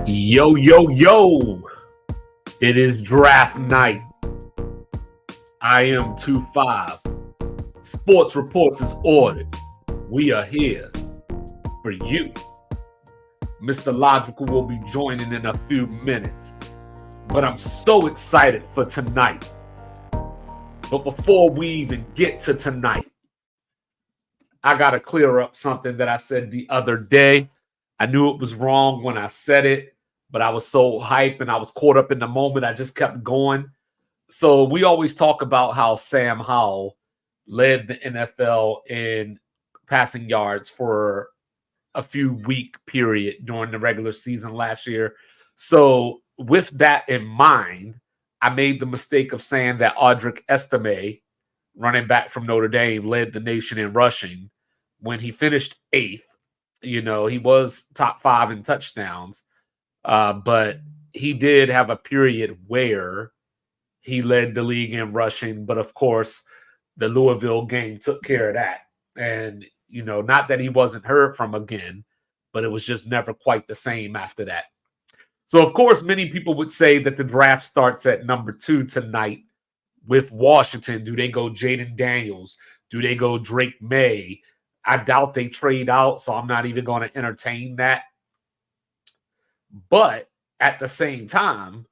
Yo, yo, yo. It is draft night. I am 2-5. Sports Reports is ordered. We are here for you. Mr. Logical will be joining in a few minutes. But I'm so excited for tonight. But before we even get to tonight, I got to clear up something that I said the other day. I knew it was wrong when I said it, but I was so hyped and I was caught up in the moment. I just kept going. So we always talk about how Sam Howell led the NFL in passing yards for a few week period during the regular season last year. So with that in mind, I made the mistake of saying that Audric Estime, running back from Notre Dame, led the nation in rushing when he finished 8th. You know, he was top 5 in touchdowns, but he did have a period where he led the league in rushing. But of course, the Louisville game took care of that. And, you know, not that he wasn't heard from again, but it was just never quite the same after that. So, of course, many people would say that the draft starts at number 2 tonight with Washington. Do they go Jaden Daniels? Do they go Drake May? I doubt they trade out, so I'm not even going to entertain that. But at the same time,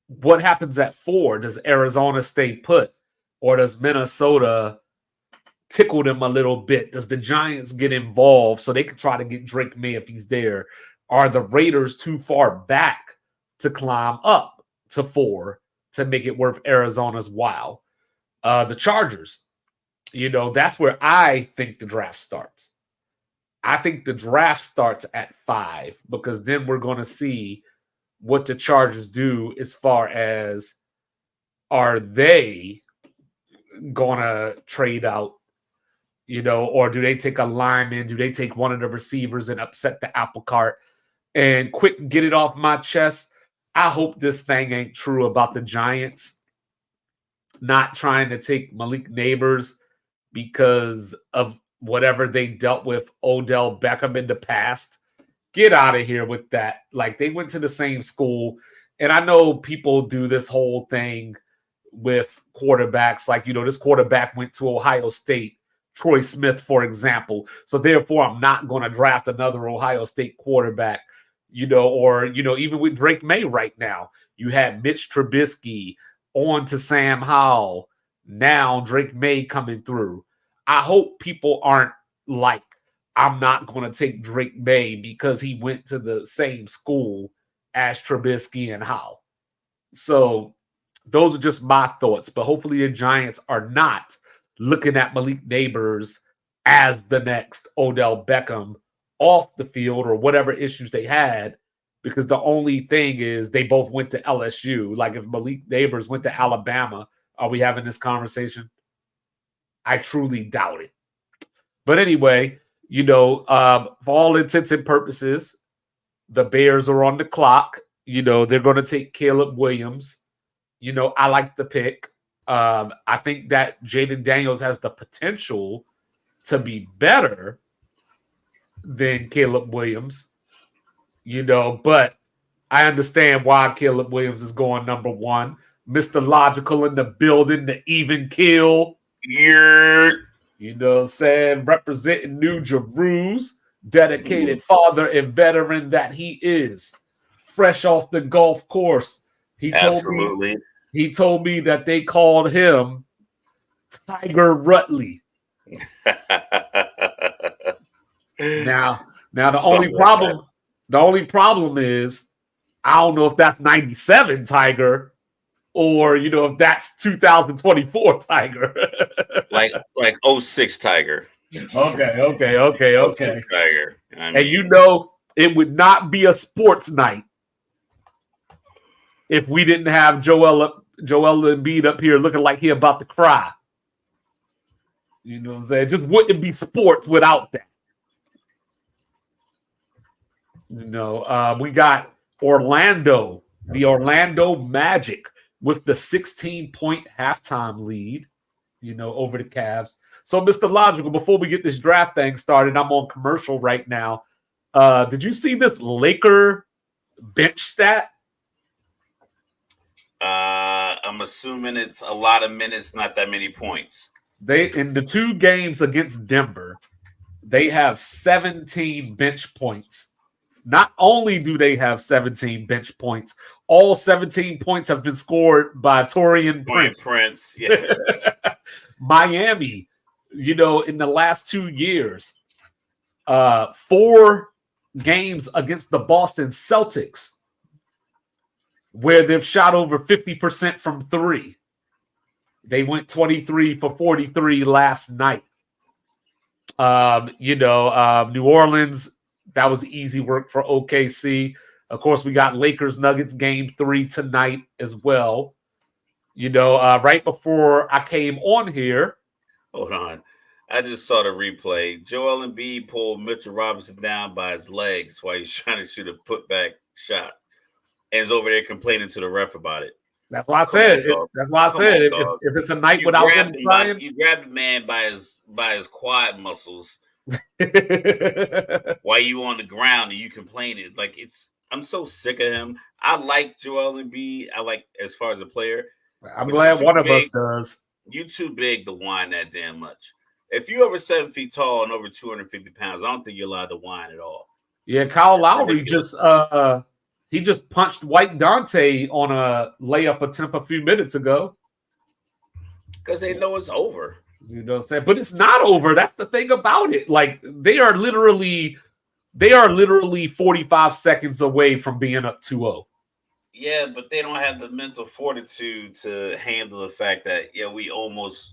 what happens at 4? Does Arizona stay put? Or does Minnesota tickle them a little bit? Does the Giants get involved so they can try to get Drake May if he's there? Are the Raiders too far back to climb up to 4 to make it worth Arizona's while? The Chargers, you know, that's where I think the draft starts. I think the draft starts at 5 because then we're going to see what the Chargers do as far as, are they going to trade out, you know, or do they take a lineman? Do they take one of the receivers and upset the apple cart? And quick, get it off my chest. I hope this thing ain't true about the Giants not trying to take Malik Neighbors because of whatever they dealt with Odell Beckham in the past. Get out of here with that. Like, they went to the same school. And I know people do this whole thing with quarterbacks. Like, you know, this quarterback went to Ohio State, Troy Smith, for example. So therefore, I'm not going to draft another Ohio State quarterback, you know, or, you know, even with Drake May right now, you had Mitch Trubisky on to Sam Howell. Now Drake May coming through. I hope people aren't like, I'm not going to take Drake May because he went to the same school as Trubisky and Howell. So those are just my thoughts. But hopefully the Giants are not looking at Malik Neighbors as the next Odell Beckham off the field or whatever issues they had, because the only thing is they both went to LSU. Like, if Malik Neighbors went to Alabama, are we having this conversation? I truly doubt it. But anyway, you know, for all intents and purposes, the Bears are on the clock. You know, they're going to take Caleb Williams. You know, I like the pick. I think that Jaden Daniels has the potential to be better than Caleb Williams, you know, but I understand why Caleb Williams is going number 1. Mr. Logical in the building, the even kill. Yeah. You know what I'm saying? Representing New Jerusalem, dedicated father and veteran that he is. Fresh off the golf course. He told me that they called him Tiger Rutley. Now the only problem is, I don't know if that's 97 Tiger or, you know, if that's 2024 Tiger. like 06 Tiger. Okay. Tiger. And you know, it would not be a sports night if we didn't have Joel Embiid up here looking like he about to cry. You know what I'm saying? It just wouldn't be sports without that. You know, we got Orlando, the Orlando Magic, with the 16-point halftime lead, you know, over the Cavs. So, Mr. Logical, before we get this draft thing started, I'm on commercial right now. Did you see this Laker bench stat? I'm assuming it's a lot of minutes, not that many points. They in the 2 games against Denver, they have 17 bench points. Not only do they have 17 bench points, all 17 points have been scored by Taurean Prince. Yeah. Miami, in the last 2 years, 4 games against the Boston Celtics where they've shot over 50% from 3. They went 23 for 43 last night. New Orleans, that was easy work for OKC. Of course, we got Lakers Nuggets game 3 tonight as well. Right before I came on here. Hold on. I just saw the replay. Joel Embiid pulled Mitchell Robinson down by his legs while he's trying to shoot a putback shot. And is over there complaining to the ref about it. That's why I said. If it's a night without him trying, you grab the man by his quad muscles while you on the ground and you complaining. Like I'm so sick of him. I like Joel Embiid. I like as far as a player. I'm glad one of us does. You too big to whine that damn much. If you over 7 feet tall and over 250 pounds, I don't think you're allowed to whine at all. Yeah, Kyle Lowry just punched White Dante on a layup attempt a few minutes ago. Because they know it's over. You know what I'm saying? But it's not over. That's the thing about it. Like they are literally 45 seconds away from being up 2-0. Yeah, but they don't have the mental fortitude to handle the fact that we almost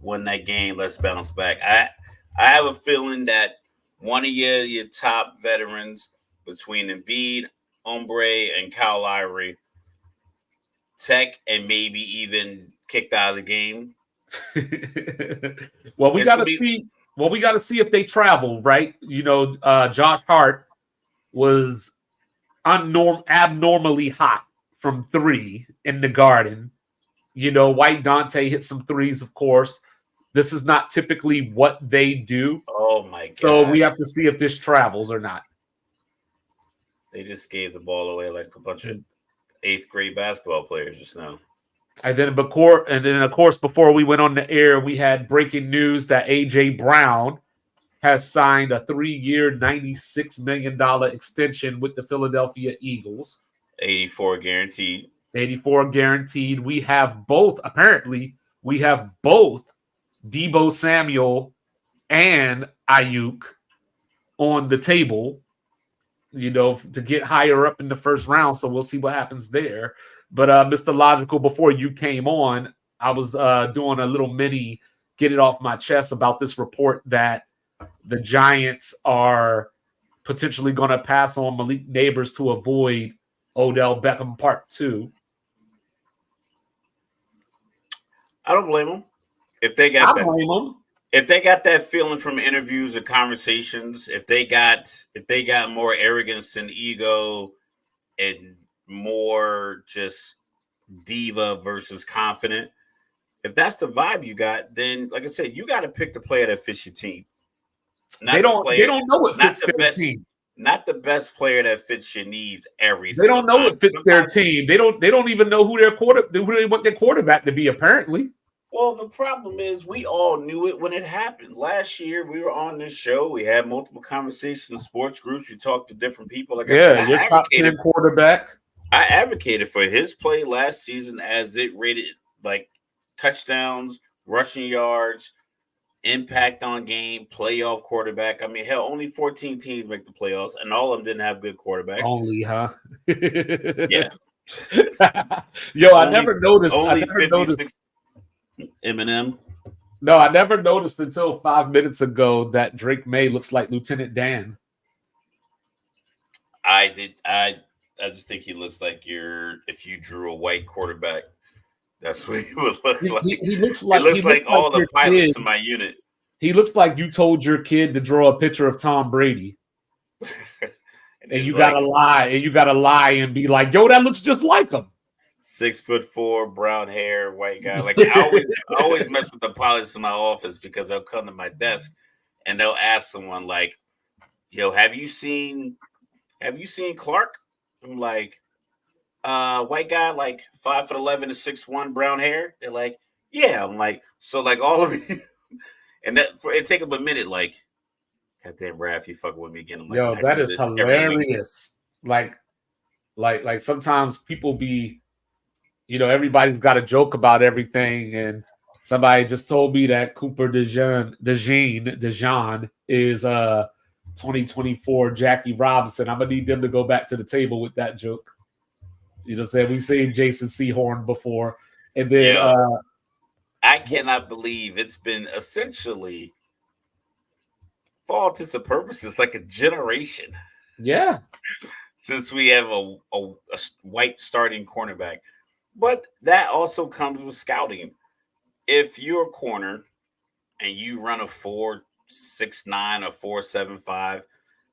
won that game. Let's bounce back. I have a feeling that one of your top veterans between Embiid, Ombre, and Kyle Lowry, Tech, and maybe even kicked out of the game. Well, we got to see. Well, we got to see if they travel, right? Josh Hart was abnormally hot from 3 in the Garden. White Dante hit some threes, of course. This is not typically what they do. Oh my God! So we have to see if this travels or not. They just gave the ball away like a bunch of 8th grade basketball players just now. And then, of course, before we went on the air, we had breaking news that A.J. Brown has signed a 3-year, $96 million extension with the Philadelphia Eagles. 84 guaranteed. 84 guaranteed. We have both Deebo Samuel and Ayuk on the table, to get higher up in the first round. So we'll see what happens there. But Mr. Logical, before you came on, I was doing a little mini get it off my chest about this report that the Giants are potentially going to pass on Malik Neighbors to avoid Odell Beckham Part 2. I don't blame them. If they got that feeling from interviews or conversations, if they got more arrogance and ego and more just diva versus confident, if that's the vibe you got, then like I said, you got to pick the player that fits your team. They don't know what fits their team. Not the best player that fits your needs every They don't know what fits their team. They don't even know who they want their quarterback to be, apparently. Well, the problem is we all knew it when it happened. Last year, we were on this show. We had multiple conversations in sports groups. We talked to different people. Like your top 10 quarterback. I advocated for his play last season as it rated like touchdowns, rushing yards, impact on game, playoff quarterback. I mean, hell, only 14 teams make the playoffs, and all of them didn't have good quarterbacks. Only, huh? Yeah. I never noticed. Eminem. No, I never noticed until 5 minutes ago that Drake May looks like Lieutenant Dan. I did. I just think he looks like if you drew a white quarterback, that's what he would look like. He looks like all the pilots in my unit. He looks like you told your kid to draw a picture of Tom Brady. and you gotta lie and be like, yo, that looks just like him. 6'4", brown hair, white guy. Like I always mess with the pilots in my office because they'll come to my desk and they'll ask someone like, yo, have you seen Clark? I'm like, white guy, like 5'11" and 6'1", brown hair. They're like, yeah. I'm like, so like all of you, and that it take them a minute. Like, goddamn, Raph, you fucking with me again. I'm like, Yo, I that do is this every week. hilarious. Like sometimes people be, everybody's got a joke about everything, and somebody just told me that Cooper DeJean is 2024 Jackie Robinson. I'm gonna need them to go back to the table with that joke. You know what I'm saying? We've seen Jason Sehorn before. And then I cannot believe it's been essentially, for all intents and purposes, like a generation. Yeah. Since we have a white starting cornerback. But that also comes with scouting. If you're a corner and you run a 4.69 or 4.75,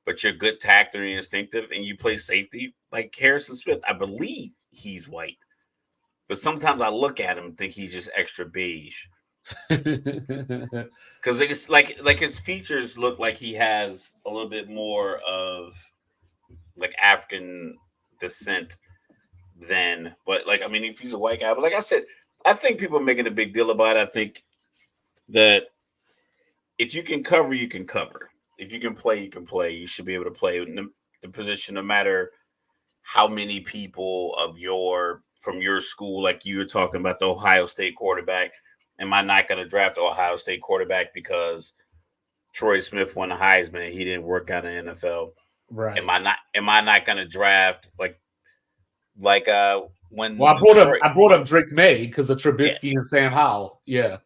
but you're good tactical and instinctive, and you play safety like Harrison Smith, I believe he's white. But sometimes I look at him and think he's just extra beige. Because it's like his features look like he has a little bit more of like African descent than, but like, I mean, if he's a white guy, but like I said, I think people are making a big deal about it. I think that if you can cover, you can cover. If you can play, you can play. You should be able to play in the position, no matter how many people from your school, like you were talking about the Ohio State quarterback. Am I not going to draft Ohio State quarterback because Troy Smith won the Heisman and he didn't work out in the NFL? Right. Am I not going to draft when I brought up Drake May because of Trubisky and Sam Howell. Yeah.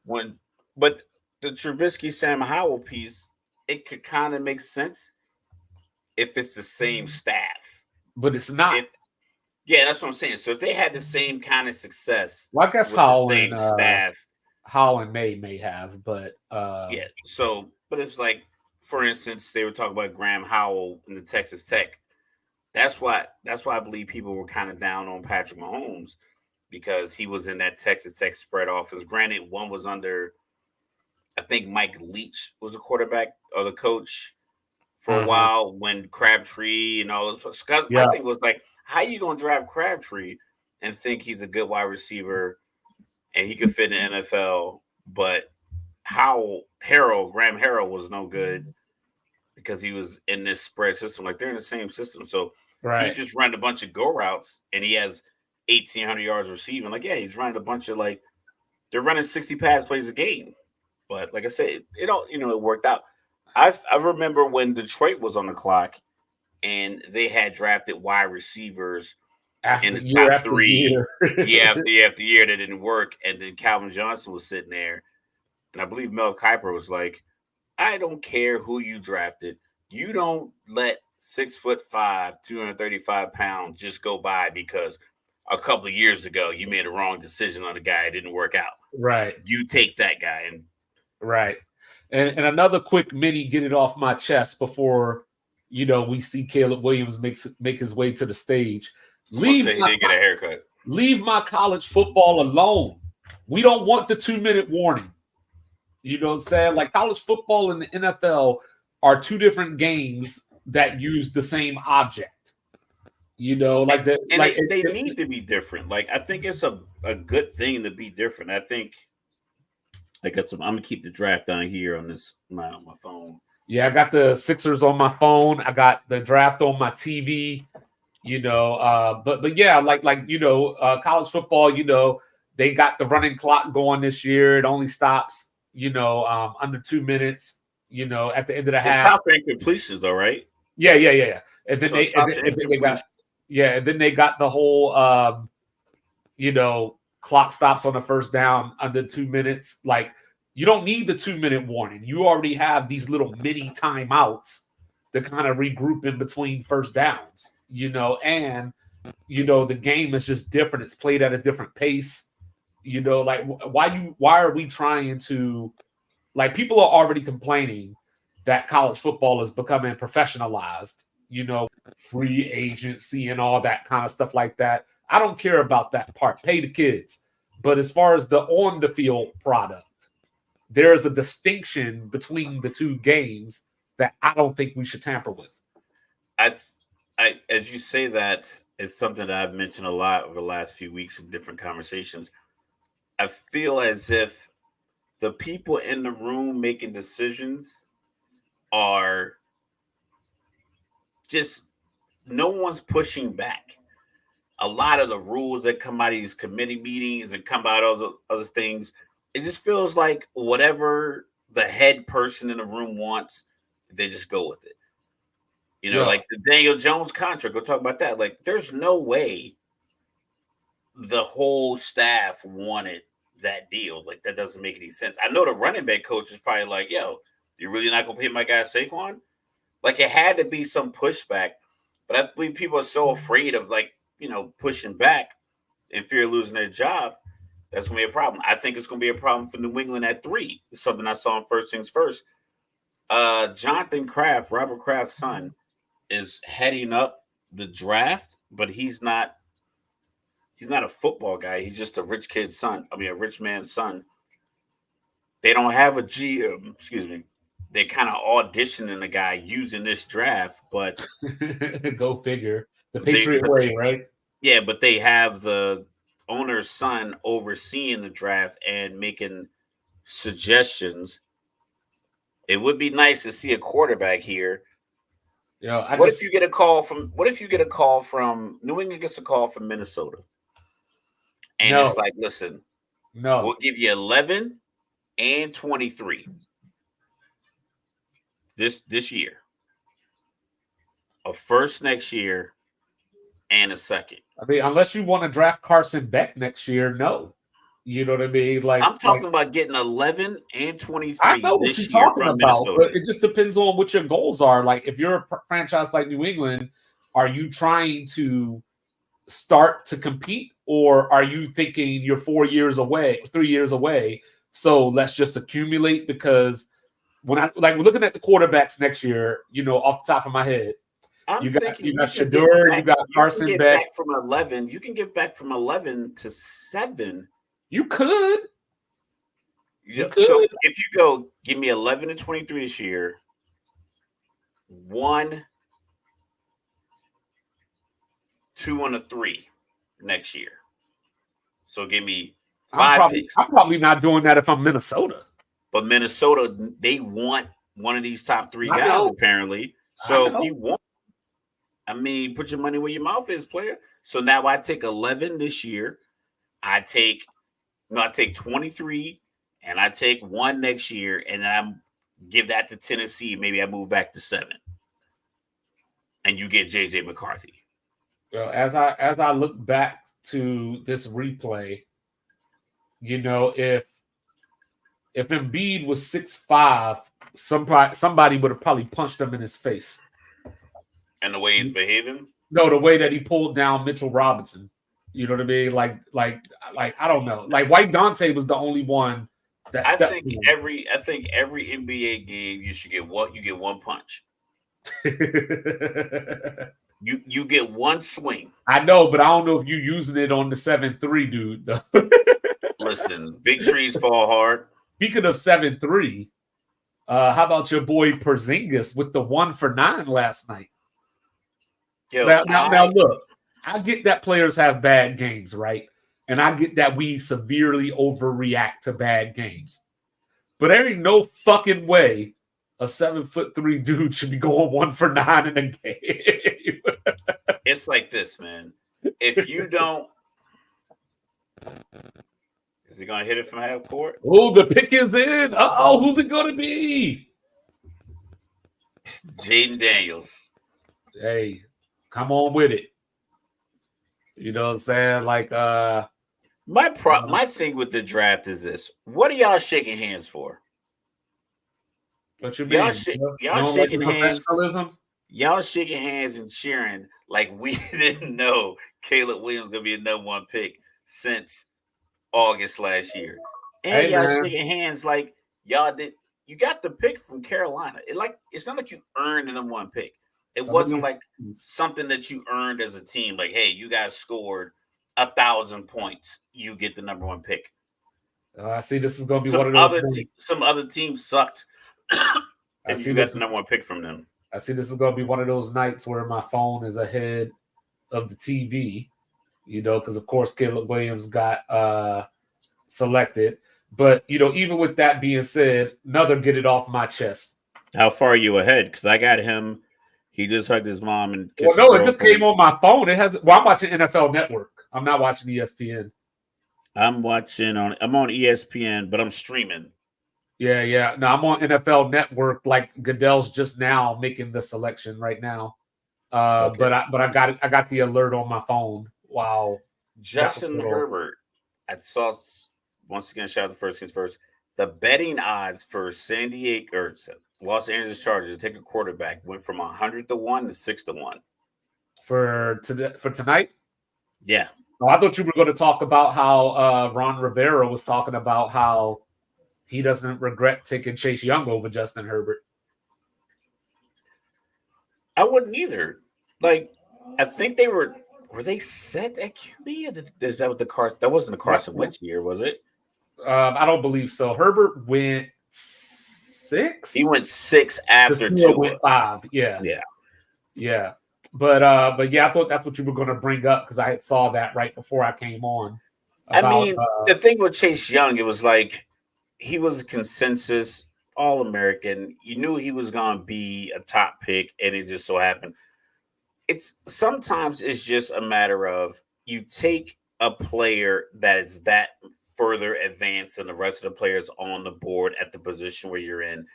But the Trubisky Sam Howell piece, it could kind of make sense if it's the same staff. But it's not. Yeah, that's what I'm saying. So if they had the same kind of success, well, I guess Howell and staff, Howell and may have, but yeah. So, but it's like, for instance, they were talking about Graham Howell in the Texas Tech. That's why I believe people were kind of down on Patrick Mahomes, because he was in that Texas Tech spread offense. Granted, one was under, I think Mike Leach was the quarterback or the coach for a while when Crabtree and all this. My thing was like, how you gonna draft Crabtree and think he's a good wide receiver and he could fit in the NFL, but Graham Harrell was no good because he was in this spread system. Like, they're in the same system, so he just ran a bunch of go routes and he has 1,800 yards receiving. Like, yeah, he's running a bunch of, like, they're running 60 pass plays a game. But like I said, it all, it worked out. I remember when Detroit was on the clock and they had drafted wide receivers in the top 3 year after year that didn't work, and then Calvin Johnson was sitting there, and I believe Mel Kiper was like, I don't care who you drafted, you don't let 6'5", 235 pounds just go by because a couple of years ago you made a wrong decision on a guy, it didn't work out. Right. You take that guy. And right. And another quick mini, get it off my chest before we see Caleb Williams make his way to the stage. He didn't get a haircut. Leave my college football alone. We don't want the 2-minute warning. You know what I'm saying? Like, college football and the NFL are two different games that use the same object. Like that. And like they need to be different. Like, I think it's a good thing to be different. I think I'm gonna keep the draft down here on my phone. Yeah, I got the Sixers on my phone. I got the draft on my TV. But yeah, college football. They got the running clock going this year. It only stops, under 2 minutes. At the end of the half. Stop incompletions, though, right? Yeah. And then they got the whole, clock stops on the first down under 2 minutes. Like, you don't need the 2-minute warning. You already have these little mini timeouts to kind of regroup in between first downs, and, the game is just different. It's played at a different pace, like, why are we trying to, like, people are already complaining that college football is becoming professionalized, free agency and all that kind of stuff like that. I don't care about that part. Pay the kids. But as far as the on-the-field product, there is a distinction between the two games that I don't think we should tamper with. I, as you say that, it's something that I've mentioned a lot over the last few weeks in different conversations. I feel as if the people in the room making decisions are just no one's pushing back. A lot of the rules that come out of these committee meetings and come out of other things, it just feels like whatever the head person in the room wants, they just go with it. You know, like the Daniel Jones contract. We'll talk about that. Like, there's no way the whole staff wanted that deal. Like, that doesn't make any sense. I know the running back coach is probably like, yo, you're really not going to pay my guy Saquon? Like, it had to be some pushback. But I believe people are so afraid of, like, you know, pushing back in fear of losing their job. That's going to be a problem. I think it's going to be a problem for New England at 3. It's something I saw in First Things First. Jonathan Kraft, Robert Kraft's son, is heading up the draft, but he's not a football guy. He's just a rich kid's son. I mean, a rich man's son. They don't have a GM. Excuse me. They're kind of auditioning the guy using this draft, but go figure. The Patriot way, right? Yeah, but they have the owner's son overseeing the draft and making suggestions. It would be nice to see a quarterback here. What if you get a call from New England gets a call from Minnesota? And it's like, listen, we'll give you 11 and 23 this year. A first next year and a second. I mean, unless you want to draft Carson Beck next year, no. You know what I mean? Like, I'm talking about getting 11 and 23. I know what you're talking about, but it just depends on what your goals are. Like, if you're a franchise like New England, are you trying to start to compete, or are you thinking you're 3 years away? So let's just accumulate, because when we're looking at the quarterbacks next year, you know, off the top of my head, you got Shedeur, you got Carson Beck. From 11, you can get back from 11 to 7. You could. So if you go, give me 11 and 23 this year, 1, 2, and a 3 next year. So give me 5 picks. I'm probably not doing that if I'm Minnesota. But Minnesota, they want one of these top 3 guys, apparently. So if you want, I mean, put your money where your mouth is, player. So now I take 11 this year. I take 23, and I take 1 next year, and then I give that to Tennessee. Maybe I move back to 7, and you get JJ McCarthy. Well, as I look back to this replay, you know, if Embiid was 6'5", somebody would have probably punched him in his face. And the way he's behaving? No, the way that he pulled down Mitchell Robinson. You know what I mean? Like I don't know. Like, White Dante was the only one that stepped I think every NBA game you should get one. You get 1 punch. You get 1 swing. I know, but I don't know if you're using it on the 7-3 dude. Listen, big trees fall hard. Speaking of 7-3, how about your boy Porzingis with the 1 for 9 last night? Yo, now look, I get that players have bad games, right? And I get that we severely overreact to bad games. But there ain't no fucking way a 7'3" dude should be going 1 for 9 in a game. It's like this, man. If you don't, is he gonna hit it from half court? Oh, the pick is in. Who's it gonna be? Jaden Daniels. Hey, come on with it. You know what I'm saying? Like, my thing with the draft is this: what are y'all shaking hands for? What you mean? Y'all shaking hands. Y'all shaking hands and cheering like we didn't know Caleb Williams gonna be a number 1 pick since August last year, and y'all shaking hands like y'all did. You got the pick from Carolina. It's not like you earned the number 1 pick. It wasn't like something that you earned as a team. Like, hey, you guys scored 1,000 points. You get the number 1 pick. I see. This is going to be one of those. Some other teams sucked. If you got the number one pick from them. I see this is going to be one of those nights where my phone is ahead of the TV, because, of course, Caleb Williams got selected. But, even with that being said, another get it off my chest. How far are you ahead? Because I got him. He just hugged his mom and kissed his girlfriend. It just came on my phone. I'm watching NFL Network. I'm not watching ESPN. I'm on ESPN, but I'm streaming. Yeah. No, I'm on NFL Network. Like Goodell's just now making the selection right now. Okay. But I got it. I got the alert on my phone. Wow. Justin Herbert. I saw once again. Shout out the first kids first. The betting odds for Los Angeles Chargers to take a quarterback went from 100 to 1 to 6 to 1. For tonight. Yeah. Oh, I thought you were going to talk about how Ron Rivera was talking about how he doesn't regret taking Chase Young over Justin Herbert. I wouldn't either. Like, I think they were they set at QB? Is that what the Carson? That wasn't the Carson Wentz year, was it? I don't believe so. Herbert went 6. He went 6 after 2. Went 5. Yeah. But yeah, I thought that's what you were going to bring up because I saw that right before I came on. The thing with Chase Young, it was like he was a consensus All-American. You knew he was going to be a top pick, and it just so happened. Sometimes it's just a matter of you take a player that is that further advanced than the rest of the players on the board at the position where you're in,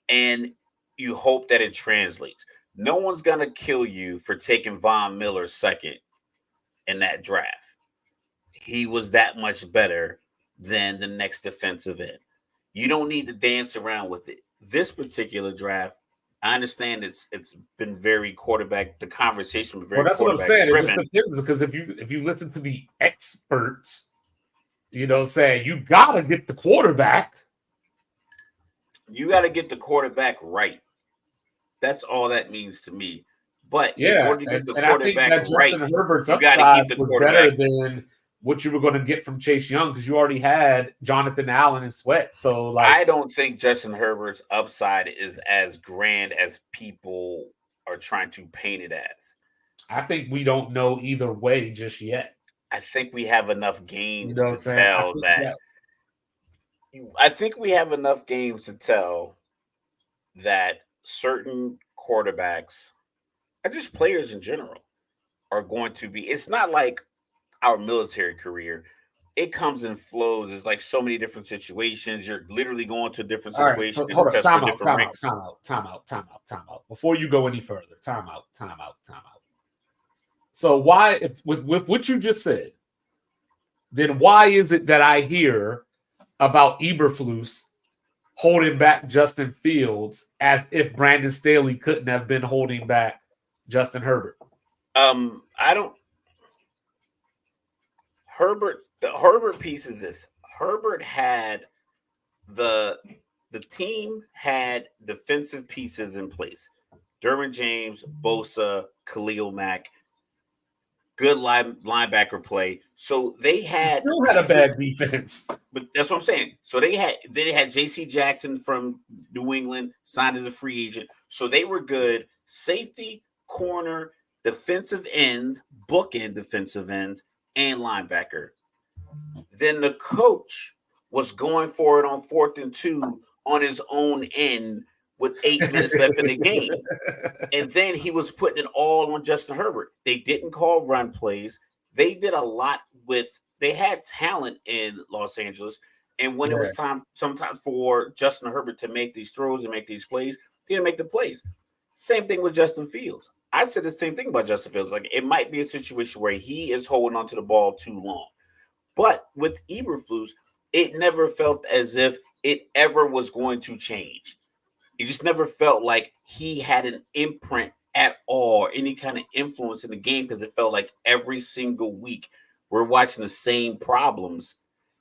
and you hope that it translates. No one's going to kill you for taking Von Miller second in that draft. He was that much better than the next defensive end. You don't need to dance around with it. This particular draft, I understand it's been very quarterback. The conversation was very that's what I'm saying. Driven. It just depends because if you listen to the experts, saying you got to get the quarterback. You got to get the quarterback right. That's all that means to me. But in order to get the quarterback right, Herbert's you got to keep the quarterback better than what you were going to get from Chase Young because you already had Jonathan Allen and Sweat. So I don't think Justin Herbert's upside is as grand as people are trying to paint it as. I think we don't know either way just yet. I think we have enough games to tell that. I think we have enough games to tell that certain quarterbacks, and just players in general, are going to be. It's not like our military career. It comes and flows. It's like so many different situations. You're literally going to a different situation. Right, so hold on. Time out. Before you go any further, time out. So why, with what you just said, then why is it that I hear about Eberflus holding back Justin Fields as if Brandon Staley couldn't have been holding back Justin Herbert? The Herbert piece is this. Herbert had the team had defensive pieces in place. Derwin James, Bosa, Khalil Mack, good linebacker play. So they had a bad defense. But that's what I'm saying. So they had J.C. Jackson from New England signed as a free agent. So they were good. Safety, corner, defensive ends, bookend defensive ends, and linebacker. Then the coach was going for it on 4th and 2 on his own end with 8 minutes left in the game. And then he was putting it all on Justin Herbert. They didn't call run plays. They did a lot they had talent in Los Angeles. And when it was time sometimes for Justin Herbert to make these throws and make these plays, he didn't make the plays. Same thing with Justin Fields. I said the same thing about Justin Fields. Like, it might be a situation where he is holding onto the ball too long. But with Eberflus, it never felt as if it ever was going to change. It just never felt like he had an imprint at all, or any kind of influence in the game, because it felt like every single week we're watching the same problems.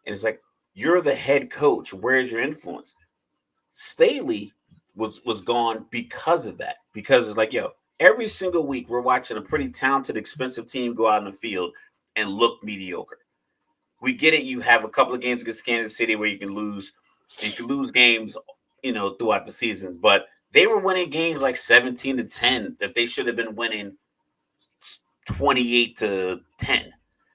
And it's like, you're the head coach. Where's your influence? Staley was gone because of that. Because it's like, every single week we're watching a pretty talented, expensive team go out in the field and look mediocre. We get it. You have a couple of games against Kansas City where you can lose. You can lose games, throughout the season. But they were winning games like 17-10 that they should have been winning 28-10.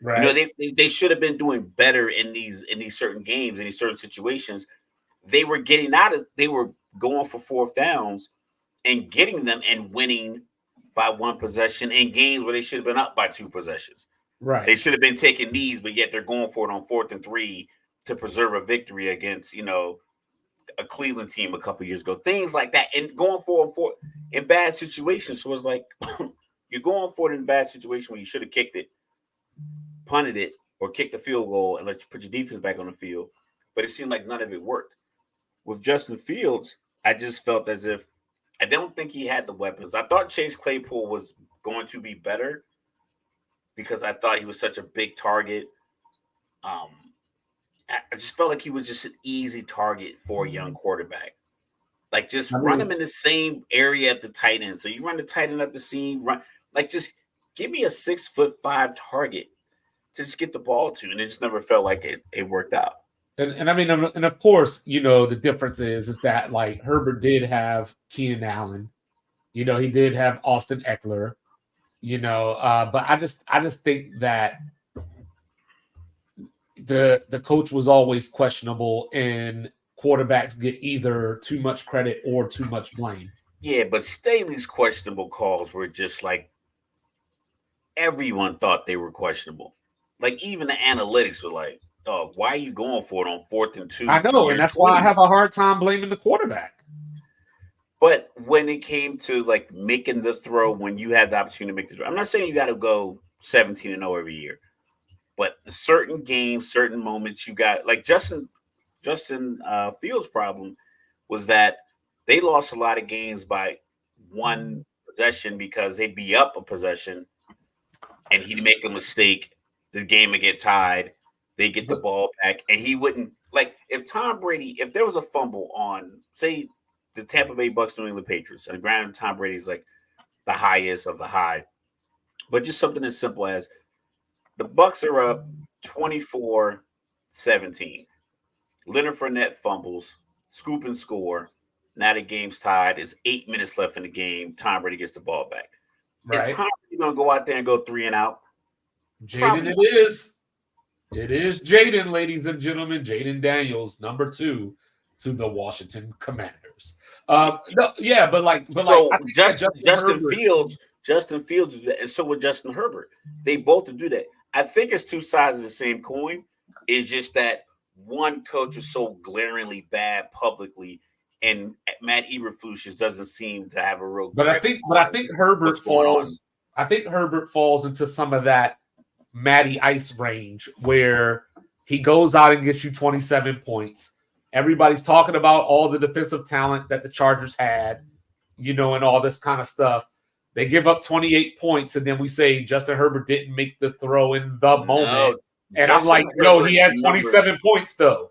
Right. You know, they should have been doing better in these certain games, in these certain situations. They were they were going for fourth downs and getting them and winning by one possession in games where they should have been up by two possessions. Right. They should have been taking these, but yet they're going for it on 4th and 3 to preserve a victory against, you know, a Cleveland team a couple years ago. Things like that. And going for in bad situations. So it's like you're going for it in a bad situation where you should have kicked it, punted it, or kicked the field goal and let you put your defense back on the field. But it seemed like none of it worked. With Justin Fields, I just felt as if I don't think he had the weapons. I thought Chase Claypool was going to be better because I thought he was such a big target. I just felt like he was just an easy target for a young quarterback. Like, just run him in the same area at the tight end. So you run the tight end at the seam, just give me a 6'5" target to just get the ball to. And it just never felt like it worked out. And I mean, and of course, you know, the difference is that like Herbert did have Keenan Allen, you know, he did have Austin Eckler, you know, but I just think that the coach was always questionable, and quarterbacks get either too much credit or too much blame. Yeah, but Staley's questionable calls were just like everyone thought they were questionable. Like even the analytics were like, "Oh, why are you going for it on 4th and 2?" I know, and that's 20. Why I have a hard time blaming the quarterback. But when it came to like making the throw, when you had the opportunity to make the throw, I'm not saying you got to go 17-0 every year, but certain games, certain moments, you got like Justin Fields' problem was that they lost a lot of games by one possession because they'd be up a possession and he'd make a mistake, the game would get tied, they get the ball back, and he wouldn't like if there was a fumble on, say, the Tampa Bay Bucks, New England Patriots, and granted Tom Brady's like the highest of the high, but just something as simple as the Bucks are up 24-17. Leonard Fournette fumbles, scoop and score. Now the game's tied. There's 8 minutes left in the game. Tom Brady gets the ball back. Right. Is Tom Brady going to go out there and go 3 and out? Jaden, it is. It is Jaden, ladies and gentlemen. Jaden Daniels, number 2 to the Washington Commanders. No, yeah, but so Justin Fields, and so would Justin Herbert. They both do that. I think it's two sides of the same coin. It's just that one coach is so glaringly bad publicly, and Matt Eberflus doesn't seem to have a real. But I think Herbert falls. I think Herbert falls into some of that Matty Ice range where he goes out and gets you 27 points. Everybody's talking about all the defensive talent that the Chargers had, you know, and all this kind of stuff. They give up 28 points, and then we say Justin Herbert didn't make the throw in the moment. And I'm like, no, he had 27 points, though.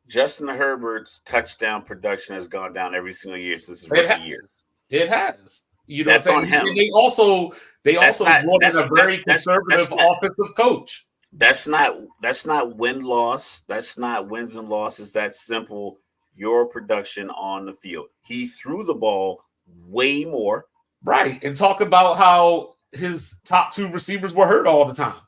Justin Herbert's touchdown production has gone down every single year since his rookie years. It has. You know, that's on him. They also brought in a very conservative offensive coach. That's not win-loss. That's not wins and losses. That's simple. Your production on the field. He threw the ball way more. Right. And talk about how his top 2 receivers were hurt all the time.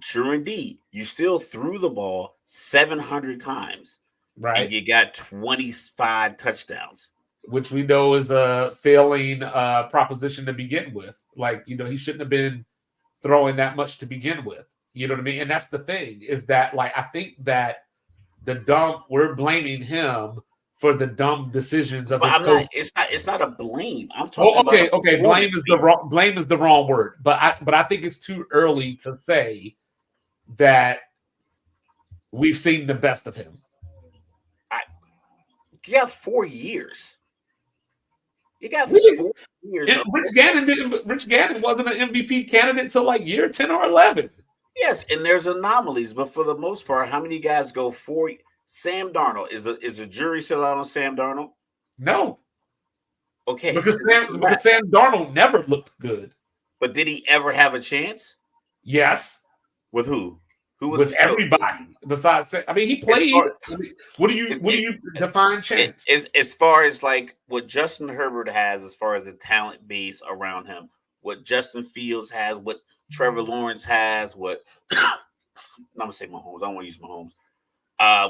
True indeed. You still threw the ball 700 times. Right. And you got 25 touchdowns. Which we know is a failing proposition to begin with. Like, you know, he shouldn't have been throwing that much to begin with. You know what I mean? And that's the thing is that, like, I think that we're blaming him for the dumb decisions of his coach. It's not a blame. I'm talking about. Okay. Blame is the wrong word. But I think it's too early to say that we've seen the best of him. You got 4 years. You got 4 years. Rich Gannon wasn't an MVP candidate till like year 10 or 11. Yes, and there's anomalies, but for the most part, how many guys go 4? Sam Darnold, is the jury still out on Sam Darnold? No. Okay. Because Sam Darnold never looked good. But did he ever have a chance? Yes. With who? Who was with everybody besides? I mean, he played. What do you define chance? As far as like what Justin Herbert has, as far as the talent base around him, what Justin Fields has, what Trevor Lawrence has, what I'm gonna say Mahomes. I don't want to use Mahomes.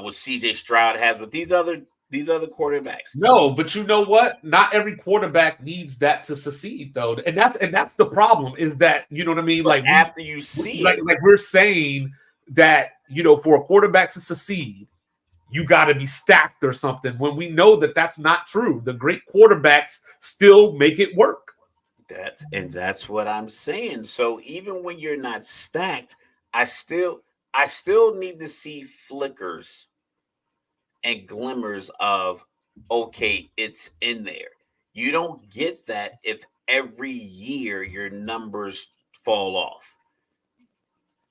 What CJ Stroud has, with these other quarterbacks. No, but you know what? Not every quarterback needs that to succeed, though, and that's the problem. Is that, you know what I mean? But like after you see like we're saying that, you know, for a quarterback to succeed, you got to be stacked or something. When we know that that's not true, the great quarterbacks still make it work. That's what I'm saying. So even when you're not stacked, I still need to see flickers and glimmers of, okay, it's in there. You don't get that if every year your numbers fall off.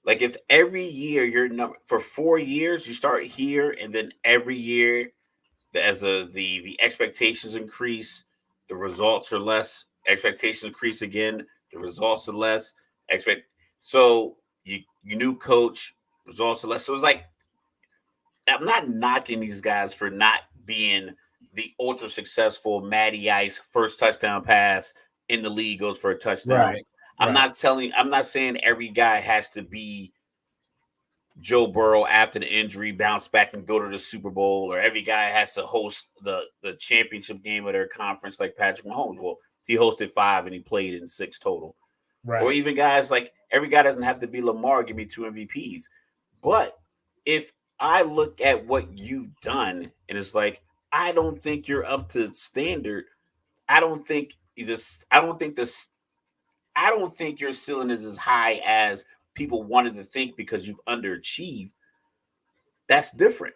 Like if every year your number for 4 years you start here, and then every year as the expectations increase, the results are less. Expectations increase again, the results are less. So you new coach, results are less. So it's like, I'm not knocking these guys for not being the ultra successful Matty Ice first touchdown pass in the league goes for a touchdown. Right. I'm not saying every guy has to be Joe Burrow after the injury, bounce back and go to the Super Bowl, or every guy has to host the championship game of their conference like Patrick Mahomes. Well, he hosted 5 and he played in 6 total. Right. Or even guys like, every guy doesn't have to be Lamar, give me 2 MVPs. But if I look at what you've done and it's like, I don't think you're up to standard. I don't think your ceiling is as high as people wanted to think because you've underachieved. That's different.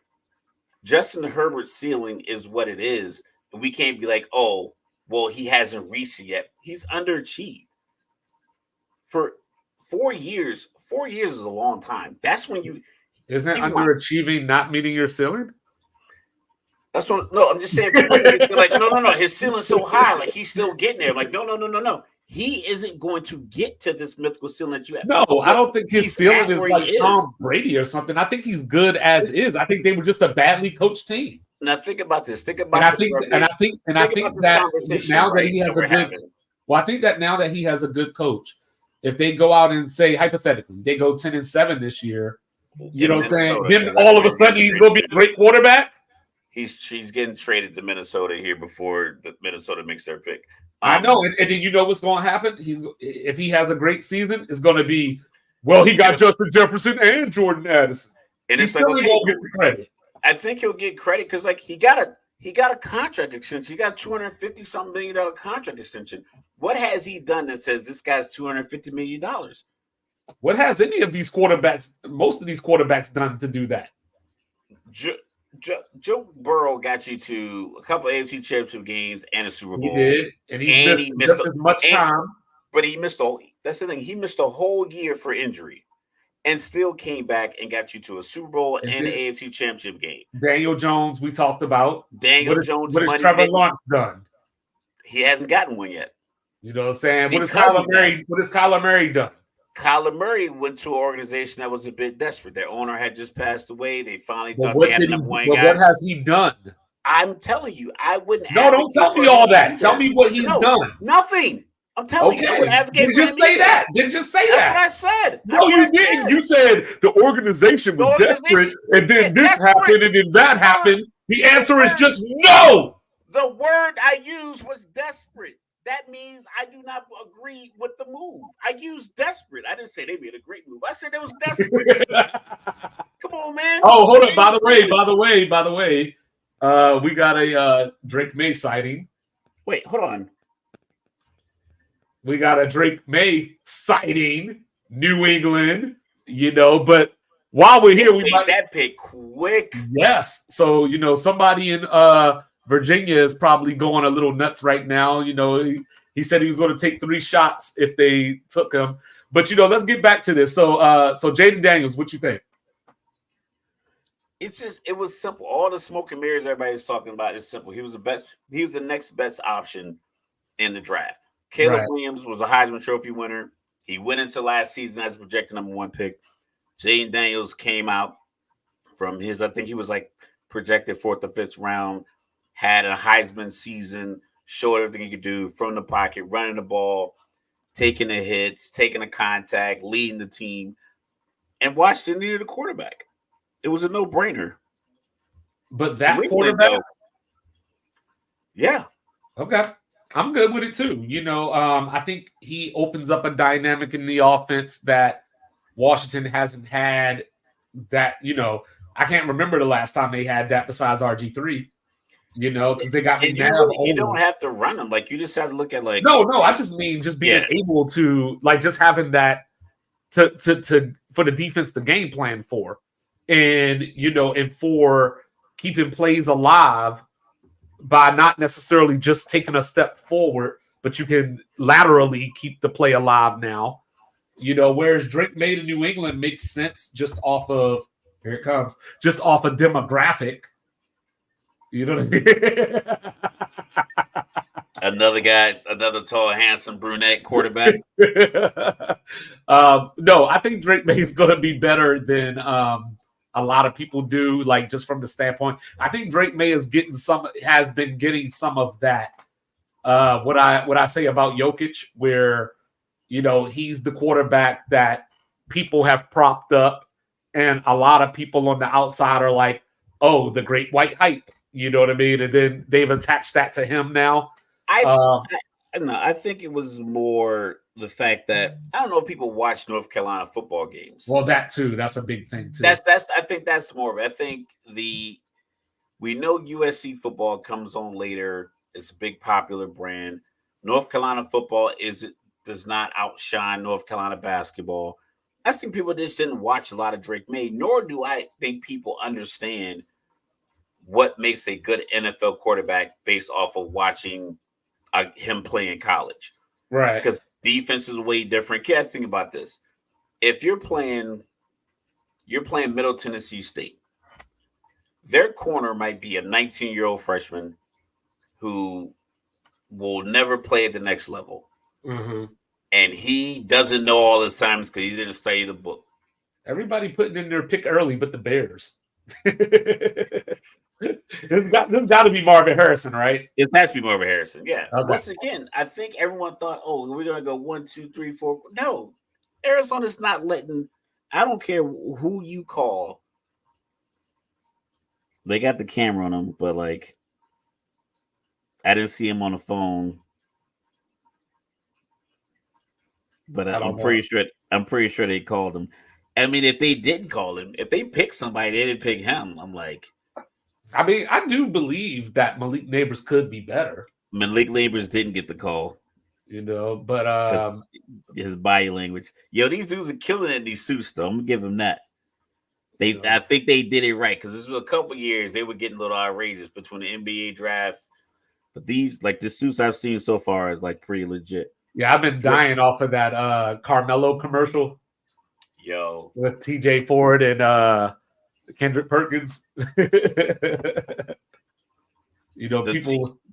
Justin Herbert's ceiling is what it is. And we can't be like, oh, well, he hasn't reached it yet. He's underachieved. For 4 years, 4 years is a long time. That's when you... Isn't underachieving not meeting your ceiling? That's what... No, I'm just saying, like, no. His ceiling's so high. Like, he's still getting there. I'm like, no. He isn't going to get to this mythical ceiling that you have. No, I don't think his ceiling is like Tom Brady or something. I think he's good as is. I think they were just a badly coached team. Now think about this. I think that now that he has a good... Well, I think that now that he has a good coach, if they go out and say, hypothetically, they go 10-7 this year, you know what I'm saying? Him, all of a sudden, he's going to be a great quarterback. She's getting traded to Minnesota here before the Minnesota makes their pick. I know, and then you know what's going to happen? If he has a great season, it's going to be, well, he got Justin Jefferson and Jordan Addison. And it's like, okay, won't get the credit. I think he'll get credit because, like, he got a contract extension. He got $250-something million contract extension. What has he done that says this guy's $250 million? What has any of these quarterbacks, most of these quarterbacks, done to do that? Joe Burrow got you to a couple of AFC Championship games and a Super Bowl. He did, and he missed just as much time. But he missed that's the thing. He missed a whole year for injury, and still came back and got you to a Super Bowl and an AFC Championship game. Daniel Jones, we talked about. Jones. What has Trevor Lawrence done? He hasn't gotten one yet. You know what I'm saying? What has Kyler Murray done? Kyler Murray went to an organization that was a bit desperate. Their owner had just passed away. They finally thought they had enough winning guys. What has he done? I'm telling you, I wouldn't. No, don't tell me all that. Tell me what he's done. Nothing. I'm telling you. Didn't just say that. Didn't just say that. That's what I said. No, you didn't. You said the organization was desperate, and then this happened, and then that happened. The answer is just no. The word I used was desperate. That means I do not agree with the move. I used desperate. I didn't say they made a great move. I said they was desperate. Come on, man. Oh, hold up. By the way, we got a Drake May sighting. Wait, hold on. We got a Drake May sighting, New England, but while we're here, we made that pick quick. Yes. So, somebody in Virginia is probably going a little nuts right now. He said he was going to take 3 shots if they took him. But, let's get back to this. So Jayden Daniels, what you think? It was simple. All the smoke and mirrors everybody's talking about is simple. He was the next best option in the draft. Caleb Williams was a Heisman Trophy winner. He went into last season as a projected number 1 pick. Jayden Daniels came out from his, I think he was like projected 4th or 5th round, had a Heisman season, showed everything he could do from the pocket, running the ball, taking the hits, taking the contact, leading the team. And Washington needed a quarterback. It was a no-brainer. But that quarterback? Though, yeah. Okay. I'm good with it too. I think he opens up a dynamic in the offense that Washington hasn't had. That, I can't remember the last time they had that besides RG3. Because they got McNabb. You don't have to run them. Like, you just have to look at like. No. I just mean just being able to, like, just having that to for the defense to game plan for, and and for keeping plays alive by not necessarily just taking a step forward, but you can laterally keep the play alive now. Whereas Drake Maye in New England makes sense just off of, here it comes, just off of demographic. You know what I mean? Another guy, another tall, handsome brunette quarterback. No, I think Drake Maye is going to be better than a lot of people do, like just from the standpoint. I think Drake Maye has been getting some of that. What I say about Jokic, where he's the quarterback that people have propped up, and a lot of people on the outside are like, "Oh, the great white hype." You know what I mean? And then they've attached that to him now. I think it was more the fact that I don't know if people watch North Carolina football games. Well, that too. That's a big thing too. I think that's more of it. I think we know USC football comes on later. It's a big popular brand. North Carolina football does not outshine North Carolina basketball. I think people just didn't watch a lot of Drake Maye, nor do I think people understand what makes a good NFL quarterback based off of watching him play in college. Right. Because defense is way different. Can't think about this. If you're playing Middle Tennessee State, their corner might be a 19-year-old freshman who will never play at the next level. Mm-hmm. And he doesn't know all the times because he didn't study the book. Everybody putting in their pick early, but the Bears. This got to be Marvin Harrison, right? It has to be Marvin Harrison. Yeah. Okay. Once again, I think everyone thought, "Oh, we're gonna go 1, 2, 3, 4." No, Arizona's not letting. I don't care who you call. They got the camera on them, but like, I didn't see him on the phone. But I'm pretty sure they called him. I mean, if they didn't call him, if they picked somebody, they didn't pick him. I'm like, I mean, I do believe that Malik Neighbors could be better. Malik Neighbors didn't get the call. But his body language. Yo, these dudes are killing it in these suits, though. I'm gonna give them that. I think they did it right because this was a couple years they were getting a little outrageous between the NBA draft. But these, like the suits I've seen so far, is like pretty legit. Yeah, I've been dying off of that Carmelo commercial. Yo, with TJ Ford and Kendrick Perkins.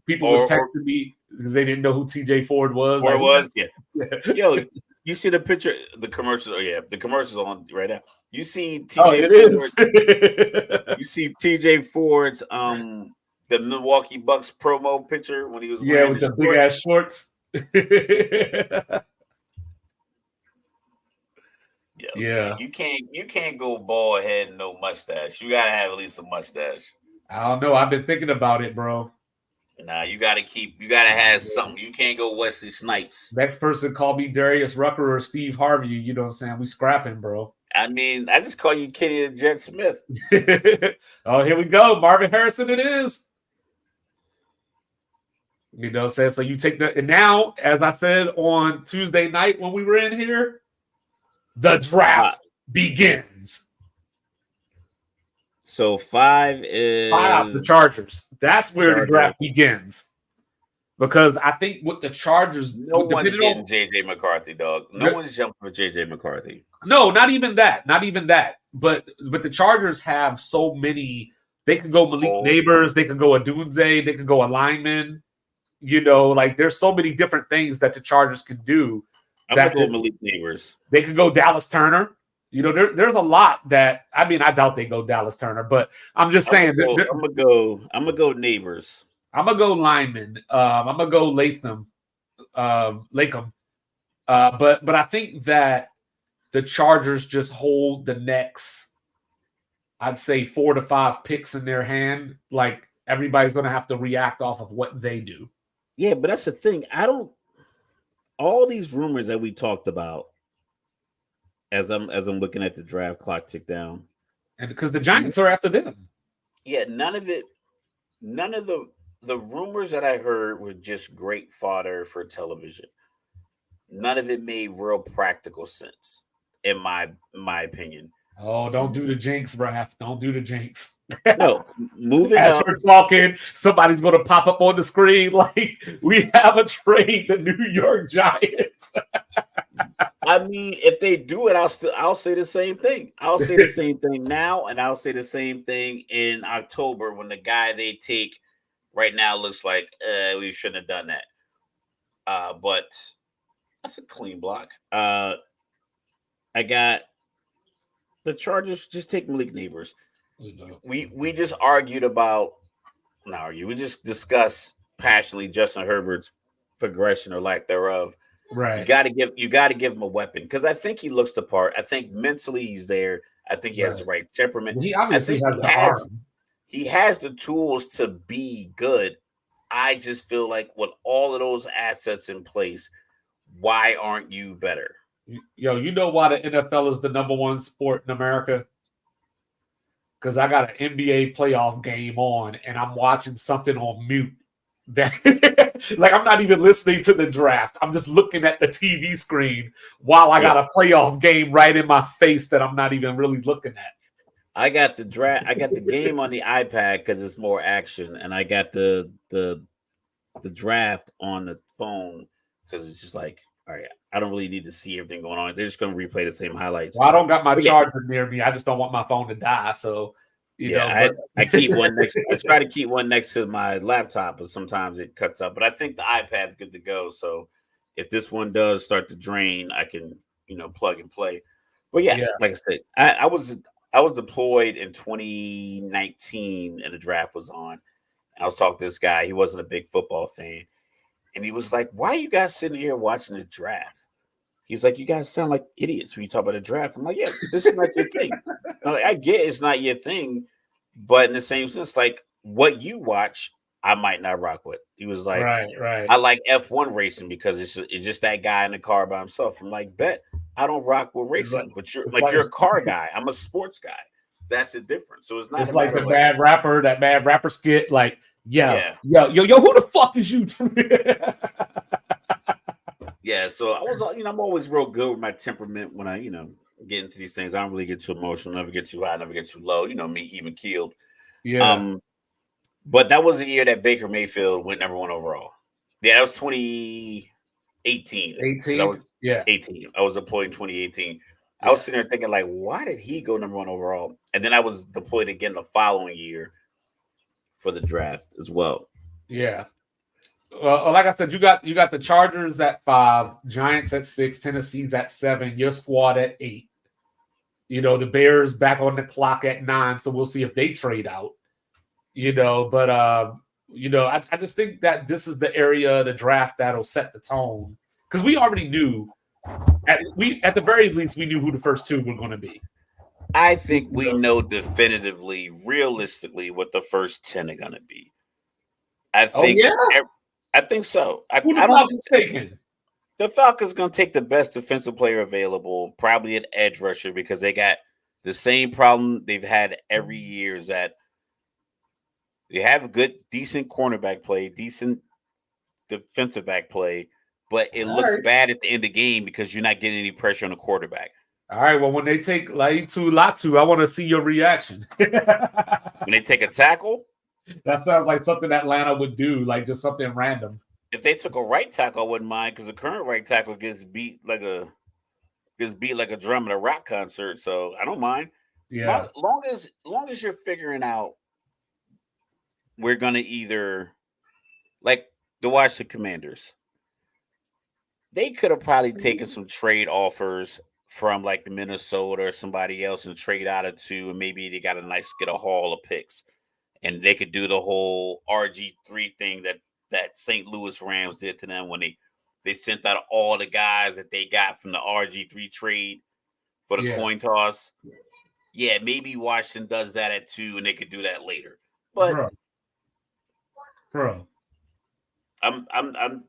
People was texting me because they didn't know who TJ Ford was. Yeah. Yo, you see the picture, the commercial? Oh yeah, the commercial's on right now. You see TJ Ford. You see TJ Ford's the Milwaukee Bucks promo picture when he was wearing with the big ass shorts. Yeah, you can't go bald head and no mustache. You gotta have at least a mustache. I don't know. I've been thinking about it, bro. Nah, you gotta have something. You can't go Wesley Snipes. Next person call me Darius Rucker or Steve Harvey. You know what I'm saying? We scrapping, bro. I mean, I just call you Kenny the Jet Smith. Oh, here we go. Marvin Harrison it is. You know what I'm saying? So you take that. And now, as I said on Tuesday night when we were in here, the draft begins. So 5 is 5, the Chargers. That's where the draft begins. Because I think with the Chargers, no one's getting JJ McCarthy, dog. No one's jumping for JJ McCarthy. No, not even that. Not even that. But the Chargers have so many. They can go Malik Neighbors. They can go Odunze. They can go a lineman. Like there's so many different things that the Chargers can do. I'm gonna go Malik Neighbors. They could go Dallas Turner. You know, there's a lot that I mean. I doubt they go Dallas Turner, but I'm just saying. I'm gonna go Neighbors. I'm gonna go Lyman. I'm gonna go Latham. Latham. But I think that the Chargers just hold the next, I'd say 4 to 5 picks in their hand. Like everybody's gonna have to react off of what they do. Yeah, but that's the thing. All these rumors that we talked about as I'm looking at the draft clock tick down. And because the Giants are after them. Yeah, none of the rumors that I heard were just great fodder for television. None of it made real practical sense, in my opinion. Oh, don't do the jinx, Raph. Don't do the jinx. No, moving As up. you're talking, somebody's going to pop up on the screen like we have a trade, the New York Giants. I mean, if they do it, I'll say the same thing. I'll say the same thing now, and I'll say the same thing in October when the guy they take right now looks like we shouldn't have done that. But that's a clean block. I got the Chargers. Just take Malik Neighbors. We just argued about we just discussed passionately Justin Herbert's progression or lack thereof. Right. You gotta give him a weapon because I think he looks the part. I think mentally he's there. I think he has the right temperament. He obviously has the arm. He has the tools to be good. I just feel like with all of those assets in place, why aren't you better? Yo, you know why the NFL is the number one sport in America? Because I got an NBA playoff game on and I'm watching something on mute. That like I'm not even listening to the draft. I'm just looking at the TV screen while I got a playoff game right in my face that I'm not even really looking at. I got the draft. I got the game on the iPad because it's more action, and I got the draft on the phone because it's just like, all right, I don't really need to see everything going on. They're just going to replay the same highlights. Well, I don't got my charger near me. I just don't want my phone to die. So, I keep one next. I try to keep one next to my laptop, but sometimes it cuts up. But I think the iPad's good to go. So, if this one does start to drain, I can plug and play. But yeah. Like I said, I was deployed in 2019, and the draft was on. I was talking to this guy. He wasn't a big football fan. And he was like, why are you guys sitting here watching the draft? He's like, you guys sound like idiots when you talk about the draft. I'm like, yeah, this is not your thing. Like, I get it's not your thing, but in the same sense, like what you watch, I might not rock with. He was like, right. I like F1 racing because it's just that guy in the car by himself. I'm like, bet I don't rock with racing, but you're a car guy. I'm a sports guy. That's the difference. So it's not. It's like that bad rapper skit. Like, yo, who the fuck is you? Yeah, so I was, I'm always real good with my temperament when I, get into these things. I don't really get too emotional, never get too high, never get too low. Me even keeled. Yeah. But that was the year that Baker Mayfield went number 1 overall. Yeah, that was 2018. 18? Yeah. 18. I was deployed in 2018. Yeah. I was sitting there thinking, like, why did he go number 1 overall? And then I was deployed again the following year for the draft as well. Yeah. Well, like I said, you got the Chargers at 5, Giants at 6, Tennessee's at 7, your squad at 8. The Bears back on the clock at 9, so we'll see if they trade out. But I just think that this is the area of the draft that'll set the tone because we already knew at the very least we knew who the first 2 were going to be. I think we know definitively, realistically, what the first 10 are going to be. I think. I think so. Who the Falcons taking? The Falcons going to take the best defensive player available, probably an edge rusher, because they got the same problem they've had every year is that they have good, decent cornerback play, decent defensive back play, but it looks bad at the end of the game because you're not getting any pressure on the quarterback. All right, well, when they take Latu, I want to see your reaction. When they take a tackle? That sounds like something Atlanta would do, like just something random. If they took a right tackle, I wouldn't mind because the current right tackle gets beat like a drum at a rock concert. So I don't mind. Yeah. Long as you're figuring out, we're gonna either like the Washington Commanders. They could have probably taken some trade offers from like the Minnesota or somebody else and trade out of 2, and maybe they got get a haul of picks, and they could do the whole RG3 thing that St. Louis Rams did to them when they sent out all the guys that they got from the RG3 trade for the coin toss. Yeah, maybe Washington does that at 2, and they could do that later. But bro. I don't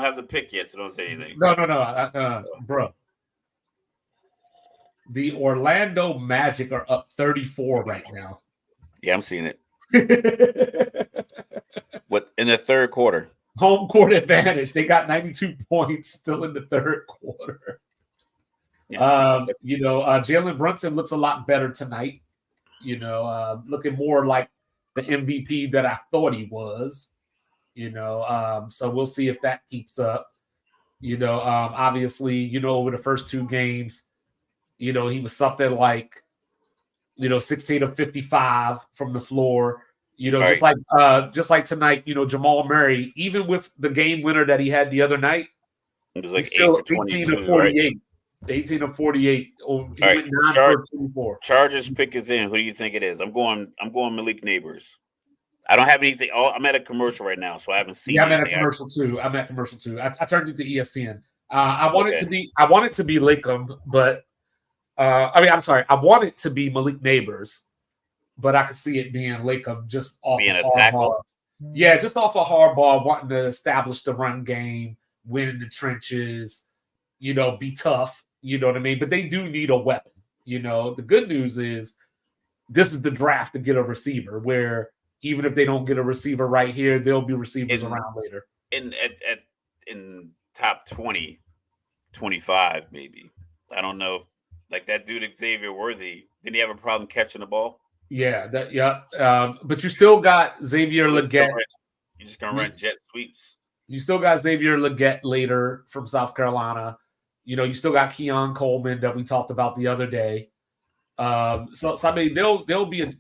have the pick yet, so don't say anything. No, bro. The Orlando Magic are up 34 right now. Yeah, I'm seeing it. What in the third quarter? Home court advantage. They got 92 points still in the third quarter. Yeah. Jalen Brunson looks a lot better tonight. Looking more like the MVP that I thought he was. So we'll see if that keeps up. Obviously, over the first 2 games, he was something like, 16 of 55 from the floor. Just like tonight, Jamal Murray, even with the game winner that he had the other night, it was like still 18 of 48. Right? 18 of 48. All right. Chargers pick is in. Who do you think it is? I'm going Malik Nabers. I don't have anything. I'm at a commercial right now, so I haven't seen. Yeah, I'm at a commercial too. I turned it to ESPN. I want it to be Lakem, but I want it to be Malik Nabers, but I could see it being Lakem just off being a tackle. Yeah, just off of Harbaugh wanting to establish the run game, win in the trenches, be tough. You know what I mean? But they do need a weapon. The good news is this is the draft to get a receiver where even if they don't get a receiver right here, there'll be receivers around later. In top 20, 25 maybe. I don't know if like that dude Xavier Worthy, didn't he have a problem catching the ball? Yeah, but you still got Xavier Legette. You're just gonna run jet sweeps. You still got Xavier Legette later from South Carolina. You still got Keon Coleman that we talked about the other day. So I mean, there'll be a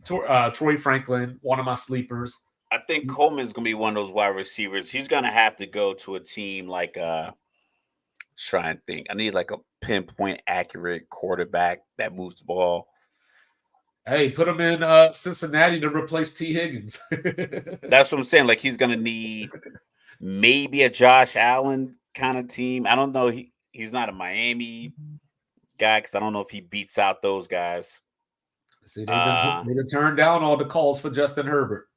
Troy Franklin, one of my sleepers. I think Coleman's gonna be one of those wide receivers. He's gonna have to go to a team like try and think. I need like a pinpoint accurate quarterback that moves the ball. Hey, put him in Cincinnati to replace T. Higgins. That's what I'm saying. Like he's gonna need maybe a Josh Allen kind of team. I don't know. He's not a Miami guy because I don't know if he beats out those guys. See, they turned down all the calls for Justin Herbert.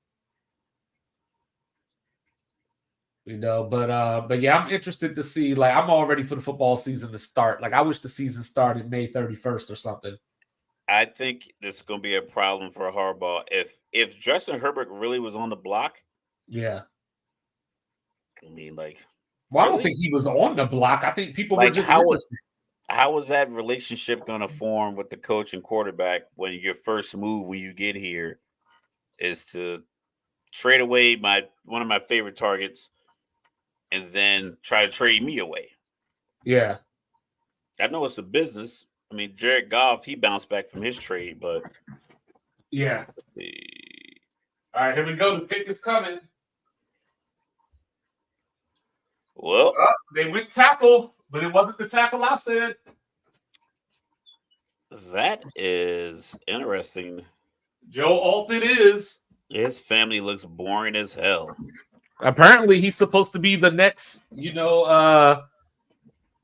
But yeah, I'm interested to see. Like, I'm all ready for the football season to start. Like, I wish the season started May 31st or something. I think this is going to be a problem for Harbaugh. If Justin Herbert really was on the block, yeah. I mean, like, well, really? I don't think he was on the block. I think people were just how was that relationship going to form with the coach and quarterback when your first move when you get here is to trade away one of my favorite targets and then try to trade me away? Yeah. I know it's a business. I mean, Jared Goff, he bounced back from his trade, but yeah. All right, here we go. The pick is coming. Well, they went tackle, but it wasn't the tackle I said. That is interesting. Joe Alt it is. His family looks boring as hell. Apparently, he's supposed to be the next,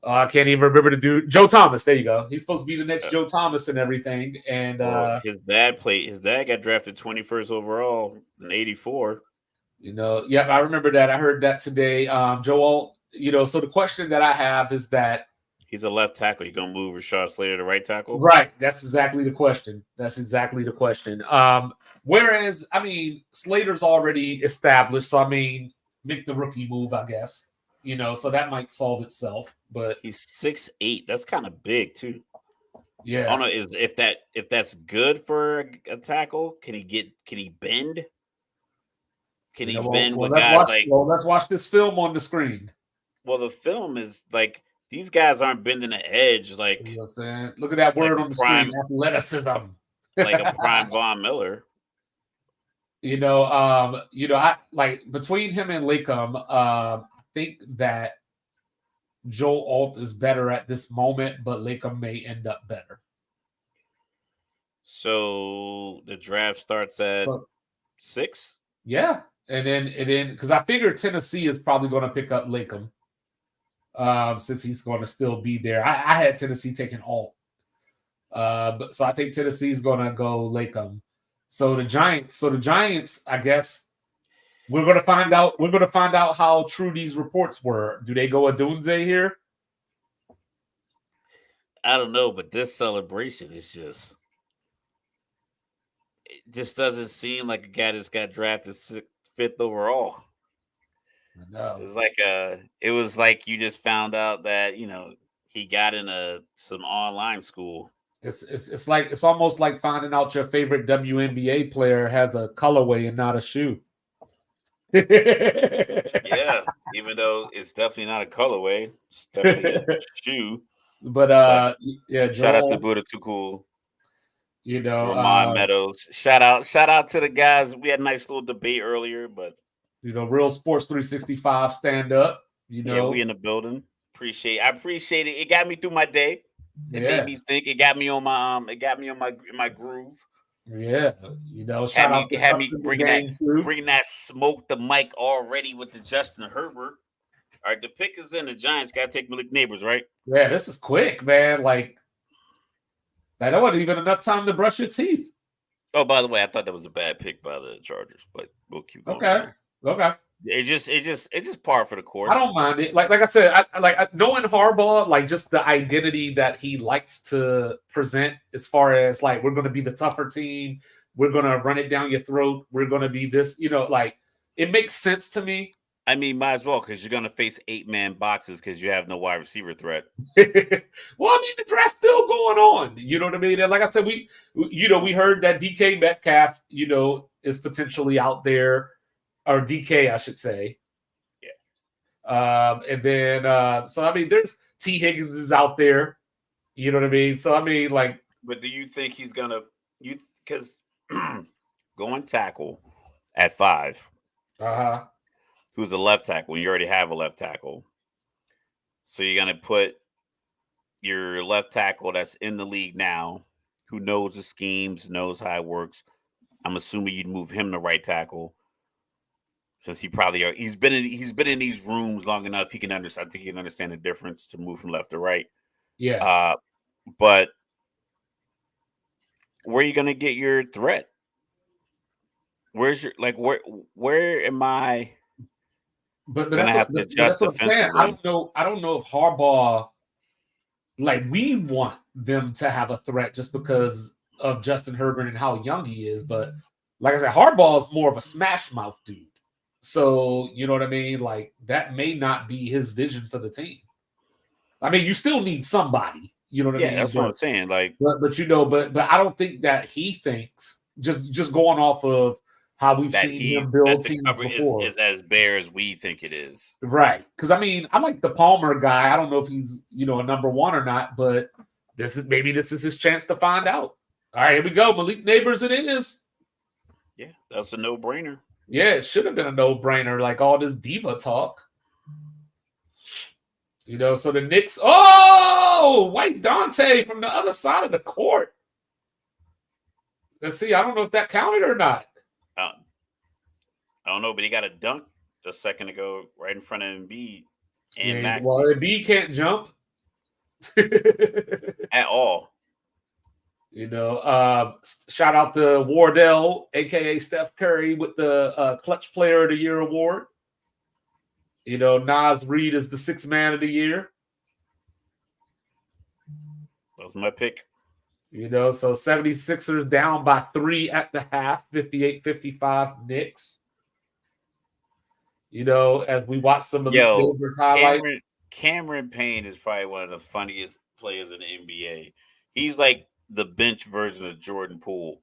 I can't even remember the dude. Joe Thomas. There you go. He's supposed to be the next Joe Thomas and everything. And his dad got drafted 21st overall in '84. Yeah, I remember that. I heard that today. Joe Alt, so the question that I have is that he's a left tackle. You gonna move Rashad Slater to right tackle? Right. That's exactly the question. Whereas, I mean, Slater's already established. So, I mean, make the rookie move, I guess. So that might solve itself. But he's 6'8". That's kind of big too. Yeah. I don't know if that's good for a tackle. Can he bend? Can he bend with guys like? Well, let's watch this film on the screen. Well, the film is like these guys aren't bending the edge like. You know what I'm saying? Look at that word on the screen. Athleticism. Like a prime Von Miller. I like between him and Lakem, I think that Joe Alt is better at this moment, but Latham may end up better. So the draft starts at 6? Yeah. And then because I figure Tennessee is probably going to pick up Latham since he's going to still be there. I had Tennessee taking Alt. But so I think Tennessee is going to go Latham. So the Giants, I guess we're going to find out. We're going to find out how true these reports were. Do they go Odunze here? I don't know, but this celebration is just. It just doesn't seem like a guy that's got drafted 5th overall. No. It was like you just found out that he got in some online school. It's almost like finding out your favorite WNBA player has a colorway and not a shoe. Yeah, even though it's definitely not a colorway, it's definitely a shoe. But yeah, shout out to Buddha Too Cool. Ramon Meadows. Shout out to the guys. We had a nice little debate earlier, but Real Sports 365 stand up. Yeah, we in the building. I appreciate it. It got me through my day. It made me think. It got me on my my groove. Yeah, shout out to had me bringing that smoke the mic already with the Justin Herbert. All right, the pick is in. The Giants got to take Malik Neighbors, right? Yeah, this is quick, man. Like that wasn't even enough time to brush your teeth. Oh, by the way, I thought that was a bad pick by the Chargers, but we'll keep going. Okay. It just par for the course. I don't mind it. Like I said, knowing Harbaugh, like just the identity that he likes to present as far as like we're going to be the tougher team, we're going to run it down your throat, we're going to be this, like it makes sense to me. I mean, might as well because you're going to face 8-man boxes because you have no wide receiver threat. Well, I mean, the draft's still going on. You know what I mean? And like I said, we heard that DK Metcalf, is potentially out there. Or DK, I should say. Yeah. And then, so I mean, there's T. Higgins is out there. You know what I mean? So I mean, like. But do you think he's gonna? Because going tackle at 5. Who's a left tackle? You already have a left tackle. So you're gonna put your left tackle that's in the league now, who knows the schemes, knows how it works. I'm assuming you'd move him to right tackle. Since he's been in these rooms long enough, he can understand. I think he can understand the difference to move from left to right. Yeah. But where are you gonna get your threat? Where's your where am I? But that's what I'm saying. I don't know if Harbaugh, like we want them to have a threat just because of Justin Herbert and how young he is. But like I said, Harbaugh is more of a smash mouth dude. So, you know what I mean? Like, that may not be his vision for the team. I mean, you still need somebody. You know what I mean? Yeah, that's what I'm saying. Like, but I don't think that he thinks, just going off of how we've seen him build teams before. Is as bare as we think it is. Right. Because, I mean, I like the Palmer guy. I don't know if he's, a number one or not, but this is his chance to find out. All right, here we go. Malik Neighbors it is. Yeah, that's a no-brainer. Yeah, it should have been a no-brainer, like all this diva talk. So the Knicks, White Dante from the other side of the court. Let's see, I don't know if that counted or not. I don't know, but he got a dunk a second ago right in front of Embiid. And well, Embiid can't jump. At all. Shout out to Wardell, a.k.a. Steph Curry, with the Clutch Player of the Year award. Naz Reid is the 6th man of the year. That's my pick. So 76ers down by 3 at the half, 58-55 Knicks. As we watch some of the highlights. Cameron Payne is probably one of the funniest players in the NBA. He's like the bench version of Jordan Poole.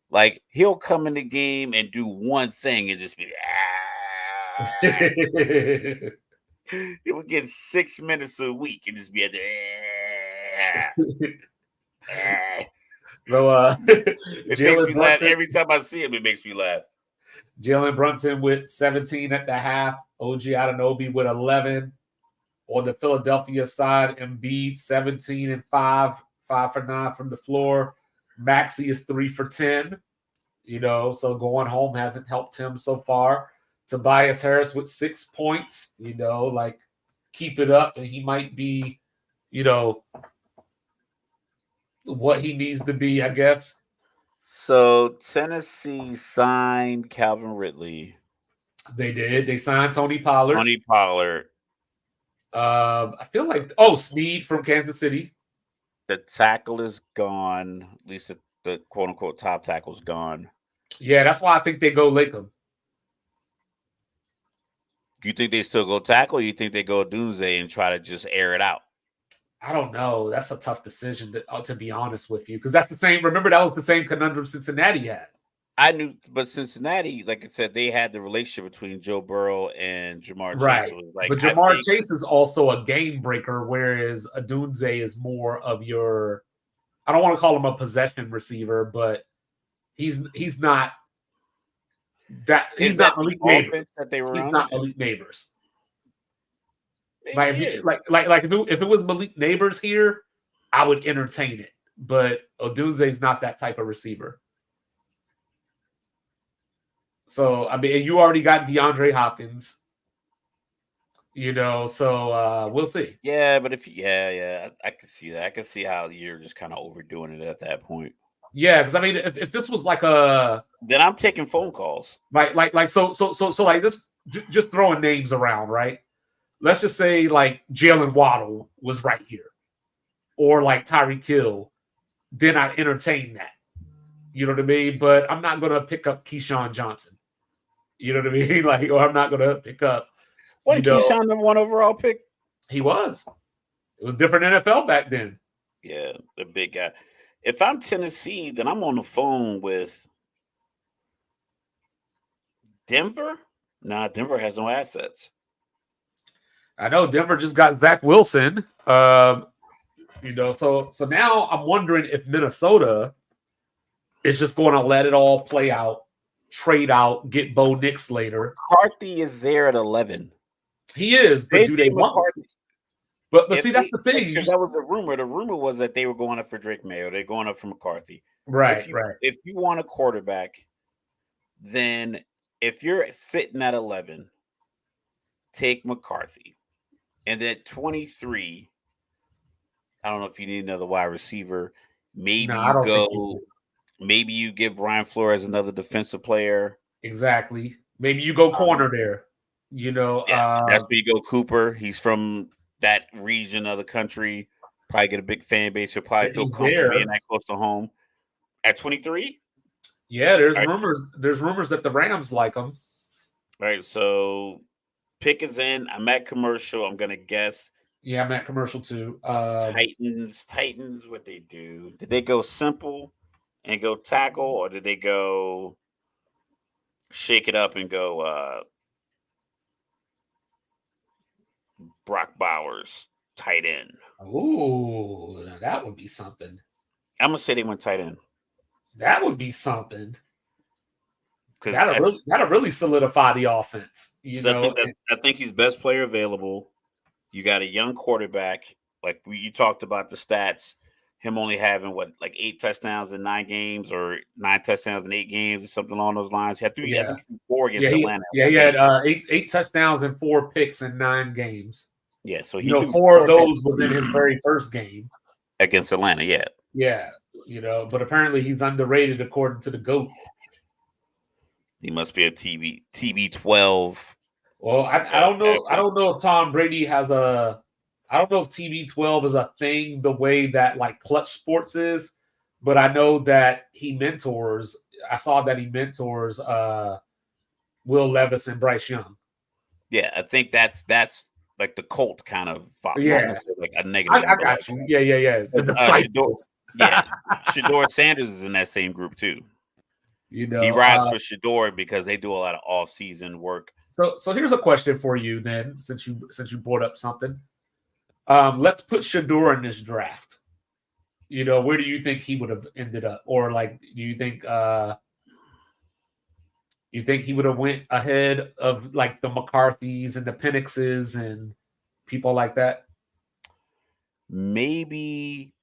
Like, he'll come in the game and do one thing and just be he would get 6 minutes a week and just be at there. So it makes me laugh every time I see him. It makes me laugh. Jalen Brunson with 17 at the half. OG Anunoby with 11. On the Philadelphia side, Embiid 17 and 5, 5 for 9 from the floor. Maxey is 3 for 10. So going home hasn't helped him so far. Tobias Harris with 6 points, keep it up, and he might be, what he needs to be, I guess. So Tennessee signed Calvin Ridley. They did. They signed Tony Pollard. I feel like Snead from Kansas City. The tackle is gone. At least the quote unquote top tackle's gone. Yeah, that's why I think they go Lakem. You think they still go tackle? Or you think they go Odunze and try to just air it out? I don't know. That's a tough decision to be honest with you, because that's the same. Remember, that was the same conundrum Cincinnati had. I knew, but Cincinnati, like I said, they had the relationship between Joe Burrow and Jamar Chase. Right. So but Jamar Chase is also a game breaker, whereas Odunze is more of your, I don't want to call him a possession receiver, but he's not that. He's not elite neighbors. He's not elite neighbors. Like if it was Malik Neighbors here, I would entertain it. But Odunze is not that type of receiver. So I mean, you already got DeAndre Hopkins. So we'll see. Yeah, but I can see that. I can see how you're just kind of overdoing it at that point. Yeah, because I mean, if this was like then I'm taking phone calls. So like this, just throwing names around, right? Let's just say like Jalen Waddle was right here, or like Tyreek Hill, then I entertain that. You know what I mean? But I'm not gonna pick up Keyshawn Johnson. You know what I mean? Or I'm not gonna pick up. What Keyshawn number 1 overall pick? He was. It was different NFL back then. Yeah, the big guy. If I'm Tennessee, then I'm on the phone with Denver. Nah, Denver has no assets. I know Denver just got Zach Wilson. So now I'm wondering if Minnesota is just going to let it all play out, trade out, get Bo Nix later. McCarthy is there at 11. He is, but do they want McCarthy? But see, that's the thing. That was the rumor. The rumor was that they were going up for Drake Mayo. They're going up for McCarthy. Right. If you want a quarterback, then if you're sitting at 11, take McCarthy. And then at 23, I don't know if you need another wide receiver. Maybe maybe you give Brian Flores another defensive player. Exactly. Maybe you go corner there. That's where you go Cooper. He's from that region of the country. Probably get a big fan base. He'll probably feel comfortable being that close to home. At 23? Yeah, there's rumors. There's rumors that the Rams like him. All right, so pick is in. I'm at commercial. I'm gonna guess. Yeah, I'm at commercial too. Titans. What they do? Did they go simple and go tackle, or did they go shake it up and go Brock Bowers tight end? Ooh, that would be something. I'm gonna say they went tight end. That would be something. That'll really solidify the offense. I think he's best player available. You got a young quarterback. Like you talked about the stats, him only having 8 touchdowns in 9 games, or 9 touchdowns in 8 games, or something along those lines. He had 3, I think 4 against Atlanta. He had 8 touchdowns and 4 picks in 9 games. Yeah, so 4 of those was in his very first game against Atlanta. Yeah. Yeah, but apparently he's underrated according to the GOAT. He must be a TB12. Well, I don't know. I don't know if Tom Brady has a. I don't know if TB12 is a thing the way that like Clutch Sports is, but I know that he mentors. I saw that he mentors Will Levis and Bryce Young. Yeah, I think that's like the cult kind of like a negative. I got you. Yeah. The disciples. Shedeur Sanders is in that same group too. He rides for Shedeur because they do a lot of off-season work. So here's a question for you then, since you brought up something. Let's put Shedeur in this draft. Where do you think he would have ended up? Or do you think he would have went ahead of like the McCarthys and the Penixes and people like that? Maybe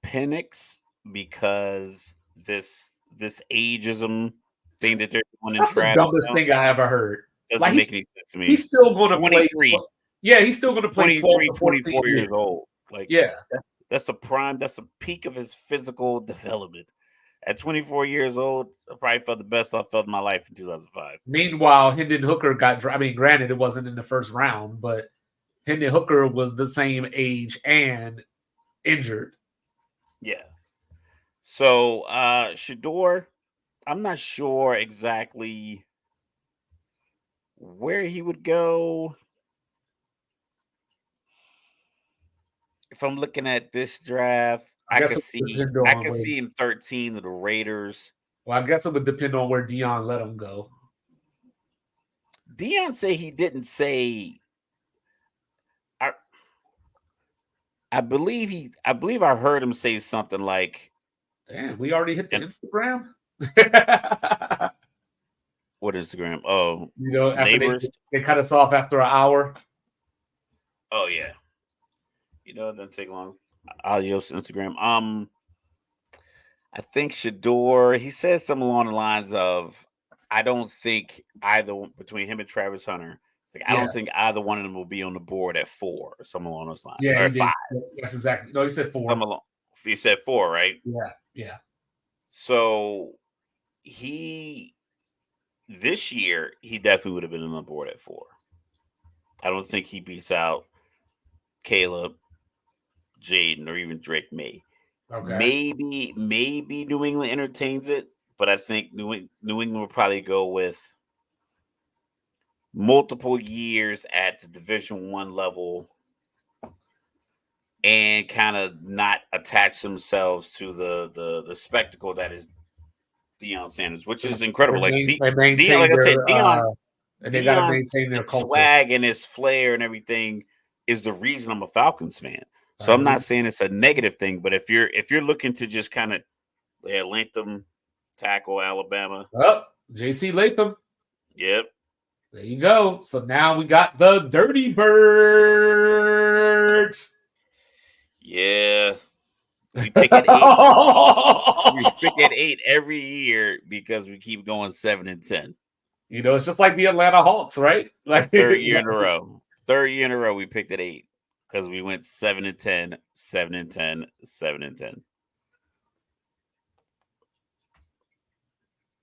Penix, because this ageism thing that they're doing in That's the draft dumbest thing I ever heard. doesn't make any sense to me. He's still going to play. 23. Yeah, he's still going to play 12 to 24 years old. Like, yeah, that's the prime. That's the peak of his physical development. At 24 years old, I probably felt the best I felt in my life in 2005. Meanwhile, Hendon Hooker granted, it wasn't in the first round, but Hendon Hooker was the same age and injured. Yeah. So, Shedeur, I'm not sure exactly where he would go. If I'm looking at this draft, I could see him 13 of the Raiders. Well, I guess it would depend on where Deion let him go. Deion didn't say. I believe I heard him say something like, "Damn, we already hit the Instagram." What Instagram? Oh, neighbors. They cut us off after an hour. Oh yeah. It doesn't take long. Adios Instagram. I think Shedeur, he says something along the lines of, I don't think either between him and Travis Hunter. It's like, I don't think either one of them will be on the board at 4 or something along those lines. Yeah, or 5. That's exactly. No, he said 4. He said 4, right? Yeah. So this year, he definitely would have been on the board at 4. I don't think he beats out Caleb, Jaden, or even Drake May. Okay. Maybe New England entertains it, but I think New England will probably go with multiple years at the Division I level and kind of not attach themselves to the spectacle that is Deion Sanders, which is incredible. Deion, like I said, Deion, and they got to maintain their swag and his flair and everything is the reason I'm a Falcons fan. So I'm not saying it's a negative thing, but if you're looking to just kind of Latham tackle Alabama. Oh, JC Latham. Yep. There you go. So now we got the Dirty Birds. Yeah. We pick at 8. We pick at 8 every year because we keep going 7-10. It's just like the Atlanta Hawks, right? Like third year in a row. We picked at 8. Because we went 7-10, 7-10, 7-10.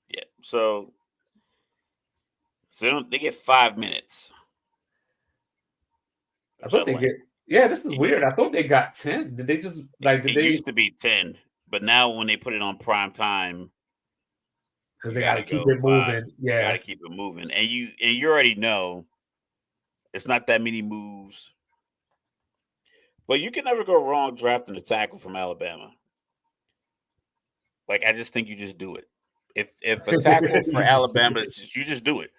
Yeah. So they get 5 minutes. I thought they get. Yeah, this is weird. I thought they got 10. Did they just It used to be 10, but now when they put it on prime time, because they got to keep it moving. Yeah, got to keep it moving, and you already know it's not that many moves. But you can never go wrong drafting a tackle from Alabama. Like, I just think you just do it. If a tackle for Alabama, you just do it.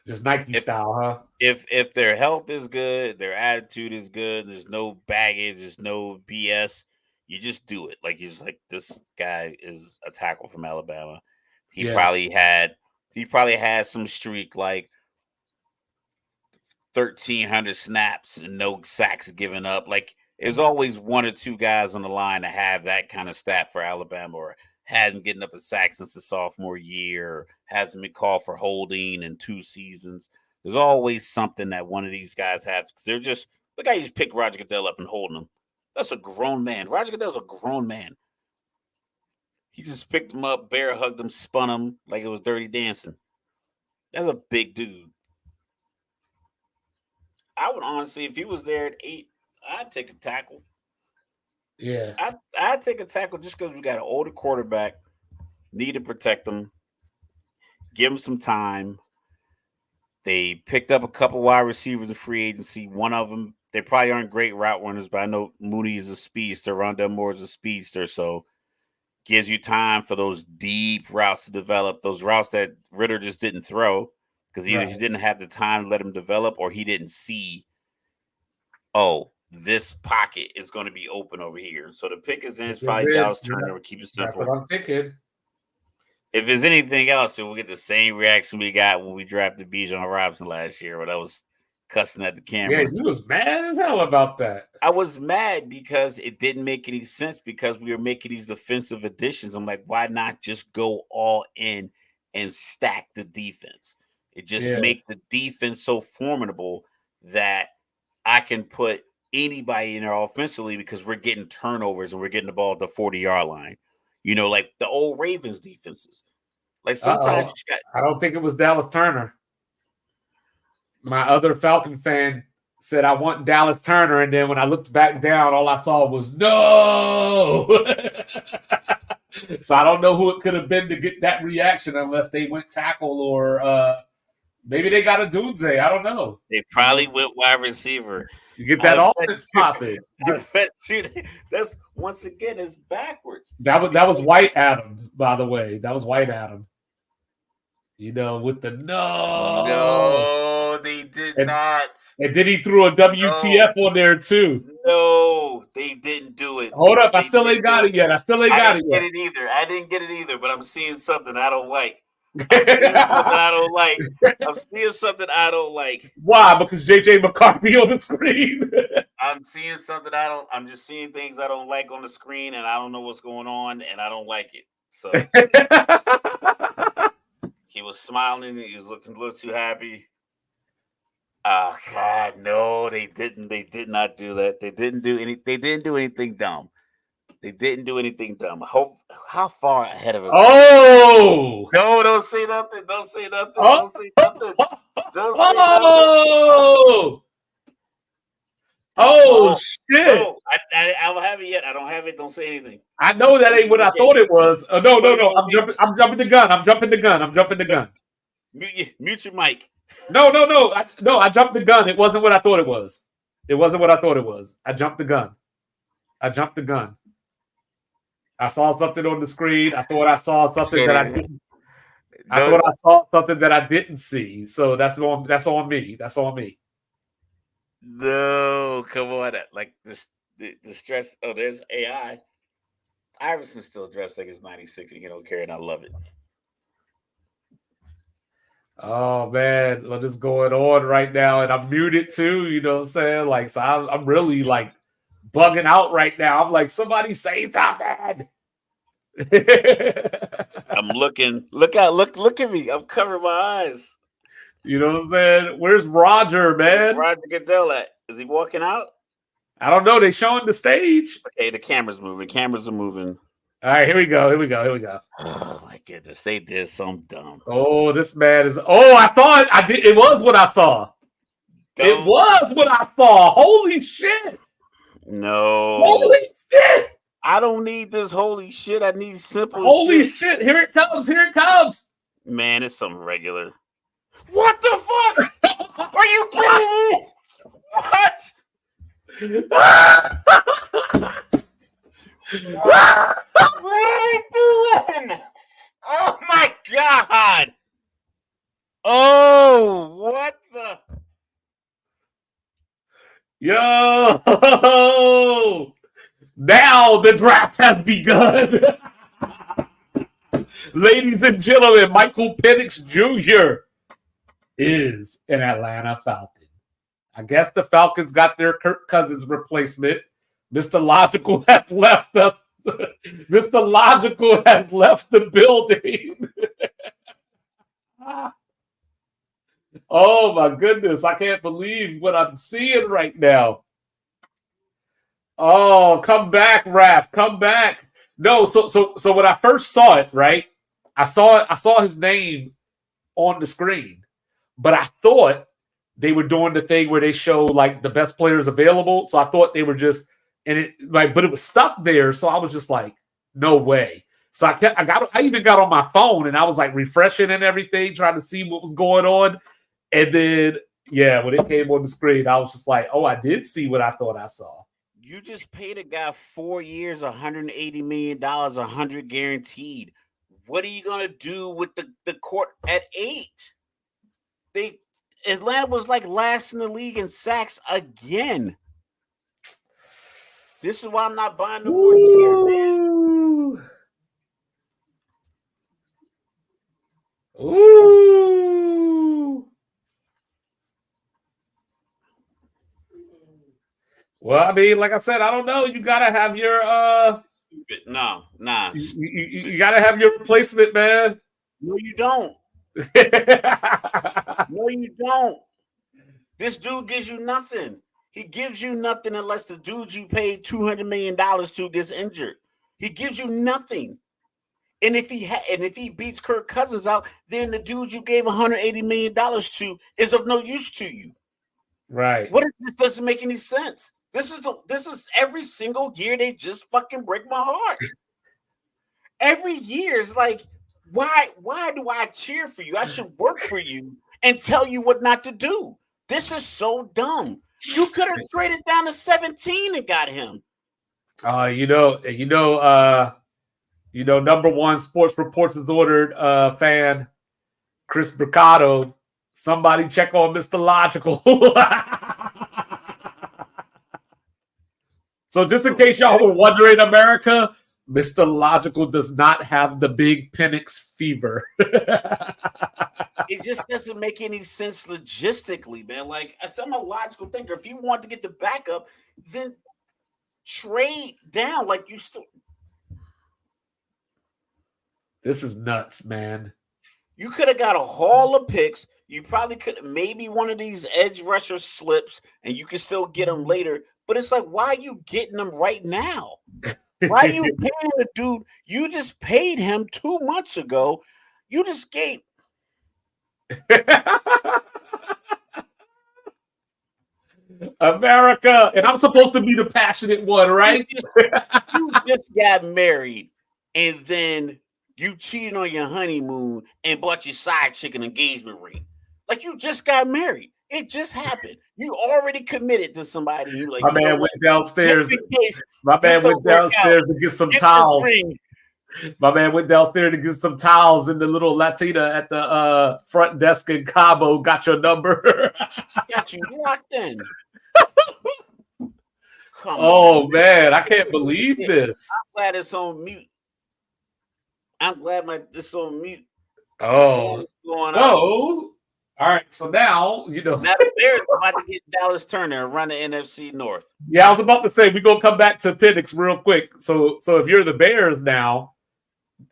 Just Nike style, huh? If their health is good, their attitude is good, there's no baggage, there's no BS, you just do it. Like, you're just like, this guy is a tackle from Alabama. He probably had some streak like 1,300 snaps and no sacks given up. Like, there's always 1 or 2 guys on the line that have that kind of stat for Alabama, or hasn't getting up a sack since the sophomore year, or hasn't been called for holding in 2 seasons. There's always something that one of these guys have. They're just the guy you just pick Roger Goodell up and holding him. That's a grown man. Roger Goodell's a grown man. He just picked him up, bear hugged him, spun him like it was Dirty Dancing. That's a big dude. I would honestly, if he was there at 8, I'd take a tackle. Yeah. I'd take a tackle just because we got an older quarterback, need to protect him, give him some time. They picked up a couple wide receivers in free agency. One of them, they probably aren't great route runners, but I know Mooney is a speedster. Rondell Moore is a speedster, so gives you time for those deep routes to develop, those routes that Ritter just didn't throw because either he didn't have the time to let him develop or he didn't see, this pocket is going to be open over here. So the pick is in. It's probably Dallas Turner. We'll keep it simple. That's what I'm thinking. If there's anything else, we'll get the same reaction we got when we drafted Bijan Robinson last year, where that was cussing at the camera. Yeah, you was mad as hell about that. I was mad because it didn't make any sense because we were making these defensive additions. I'm like, why not just go all in and stack the defense? It just make the defense so formidable that I can put anybody in there offensively because we're getting turnovers and we're getting the ball at the 40-yard line. You know, like the old Ravens defenses. Like sometimes I don't think it was Dallas Turner. My other Falcon fan said I want Dallas Turner, and then when I looked back down, all I saw was no. So I don't know who it could have been to get that reaction unless they went tackle or maybe they got a Dunze. I don't know. They probably went wide receiver. You get that offense popping. That's once again, it's backwards. That was White Adam, by the way. That was White Adam. You know, with the no, they did not. And then he threw a WTF on there too. No, they didn't do it. Hold up, I still ain't got it yet. I didn't get it either, but I'm seeing something I don't like. I'm seeing something I don't like. Why? Because JJ McCarthy on the screen. I'm seeing something I'm just seeing things I don't like on the screen, and I don't know what's going on, and I don't like it. So he was smiling. He was looking a little too happy. Oh God, no, they didn't. They did not do that. They didn't do anything dumb. They didn't do anything dumb. How far ahead of us? Oh no! Don't say nothing. Don't say nothing. Oh. Don't say nothing. Don't say nothing. Oh shit! No, I don't have it yet. I don't have it. Don't say anything. I know that ain't what I thought it was. No. I'm jumping the gun. I'm jumping the gun. Mute your mic. No. I jumped the gun. It wasn't what I thought it was. I jumped the gun. I saw something on the screen. I thought I saw something that I didn't. I thought I saw something that I didn't see. So that's on me. That's on me. No, come on. Like the stress. Oh, there's AI. Iverson's still dressed like it's 96 and he don't care, and I love it. Oh man, what is going on right now? And I'm muted too, you know what I'm saying? Like, so I'm really like bugging out right now. I'm like, somebody say something. I'm looking. Look out! Look at me! I'm covering my eyes. You know what I'm saying? Where's Roger, man? Where's Roger Goodell at? Is he walking out? I don't know. They showing the stage. Okay, the camera's moving. Cameras are moving. All right, here we go. Oh my goodness, they did something dumb. Oh, this man is. Oh, I saw it. I did. It was what I saw. It was what I saw. Holy shit! No. Holy shit! I don't need this holy shit. I need simple holy shit. Here it comes. Man, it's something regular. What the fuck? Are you kidding me? What? What are we doing? Oh my God. Oh, what the? Yo! Now the draft has begun. Ladies and gentlemen, Michael Penix Jr. is an Atlanta Falcon. I guess the Falcons got their Kirk Cousins replacement. Mr. Logical has left us. Mr. Logical has left the building. Oh my goodness. I can't believe what I'm seeing right now. Oh, come back, Raph. Come back. No, so when I first saw it, right? I saw his name on the screen, but I thought they were doing the thing where they show like the best players available. So I thought they were just but it was stuck there. So I was just like, no way. So I even got on my phone and I was like refreshing and everything, trying to see what was going on. And then, yeah, when it came on the screen, I was just like, oh, I did see what I thought I saw. You just paid a guy 4 years, $180 million, 100 guaranteed. What are you gonna do with the court at 8? Atlanta was like last in the league in sacks again. This is why I'm not buying the more gear, man. Ooh. Well, I mean, like I said, I don't know. You gotta have your No. You gotta have your replacement, man. No, you don't. No, you don't. This dude gives you nothing. He gives you nothing unless the dude you paid $200 million to gets injured. He gives you nothing. And if he beats Kirk Cousins out, then the dude you gave $180 million to is of no use to you. Right. What if this doesn't make any sense? This is every single year they just fucking break my heart. Every year is like, why do I cheer for you? I should work for you and tell you what not to do. This is so dumb. You could have traded down to 17 and got him. Number one Sports Reports is ordered fan, Chris Mercado. Somebody check on Mr. Logical. So just in case y'all were wondering, America, Mr. Logical does not have the big Penix fever. It just doesn't make any sense logistically, man. Like, I'm a logical thinker. If you want to get the backup, then trade down. Like, you still. This is nuts, man. You could have got a haul of picks. You probably could maybe one of these edge rushers slips, and you can still get them later. But it's like, why are you getting them right now? Why are you paying the dude? You just paid him 2 months ago. You just gave. America, and I'm supposed to be the passionate one, right? You just got married, and then you cheated on your honeymoon and bought your side chick an engagement ring. Like, you just got married. It just happened. You already committed to somebody. You like, my man went downstairs. My man went downstairs to get some towels. My man went downstairs to get some towels, and the little Latina at the front desk in Cabo got your number. Got you locked in. Oh, man, I can't believe this. I'm glad it's on mute. I'm glad it's on mute. Oh, all right. So now, now the Bears are about to get Dallas Turner and run the NFC North. Yeah, I was about to say we're gonna come back to Penix real quick. So if you're the Bears now,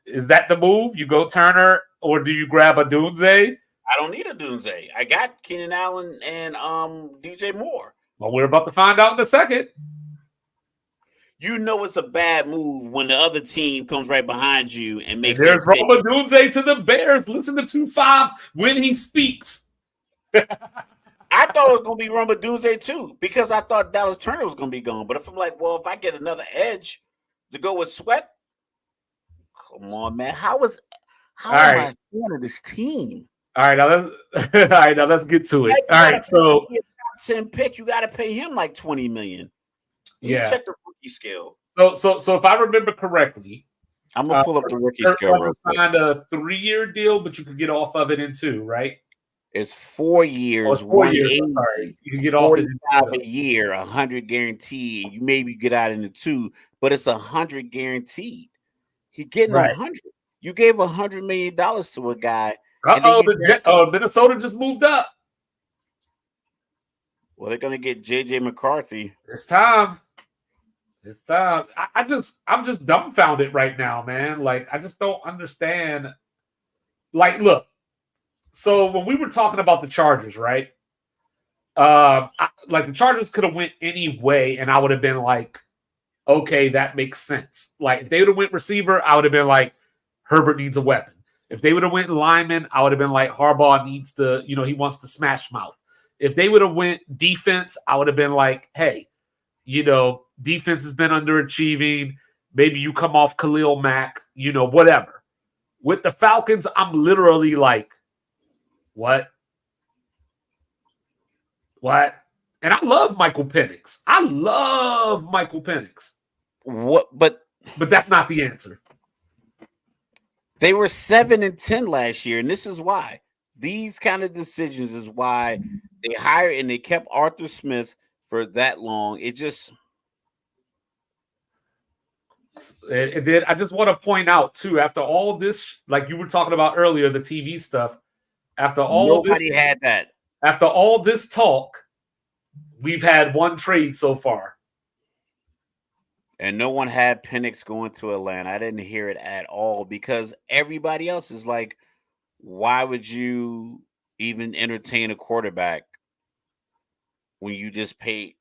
is that the move? You go Turner, or do you grab a Dunze? I don't need a Dunze. I got Keenan Allen and DJ Moore. Well, we're about to find out in a second. You know it's a bad move when the other team comes right behind you and makes. There's Rome Odunze to the Bears. Listen to 2-5 when he speaks. I thought it was going to be Rome Odunze too, because I thought Dallas Turner was going to be gone. But if I'm like, well, if I get another edge to go with Sweat, come on, man. How am I a fan of this team? All right, now let's get to it. All right, so top 10 pick, you got to pay him like $20 million. Yeah. Check the rookie scale. So if I remember correctly, I'm gonna pull up the rookie scale. Signed a 3-year deal, but you could get off of it in 2, right? It's 4 years. Oh, it's 4 years. Sorry, you can get off it in 2. A year, 100 guaranteed. You maybe get out in the 2, but it's 100 guaranteed. He getting 100. You gave $100 million to a guy. Minnesota just moved up. Well, they're gonna get JJ McCarthy. It's time. I'm just dumbfounded right now, man. Like, I just don't understand. Like, look. So when we were talking about the Chargers, right? The Chargers could have went any way, and I would have been like, okay, that makes sense. Like, if they would have went receiver, I would have been like, Herbert needs a weapon. If they would have went lineman, I would have been like, Harbaugh needs to, he wants to smash mouth. If they would have went defense, I would have been like, hey, defense has been underachieving. Maybe you come off Khalil Mack, whatever. With the Falcons, I'm literally like, what? And I love Michael Penix. What? But that's not the answer. They were 7-10 last year, and this is why. These kind of decisions is why they hired and they kept Arthur Smith for that long. It just. And then I just want to point out too, after all this, like you were talking about earlier, the TV stuff. After all Nobody had that. After all this talk, we've had one trade so far. And no one had Penix going to Atlanta. I didn't hear it at all because everybody else is like, why would you even entertain a quarterback when you just paid?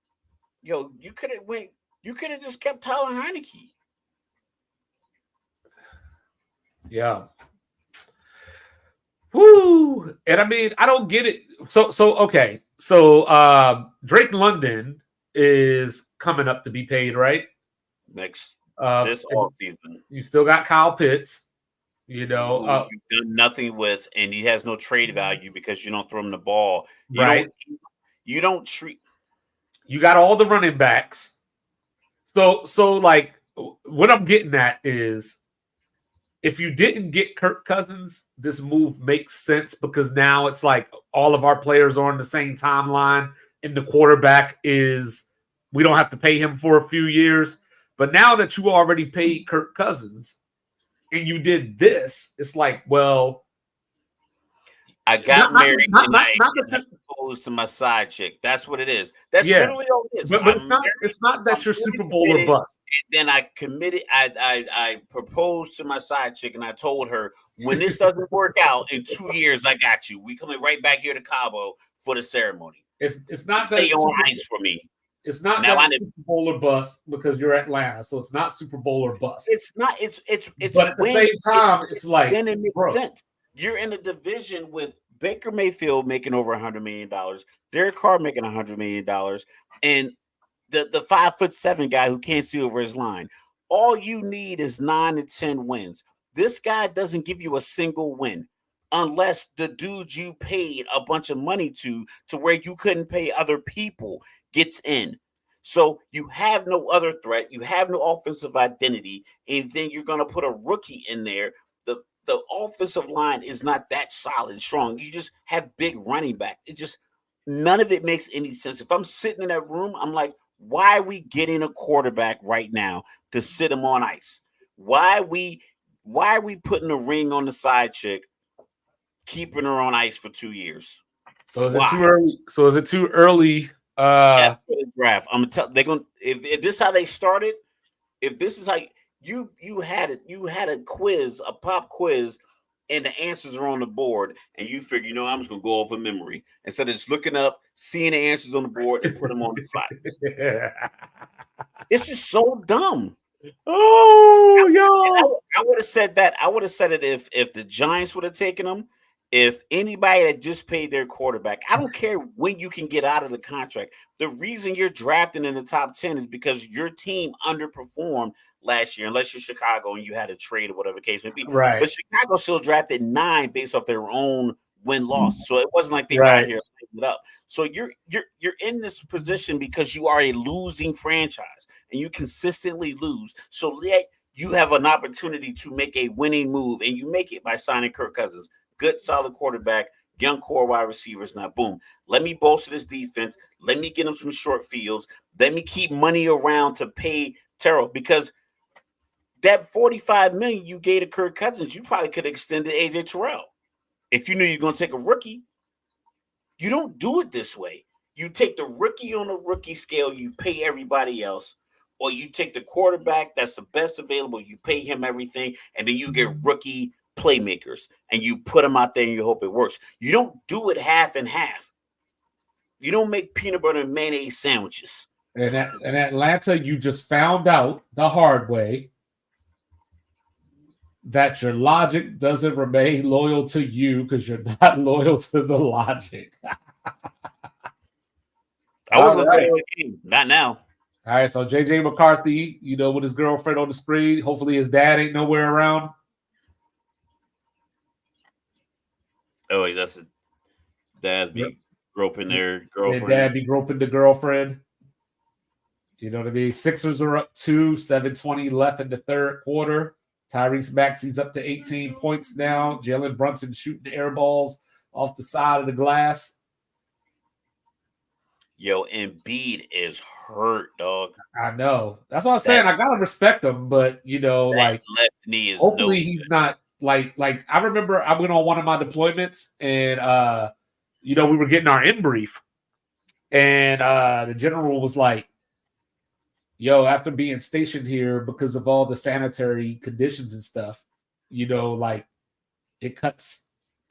Yo, you could have just kept Tyler Heinicke. Yeah. Woo! And I mean, I don't get it. So okay. So Drake London is coming up to be paid, right? Next this off season. You still got Kyle Pitts. You know, you've done nothing with, and he has no trade value because you don't throw him the ball. You don't treat. You got all the running backs. So like what I'm getting at is, if you didn't get Kirk Cousins, this move makes sense because now it's like all of our players are on the same timeline, and the quarterback is, we don't have to pay him for a few years. But now that you already paid Kirk Cousins and you did this, it's like, well, I got married and I proposed to my side chick. That's what it is. That's literally all it is. But it's not that you're Super Bowl or bust. Then I committed. I proposed to my side chick and I told her, when this doesn't work out in 2 years, I got you. We coming right back here to Cabo for the ceremony. It's not that stay on ice for me. It's not now that Super Bowl or bust because you're Atlanta, so it's not Super Bowl or bust. It's not. It's. But at the same time, it's like, then it makes sense. You're in a division with Baker Mayfield making over $100 million, Derek Carr making $100 million, and the 5'7" guy who can't see over his line. All you need is 9 to 10 wins. This guy doesn't give you a single win unless the dude you paid a bunch of money to where you couldn't pay other people gets in. So you have no other threat. You have no offensive identity, and then you're going to put a rookie in there. The offensive line is not that solid and strong. You just have big running back. It just, none of it makes any sense. If I'm sitting in that room, I'm like, why are we getting a quarterback right now to sit him on ice? Why are we putting a ring on the side chick, keeping her on ice for 2 years? So is it too early? So is it too early? After the draft, I'm gonna tell. They're gonna. If this is how they started, if this is how you had it, you had a quiz, a pop quiz, and the answers are on the board, and you figure, I'm just gonna go off of memory instead of just looking up, seeing the answers on the board, and put them on the spot. It's just so dumb. Oh, yo! I would have said that. I would have said it if the Giants would have taken them. If anybody that just paid their quarterback, I don't care when you can get out of the contract. The reason you're drafting in the top 10 is because your team underperformed last year, unless you're Chicago and you had a trade or whatever the case may be. Right. But Chicago still drafted 9 based off their own win-loss. So it wasn't like they were out here picking it up. So you're in this position because you are a losing franchise and you consistently lose. So you have an opportunity to make a winning move, and you make it by signing Kirk Cousins. Good, solid quarterback, young core wide receivers. Now, boom, let me bolster this defense. Let me get them some short fields. Let me keep money around to pay Terrell, because that $45 million you gave to Kirk Cousins, you probably could have extended AJ Terrell. If you knew you're going to take a rookie, you don't do it this way. You take the rookie on a rookie scale, you pay everybody else, or you take the quarterback that's the best available, you pay him everything, and then you get rookie playmakers and you put them out there and you hope it works. You don't do it half and half. You don't make peanut butter and mayonnaise sandwiches. And in Atlanta, you just found out the hard way that your logic doesn't remain loyal to you because you're not loyal to the logic. I was going to tell you again, not now. All right, so JJ McCarthy, with his girlfriend on the screen. Hopefully his dad ain't nowhere around. Oh, wait, that's dad's be groping their girlfriend. Their dad be groping the girlfriend. You know what I mean? Sixers are up 2, 7:20 left in the third quarter. Tyrese Maxey's up to 18 points now. Jalen Brunson shooting the air balls off the side of the glass. Yo, Embiid is hurt, dog. I know. That's what I'm saying. I gotta respect him, but left knee is hopefully he's not. Like I remember I went on one of my deployments and we were getting our in brief, and the general was like, after being stationed here because of all the sanitary conditions and stuff, like it cuts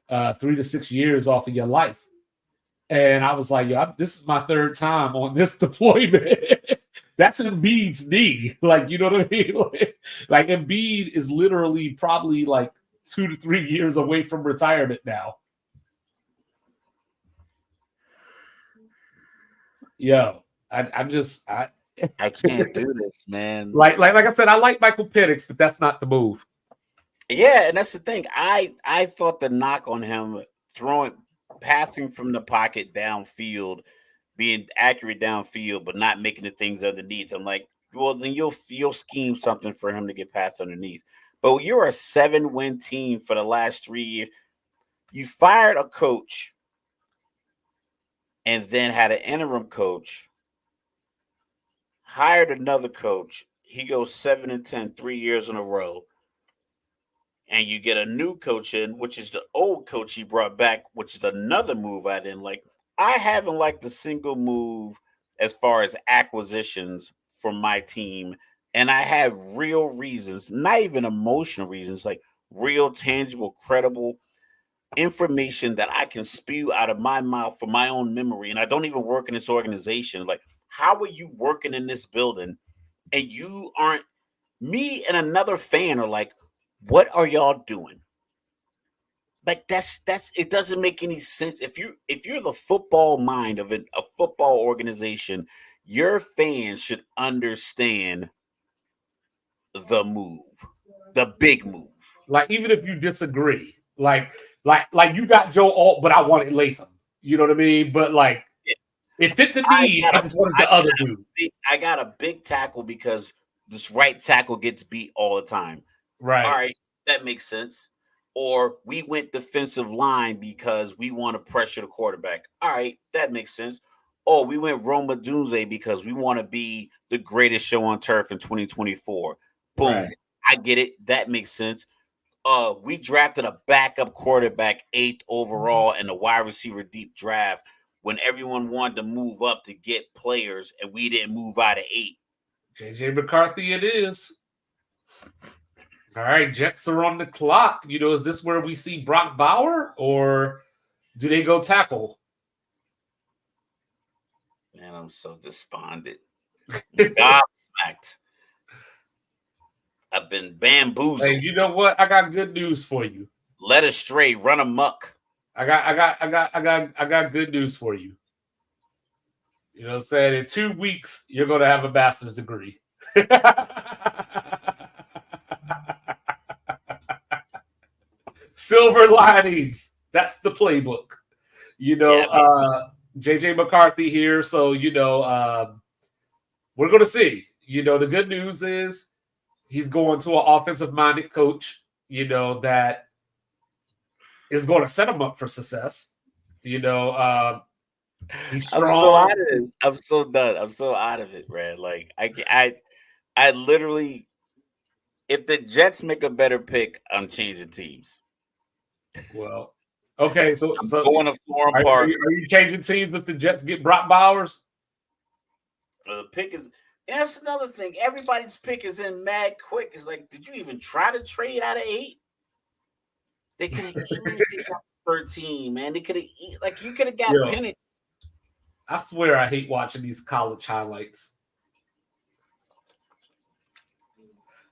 3 to 6 years off of your life. And I was like, this is my third time on this deployment. That's Embiid's knee. Like, you know what I mean? Like Embiid is literally probably like 2 to 3 years away from retirement now. I can't do this, man. Like I said, I like Michael Penix, but that's not the move. Yeah, and that's the thing. I thought the knock on him passing from the pocket downfield, being accurate downfield, but not making the things underneath. I'm like, well, then you'll scheme something for him to get past underneath. But you're a 7-win team for the last 3 years. You fired a coach and then had an interim coach, hired another coach. He goes 7-10, 3 years in a row. And you get a new coach in, which is the old coach he brought back, which is another move I didn't like. I haven't liked a single move as far as acquisitions from my team. And I have real reasons, not even emotional reasons, like real, tangible, credible information that I can spew out of my mouth for my own memory. And I don't even work in this organization. Like, how are you working in this building and you aren't? Me and another fan are like, what are y'all doing? Like that's it doesn't make any sense. If you're the football mind of a football organization, your fans should understand the move, the big move. Like even if you disagree, like you got Joe Alt, but I wanted Latham. You know what I mean? But like it fit the need. I just wanted the other dude. I got a big tackle because this right tackle gets beat all the time. Right. All right, that makes sense. Or we went defensive line because we want to pressure the quarterback. All right, that makes sense. Oh, we went Rome Odunze because we want to be the greatest show on turf in 2024. Boom. Right. I get it. That makes sense. We drafted a backup quarterback 8th overall in the wide receiver deep draft when everyone wanted to move up to get players and we didn't move out of 8. JJ McCarthy it is. All right, Jets are on the clock. Is this where we see Brock Bauer or do they go tackle? Man, I'm so despondent. Gobsmacked. I've been bamboozled. Hey, you know what? I got good news for you. Led astray, run amok. I got good news for you. You know what I'm saying? In 2 weeks, you're gonna have a bachelor's degree. Silver linings. That's the playbook. JJ McCarthy here. So, we're going to see. The good news is he's going to an offensive-minded coach, that is going to set him up for success. He's strong. I'm so out of this. I'm so done. I'm so out of it, man. Like, I literally, if the Jets make a better pick, I'm changing teams. Well, okay, so going to Florham Park. Are you changing teams if the Jets get Brock Bowers? The pick is. And that's another thing. Everybody's pick is in mad quick. It's like, did you even try to trade out of 8? They could have got 13, man. They could have you could have got Penix. I swear I hate watching these college highlights.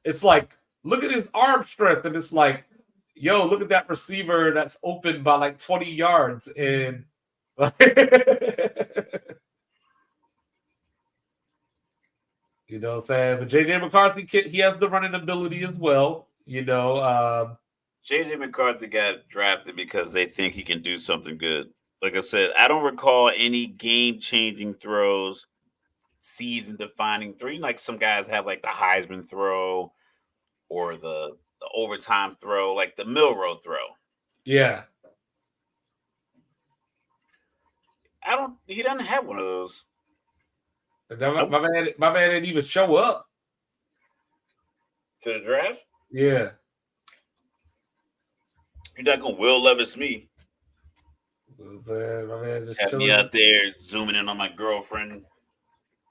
It's like, look at his arm strength, and it's like, yo, look at that receiver that's open by like 20 yards. And you know what I'm saying? But JJ McCarthy, he has the running ability as well. JJ McCarthy got drafted because they think he can do something good. Like I said, I don't recall any game-changing throws, season-defining throw. Like some guys have like the Heisman throw or the overtime throw, like the Milroe throw. Yeah. He doesn't have one of those. My man didn't even show up to the draft. Yeah. You're not gonna Will Levis me. My man just have me out there zooming in on my girlfriend.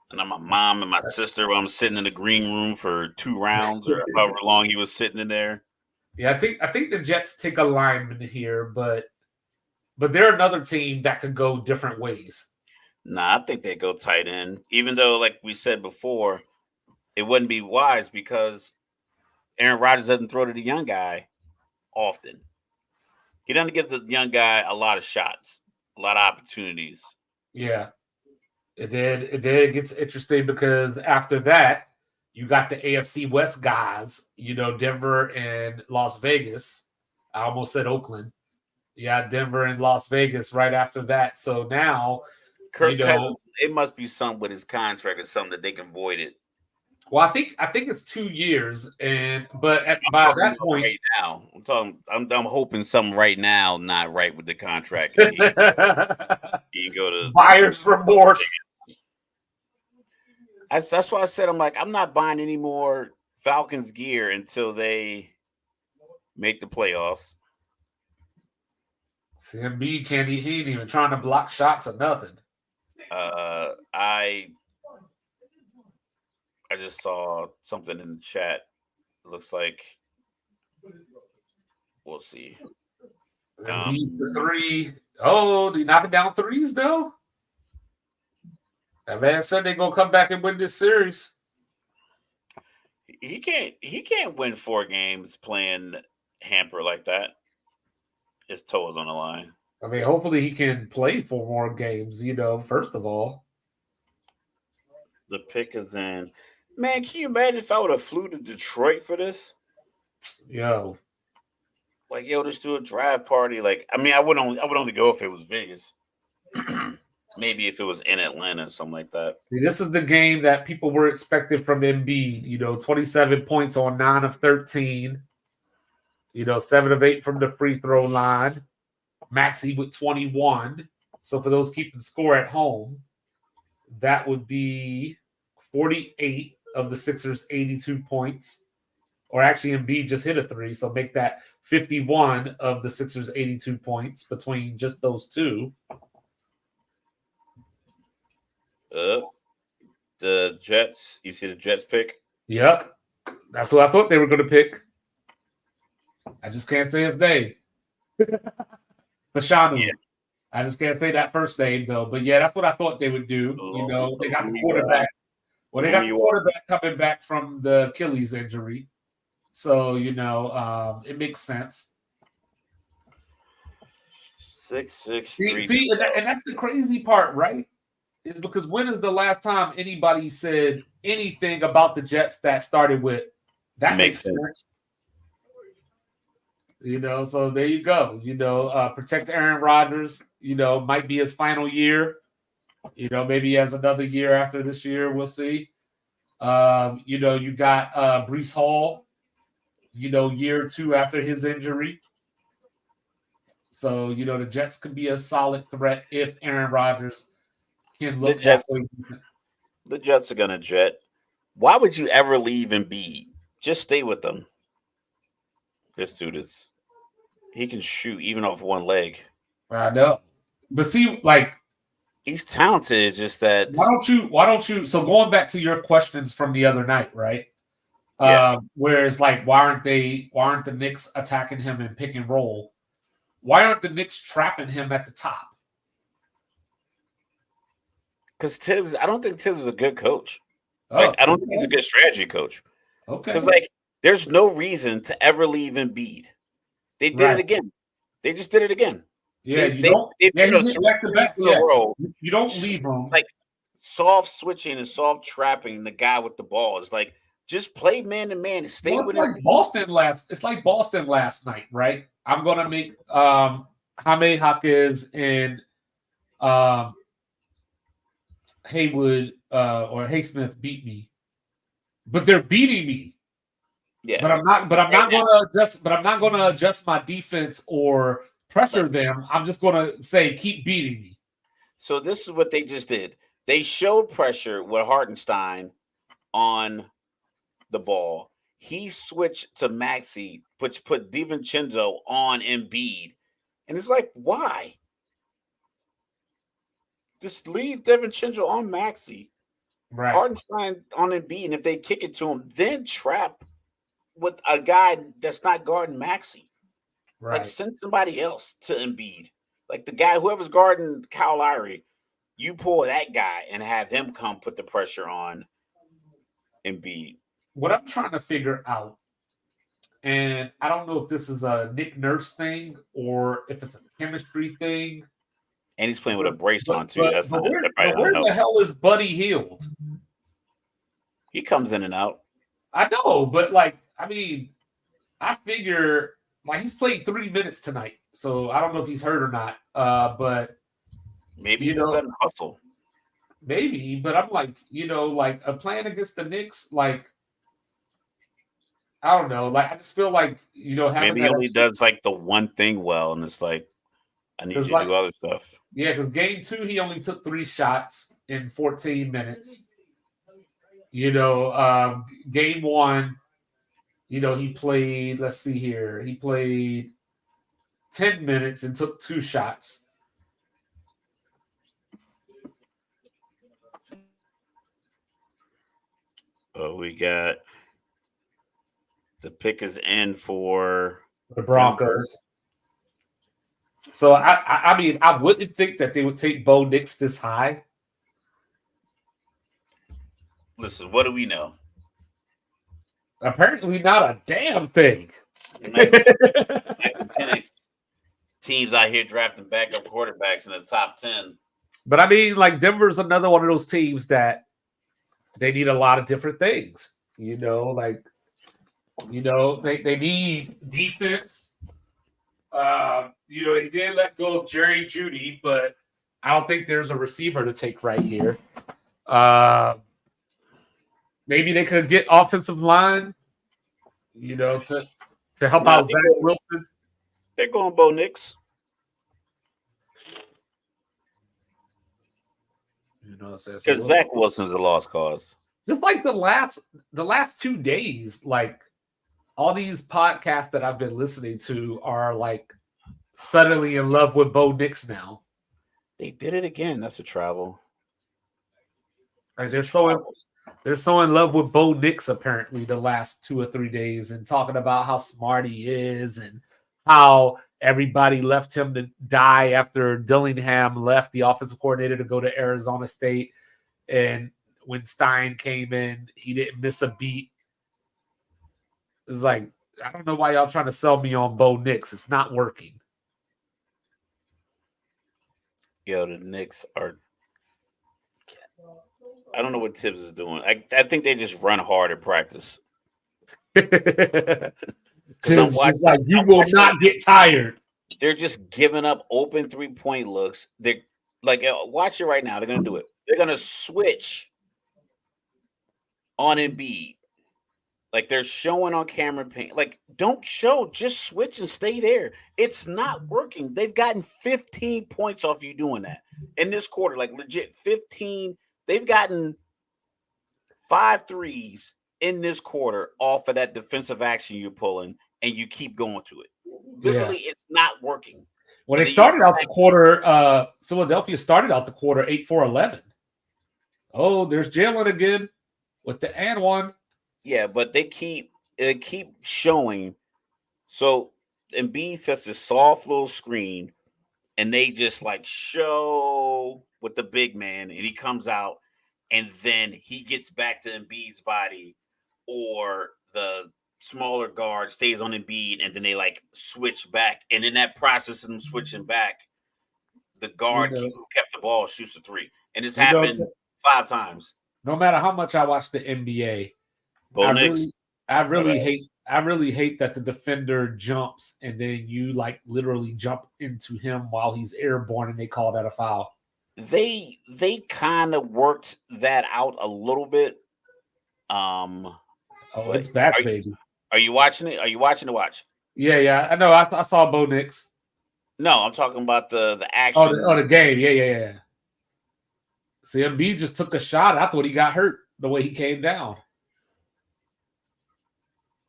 And my mom and my sister, I'm sitting in the green room for 2 rounds or however long he was sitting in there. Yeah, I think the Jets take a lineman here, but they're another team that could go different ways. Nah, I think they go tight end. Even though, like we said before, it wouldn't be wise because Aaron Rodgers doesn't throw to the young guy often. He doesn't give the young guy a lot of shots, a lot of opportunities. Yeah. It did. It gets interesting because after that, you got the AFC West guys, Denver and Las Vegas. I almost said Oakland. Yeah, Denver and Las Vegas right after that. So now, Kirk Cousins, it must be something with his contract or something that they can void it. Well, I think it's 2 years, by that point, right now, I'm hoping something right now, not right with the contract. He can go to buyer's remorse. That's why I said I'm not buying any more Falcons gear until they make the playoffs. CMB can't. He ain't even trying to block shots or nothing. I just saw something in the chat. It looks like we'll see. The 3. Oh, they knocking down threes though. That man said they're gonna come back and win this series. He can't win 4 games playing hamper like that. His toe is on the line. I mean, hopefully he can play 4 more games. First of all, the pick is in. Man, can you imagine if I would have flew to Detroit for this? Yo, let's do a drive party. I would only go if it was Vegas. Maybe if it was in Atlanta or something like that. See, this is the game that people were expecting from Embiid. 27 points on 9 of 13. 7 of 8 from the free throw line. Maxey with 21. So for those keeping score at home, that would be 48 of the Sixers' 82 points. Or actually, Embiid just hit a 3, so make that 51 of the Sixers' 82 points between just those two. The Jets. You see the Jets pick? Yep. That's what I thought they were going to pick. I just can't say his name. Fashanu. Yeah. I just can't say that first name, though. But, yeah, that's what I thought they would do. They got the quarterback. Well, they got the quarterback coming back from the Achilles injury. So, it makes sense. 6'6", and that's the crazy part, right? Is because when is the last time anybody said anything about the Jets that started with that makes sense? So there you go. Protect Aaron Rodgers. Might be his final year. Maybe he has another year after this year. We'll see. You got Breece Hall. Year or 2 after his injury. So the Jets could be a solid threat if Aaron Rodgers can look. The Jets are gonna jet. Why would you ever leave Embiid? Just stay with them. This dude he can shoot even off one leg. I know. But see, he's talented. It's just that why don't you so going back to your questions from the other night, right? Yeah. Whereas why aren't the Knicks attacking him and pick and roll? Why aren't the Knicks trapping him at the top? Because I don't think Tibbs is a good coach. I don't think he's a good strategy coach. Okay. Because there's no reason to ever leave Embiid. They did it again. They just did it again. Yeah, you don't back to back. Yeah. You don't leave them. Soft switching and soft trapping the guy with the ball. It's just play man to man and stay with him. It's like Boston last night, right? I'm gonna make Jaime Jaquez and Haywood or Haysmith beat me, but they're beating me. Yeah, but I'm not going to adjust my defense or pressure them. I'm just going to say keep beating me. So this is what they just did. They showed pressure with Hartenstein on the ball. He switched to Maxey, put DiVincenzo on Embiid, and it's why? Just leave DiVincenzo on Maxey Right. Hardenstein on Embiid, and if they kick it to him, then trap with a guy that's not guarding Maxey. Right. Like, send somebody else to Embiid. Like, the guy, whoever's guarding Kyle Lowry, you pull that guy and have him come put the pressure on Embiid. What I'm trying to figure out, and I don't know if this is a Nick Nurse thing or if it's a chemistry thing. And he's playing with a brace on, too. But where the hell is Buddy Hield? He comes in and out. I know, but, like, I mean, I figure, like, he's played 3 minutes tonight, so I don't know if he's hurt or not. But maybe he just doesn't hustle. Maybe, but I'm like, like a plan against the Knicks, like, I don't know. Like, I just feel like, maybe he only does like the one thing well, and it's like, I need you to do other stuff. Yeah, because game 2, he only took 3 shots in 14 minutes. Game 1, he played, let's see here, he played 10 minutes and took 2 shots. We got the pick is in for the Broncos. So I mean, I wouldn't think that they would take Bo Nix this high. Listen, what do we know? Apparently not a damn thing. Teams out here drafting backup quarterbacks in the top 10. But I mean, like, Denver's another one of those teams that they need a lot of different things. They need defense. They did let go of Jerry Jeudy, but I don't think there's a receiver to take right here. Maybe they could get offensive line, to help out Zach Wilson. They're going Bo Nix. Because Zach Wilson's a lost cause. Just like the last 2 days, like, all these podcasts that I've been listening to are like suddenly in love with Bo Nix now. They did it again. That's a travel. Like, they're so in love with Bo Nix apparently the last 2 or 3 days, and talking about how smart he is and how everybody left him to die after Dillingham left, the offensive coordinator, to go to Arizona State. And when Stein came in, he didn't miss a beat. It's like, I don't know why y'all trying to sell me on Bo Nix. It's not working. Yo, the Knicks are... I don't know what Tibbs is doing. I think they just run hard at practice. Tibbs is like, you will not get tired. They're just giving up open 3-point looks. They're like, watch it right now. They're going to do it. They're going to switch on Embiid. Like, they're showing on camera paint. Like, don't show. Just switch and stay there. It's not working. They've gotten 15 points off you doing that in this quarter. Like, legit 15. They've gotten 5 threes in this quarter off of that defensive action you're pulling, and you keep going to it. Literally, It's not working. When they started out the quarter, Philadelphia started out the quarter 8-4-11. Oh, there's Jalen again with the and one. Yeah, but they keep showing. So Embiid sets this soft little screen, and they just like show with the big man, and he comes out, and then he gets back to Embiid's body, or the smaller guard stays on Embiid, and then they like switch back, and in that process of them switching back, the guard who kept the ball shoots a 3, and it's happened 5 times. No matter how much I watch the NBA, I really hate that the defender jumps and then you like literally jump into him while he's airborne, and they call that a foul. They kind of worked that out a little bit. It's back, baby. Are you watching it? Are you watching the watch? Yeah. I know. I saw Bo Nix. No, I'm talking about the action. The game. Yeah. See, Embiid just took a shot. I thought he got hurt the way he came down.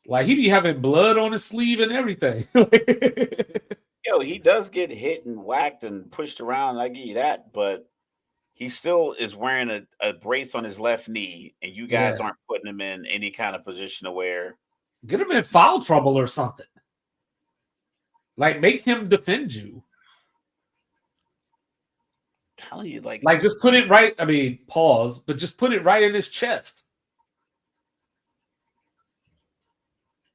Like, he be having blood on his sleeve and everything. Yo, he does get hit and whacked and pushed around. I give you that, but he still is wearing a brace on his left knee, and you guys aren't putting him in any kind of position to where get him in foul trouble or something. Like, make him defend you. Telling you, like just put it right. I mean, pause, but just put it right in his chest.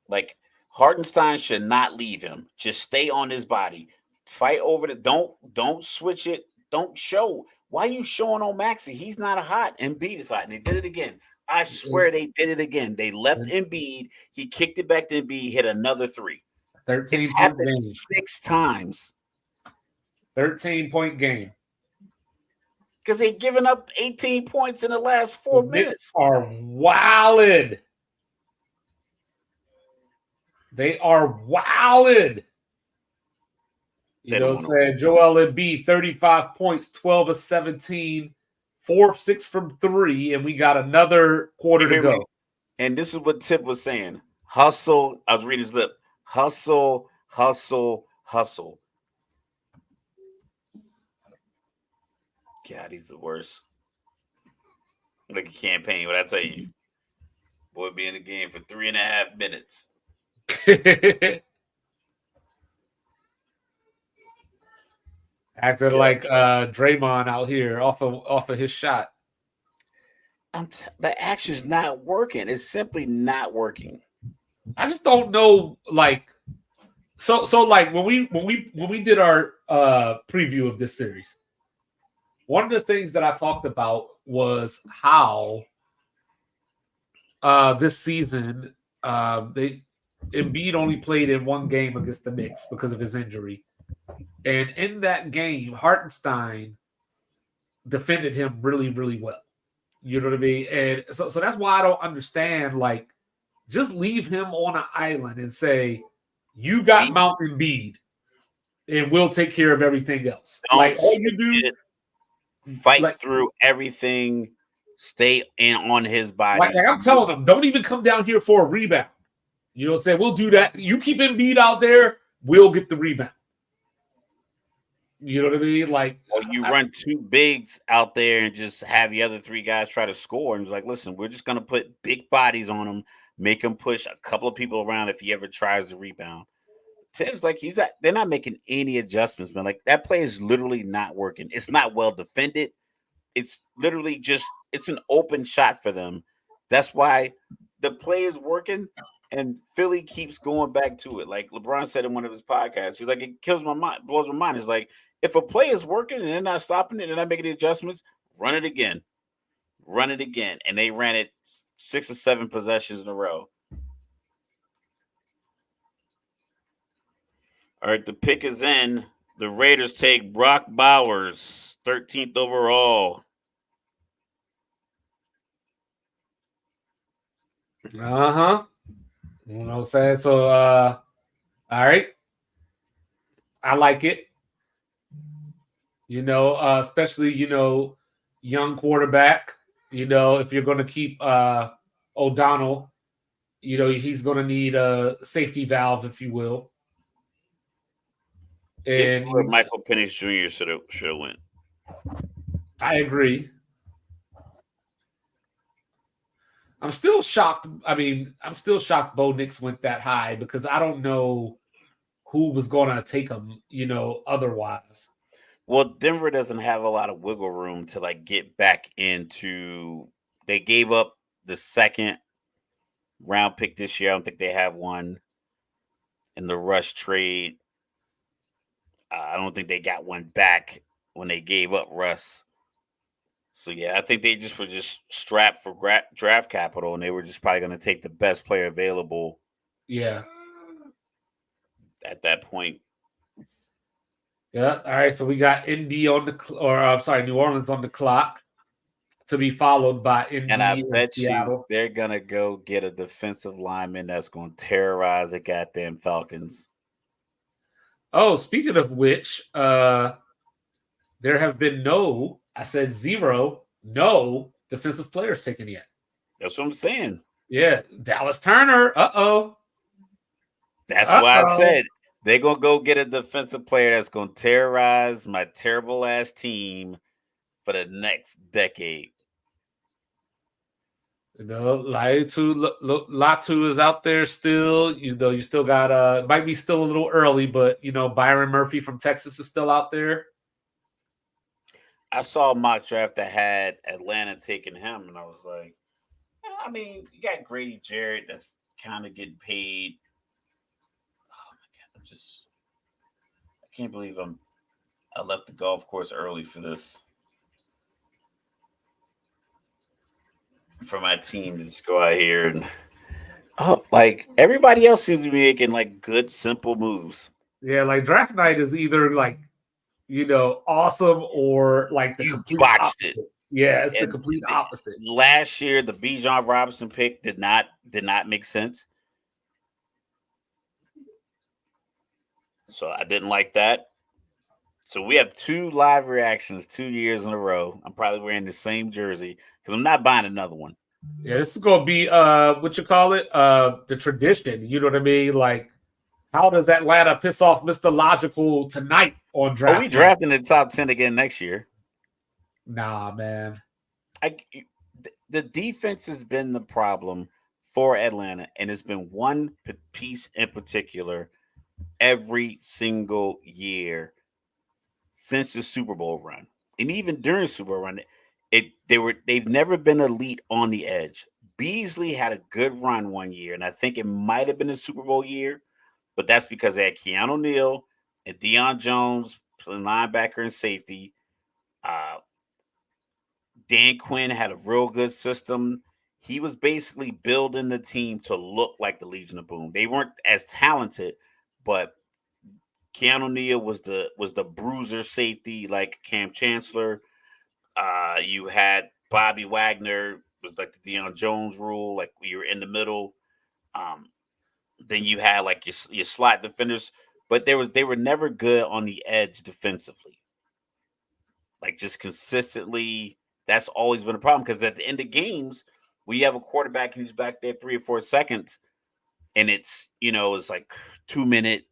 Like, Hartenstein should not leave him. Just stay on his body. Fight over the. Don't switch it. Don't show. Why are you showing on Maxey? He's not a hot. Embiid is hot, and they did it again. I swear they did it again. They left Embiid. He kicked it back to Embiid. Hit another three. 13 it's happened 6 times. 13-point game. Because they've given up 18 points in the last 4 minutes. Are wilded. They are wilded. You know what I'm saying? Joel Embiid, 35 points, 12 of 17, 4 of 6 from 3, and we got another quarter to go. And this is what Tip was saying. Hustle. I was reading his lip. Hustle, hustle, hustle. God, he's the worst. Like a campaign, what I tell you. Boy, be in the game for 3.5 minutes. Acting like Draymond out here off of his shot. The action's not working. It's simply not working. I just don't know, like, so like when we did our preview of this series, one of the things that I talked about was how this season Embiid only played in one game against the Knicks because of his injury. And in that game, Hartenstein defended him really, really well. You know what I mean? And so that's why I don't understand, like, just leave him on an island and say, you got Mount Embiid, and we'll take care of everything else. Like, all you do, fight through everything, stay in on his body. Like I'm telling them, don't even come down here for a rebound. You know what I'm saying? We'll do that. You keep Embiid out there, we'll get the rebound. You know what I mean? Like, or you run 2 bigs out there and just have the other 3 guys try to score. And it's like, listen, we're just going to put big bodies on him, make him push a couple of people around if he ever tries to rebound. Tim's like, they're not making any adjustments, man. Like, that play is literally not working. It's not well defended. It's literally just, it's an open shot for them. That's why the play is working. And Philly keeps going back to it. Like LeBron said in one of his podcasts, he's like, it kills my mind, blows my mind. It's like, if a play is working and they're not stopping it and they're not making the adjustments, run it again. Run it again. And they ran it 6 or 7 possessions in a row. All right, the pick is in. The Raiders take Brock Bowers, 13th overall. Uh-huh. You know what I'm saying? So, all right. I like it. You know, especially, you know, young quarterback. You know, if you're going to keep O'Donnell, you know, he's going to need a safety valve, if you will. And Michael Penix Jr. should have went. I agree. I'm still shocked. I mean, I'm still shocked Bo Nix went that high because I don't know who was going to take him, you know, otherwise. Well, Denver doesn't have a lot of wiggle room to, like, get back into. They gave up the 2nd round pick this year. I don't think they have one in the Rush trade. I don't think they got one back when they gave up Russ. So, yeah, I think they just were strapped for draft capital, and they were just probably going to take the best player available. Yeah. At that point. Yeah. All right. So we got New Orleans on the clock to be followed by Indy. And I bet you they're going to go get a defensive lineman that's going to terrorize the goddamn Falcons. Oh, speaking of which, there have been no defensive players taken yet. That's what I'm saying. Yeah, Dallas Turner. Uh-oh. That's why I said they're going to go get a defensive player that's going to terrorize my terrible-ass team for the next decade. Latu is out there still. You still got might be still a little early, but Byron Murphy from Texas is still out there. I saw a mock draft that had Atlanta taking him, and I was like, I mean, you got Grady Jarrett that's kind of getting paid. Oh my God, I can't believe I left the golf course early for this. For my team to just go out here and like everybody else seems to be making like good, simple moves. Yeah, like draft night is either like awesome or like the complete botched opposite. It. Yeah, it's the complete opposite. Last year, the Bijan Robinson pick did not make sense. So I didn't like that. So we have 2 live reactions 2 years in a row. I'm probably wearing the same jersey because I'm not buying another one. Yeah, this is gonna be the tradition. You know what I mean? Like, how does Atlanta piss off Mr. Logical tonight on draft? Are we drafting the top 10 again next year? Nah, man. The defense has been the problem for Atlanta, and it's been one piece in particular every single year since the Super Bowl run, and even during the Super Bowl run, they've never been elite on the edge. Beasley had a good run one year, and I think it might have been a Super Bowl year, but that's because they had Keanu Neal and Deion Jones playing linebacker and safety. Dan Quinn had a real good system. He was basically building the team to look like the Legion of Boom. They weren't as talented, but Keanu Neal was the bruiser safety like Cam Chancellor. You had Bobby Wagner, was like the Deion Jones rule, like you were in the middle. Then you had like your slot defenders, but they were never good on the edge defensively. Like just consistently, that's always been a problem because at the end of games, we have a quarterback and he's back there 3 or 4 seconds, and it's it's like 2 minute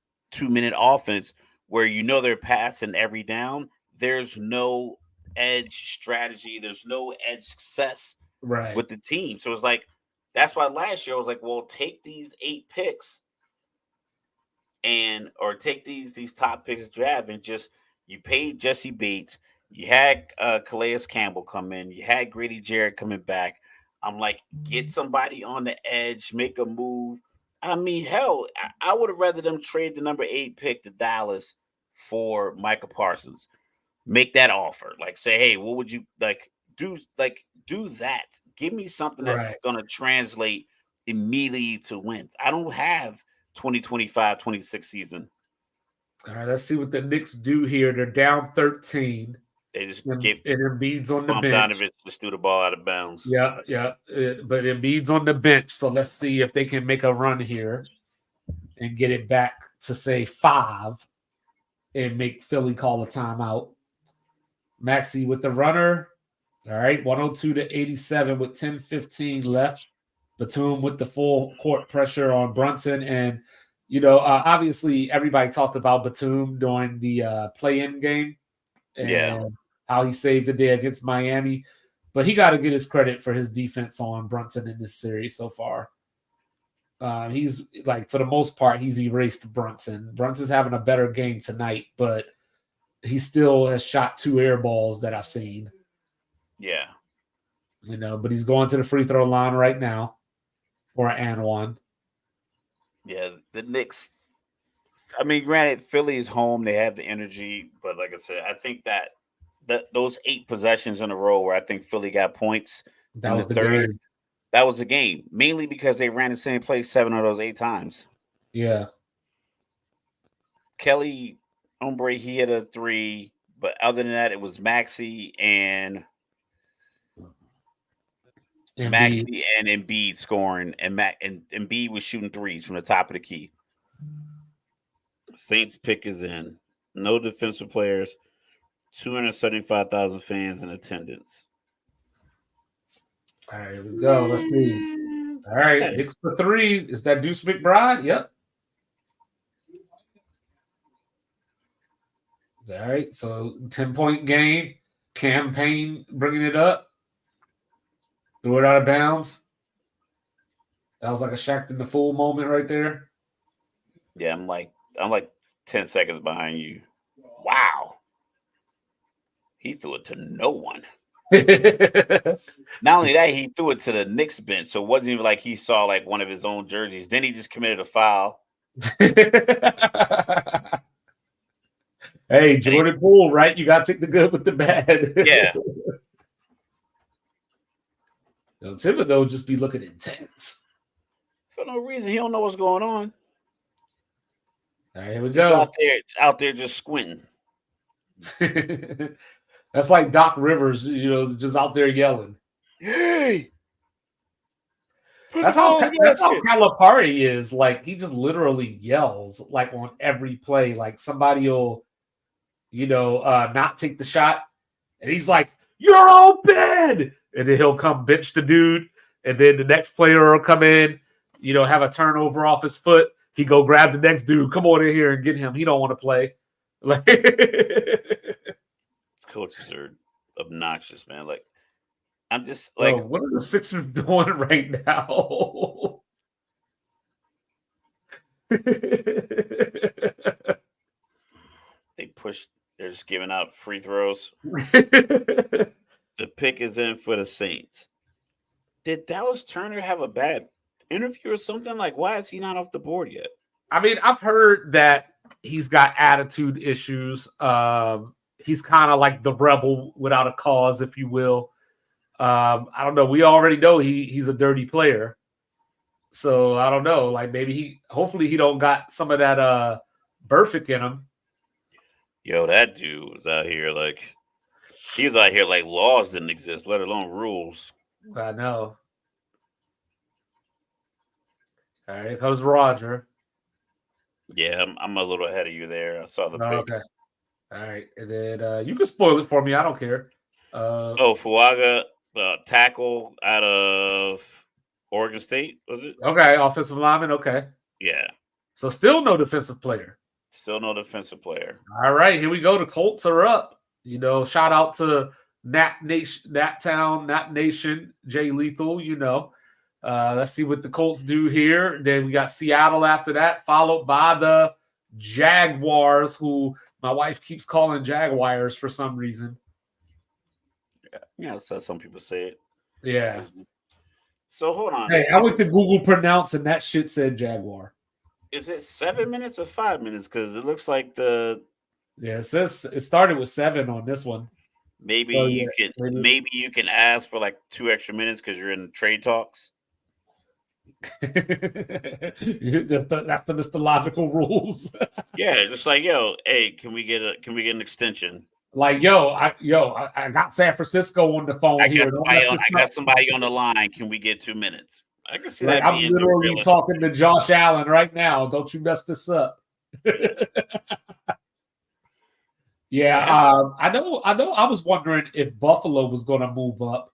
offense where they're passing every down. There's no edge strategy. There's no edge success with the team. So it's like that's why last year I was like, well, take these 8 picks or take these top picks draft and just you paid Jesse Bates. You had Calais Campbell come in. You had Grady Jarrett coming back. I'm like, get somebody on the edge, make a move. I mean, hell, I would have rather them trade the number 8 pick to Dallas for Micah Parsons. Make that offer. Like, say, hey, what would you do? Do that. Give me something that's going to translate immediately to wins. I don't have 2025-26 season. All right, let's see what the Knicks do here. They're down 13. They just gave Embiid's on the bench. Donovan just threw the ball out of bounds. Yeah. But Embiid's on the bench, so let's see if they can make a run here and get it back to say 5 and make Philly call a timeout. Maxey with the runner. All right, 102-87 with 10:15 left. Batum with the full court pressure on Brunson. And, obviously everybody talked about Batum during the play-in game. And how he saved the day against Miami. But he got to get his credit for his defense on Brunson in this series so far. He's like, for the most part, he's erased Brunson. Brunson's having a better game tonight, but he still has shot 2 air balls that I've seen. Yeah. But he's going to the free throw line right now for an and one. Yeah, the Knicks. I mean, granted, Philly is home. They have the energy. But like I said, I think that those 8 possessions in a row where I think Philly got points that was the third game. That was the game. Mainly because they ran the same play 7 of those 8 times. Yeah. Kelly Oubre, he hit a 3. But other than that, it was Maxey and Embiid scoring, and Embiid was shooting 3s from the top of the key. Saints pick is in. No defensive players. 275,000 fans in attendance. All right, here we go. Let's see. All right, Knicks for 3. Is that Deuce McBride? Yep. All right, so 10-point game. Campaign bringing it up. Threw it out of bounds. That was like a Shaq in the Fool moment right there. Yeah, I'm like 10 seconds behind you. Wow. He threw it to no one. Not only that, he threw it to the Knicks bench. So it wasn't even like he saw like one of his own jerseys. Then he just committed a foul. Hey, Jordan Poole, right? You got to take the good with the bad. Yeah. Thibodeau just be looking intense. For no reason. He don't know what's going on. All right, here we go. Out there just squinting. That's like Doc Rivers, just out there yelling. Hey! That's how Calipari is. Like, he just literally yells, like, on every play. Like, somebody will, not take the shot. And he's like, "You're open!" And then he'll come bench the dude. And then the next player will come in, have a turnover off his foot. He go grab the next dude. Come on in here and get him. He don't want to play. Like, coaches are obnoxious, man. Like, I'm just like, what are the Sixers doing right now? They push. They're just giving out free throws. The pick is in for the Saints. Did Dallas Turner have a bad interview or something? Like, why is he not off the board yet? I mean, I've heard that he's got attitude issues. He's kind of like the rebel without a cause, if you will. I don't know. We already know he's a dirty player. So I don't know. Like, maybe hopefully he don't got some of that Burfict in him. Yo, that dude was out here like laws didn't exist, let alone rules. I know. All right, here comes Roger. Yeah, I'm a little ahead of you there. I saw the pick. Okay. All right, and then you can spoil it for me. I don't care. Fuaga, tackle out of Oregon State, was it? Okay, offensive lineman. Okay. Yeah. So still no defensive player. Still no defensive player. All right, here we go. The Colts are up. Shout out to Nat Town, Nat Nation, Jay Lethal. Let's see what the Colts do here. Then we got Seattle after that, followed by the Jaguars, who my wife keeps calling Jaguars for some reason. Yeah, so some people say it. Yeah. So hold on. Hey, I went to Google Pronounce and that shit said Jaguar. Is it 7 minutes or 5 minutes? Because it looks like it says it started with 7 on this one. Maybe you can ask for like 2 extra minutes because you're in trade talks. That's the Mr. Logical rules. Yeah, just like, yo, hey, can we get an extension? Like, I got San Francisco on the phone here. I got somebody on the line. Can we get 2 minutes? I can see that. I'm literally talking to Josh Allen right now. Don't you mess this up. Yeah, I know. I was wondering if Buffalo was going to move up.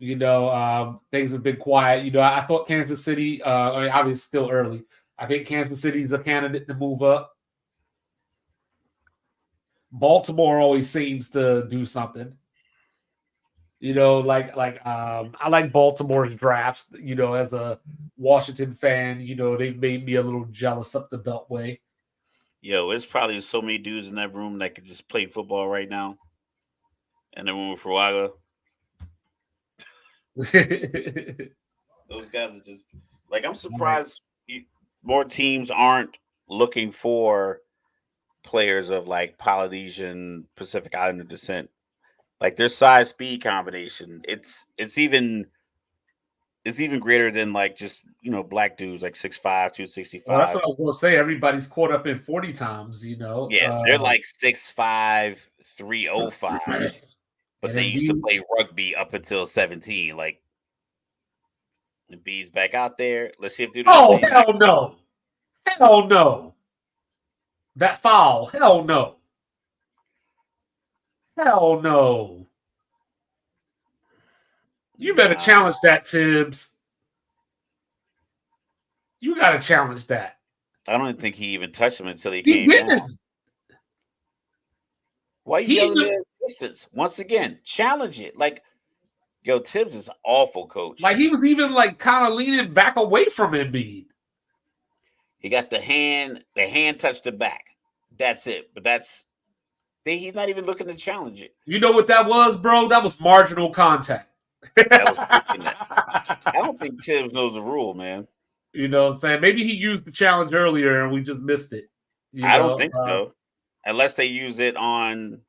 Things have been quiet. I thought Kansas City. Obviously, still early. I think Kansas City is a candidate to move up. Baltimore always seems to do something. I like Baltimore's drafts. As a Washington fan, they've made me a little jealous up the Beltway. Yo, there's probably so many dudes in that room that could just play football right now. And the room with Fuaga. Those guys are just like, I'm surprised more teams aren't looking for players of like Polynesian, Pacific Islander descent. Like their size speed combination, it's even greater than like just black dudes like 6'5", 265. Well, that's what I was gonna say. Everybody's caught up in 40 times, Yeah, they're like 6'5", 305. But they used to play rugby up until 17. Like the B's back out there. Let's see if they're hell no. Hell no. That foul. Hell no. Hell no. You better challenge that, Tibbs. You got to challenge that. I don't think he even touched him until he came didn't. on. Why you yelling at assistants? Once again, challenge it. Like, yo, Tibbs is awful, coach. Like, he was even like kind of leaning back away from Embiid. He got the hand touched the back. That's it. But he's not even looking to challenge it. You know what that was, bro? That was marginal contact. That was I don't think Tibbs knows the rule, man. You know what I'm saying? Maybe he used the challenge earlier and we just missed it. I don't think so. Unless they use it on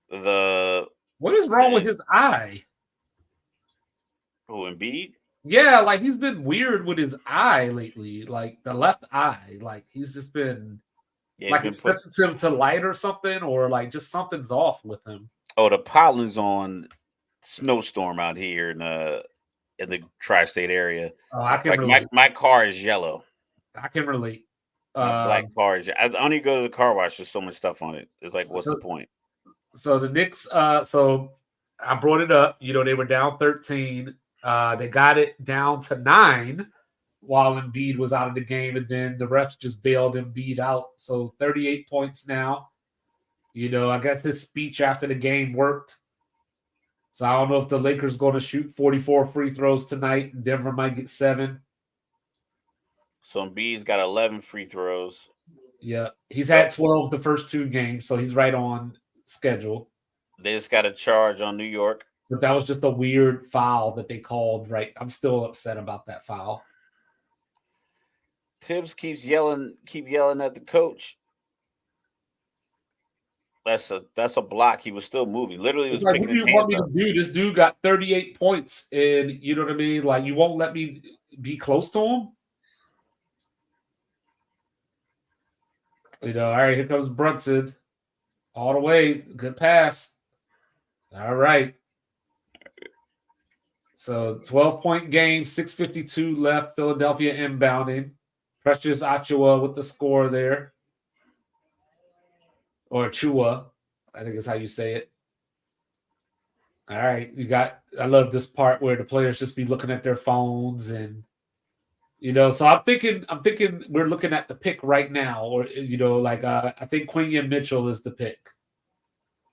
the... What is wrong with his eye? Oh, Embiid? Yeah, like he's been weird with his eye lately. Like the left eye. Like he's just been like it's sensitive to light or something, or like just something's off with him. Oh, the pollen's on snowstorm out here in the tri-state area. Oh, I can relate. My car is yellow. I can relate. My black car is. I only go to the car wash. There's so much stuff on it. It's like, what's the point? So the Knicks. So I brought it up. You know, they were down 13. They got it down to 9 while Embiid was out of the game, and then the refs just bailed Embiid out. So 38 points now. You know, I guess his speech after the game worked. So I don't know if the Lakers going to shoot 44 free throws tonight. Denver might get 7. So Embiid's got 11 free throws. Yeah, he's had 12 the first 2 games, so he's right on schedule. They just got a charge on New York. But that was just a weird foul that they called, right? I'm still upset about that foul. Tibbs keep yelling at the coach. That's a block. He was still moving. Literally, was like, what do you want me to do? This dude got 38 points, and you know what I mean? Like, you won't let me be close to him? You know, all right, here comes Brunson. All the way. Good pass. All right. So 12-point game, 6:52 left. Philadelphia inbounding. Precious Achiuwa with the score there. Or Chua, I think is how you say it. All right. I love this part where the players just be looking at their phones and, you know, so I'm thinking we're looking at the pick right now, or, you know, like I think Quinion Mitchell is the pick,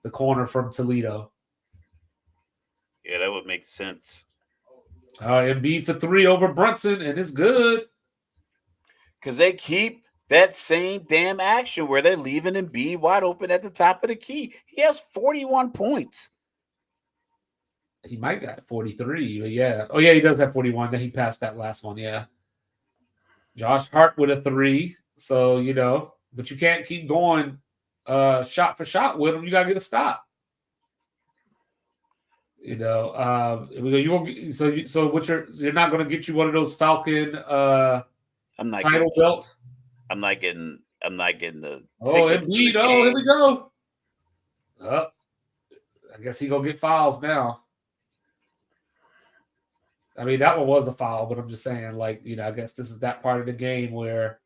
the corner from Toledo. Yeah, that would make sense. Embiid for 3 over Brunson, and it's good. Because they keep that same damn action where they're leaving Embiid wide open at the top of the key. He has 41 points. He might got 43, but yeah. Oh, yeah, he does have 41. Then he passed that last one, yeah. Josh Hart with a 3. So, you know, but you can't keep going shot for shot with him. You got to get a stop. You know, you won't. So what you're not going to get you one of those Falcon title belts. I'm not getting the. Oh, indeed! Oh, here we go. I guess he gonna get fouls now. I mean, that one was a foul, but I'm just saying, like, you know, I guess this is that part of the game where.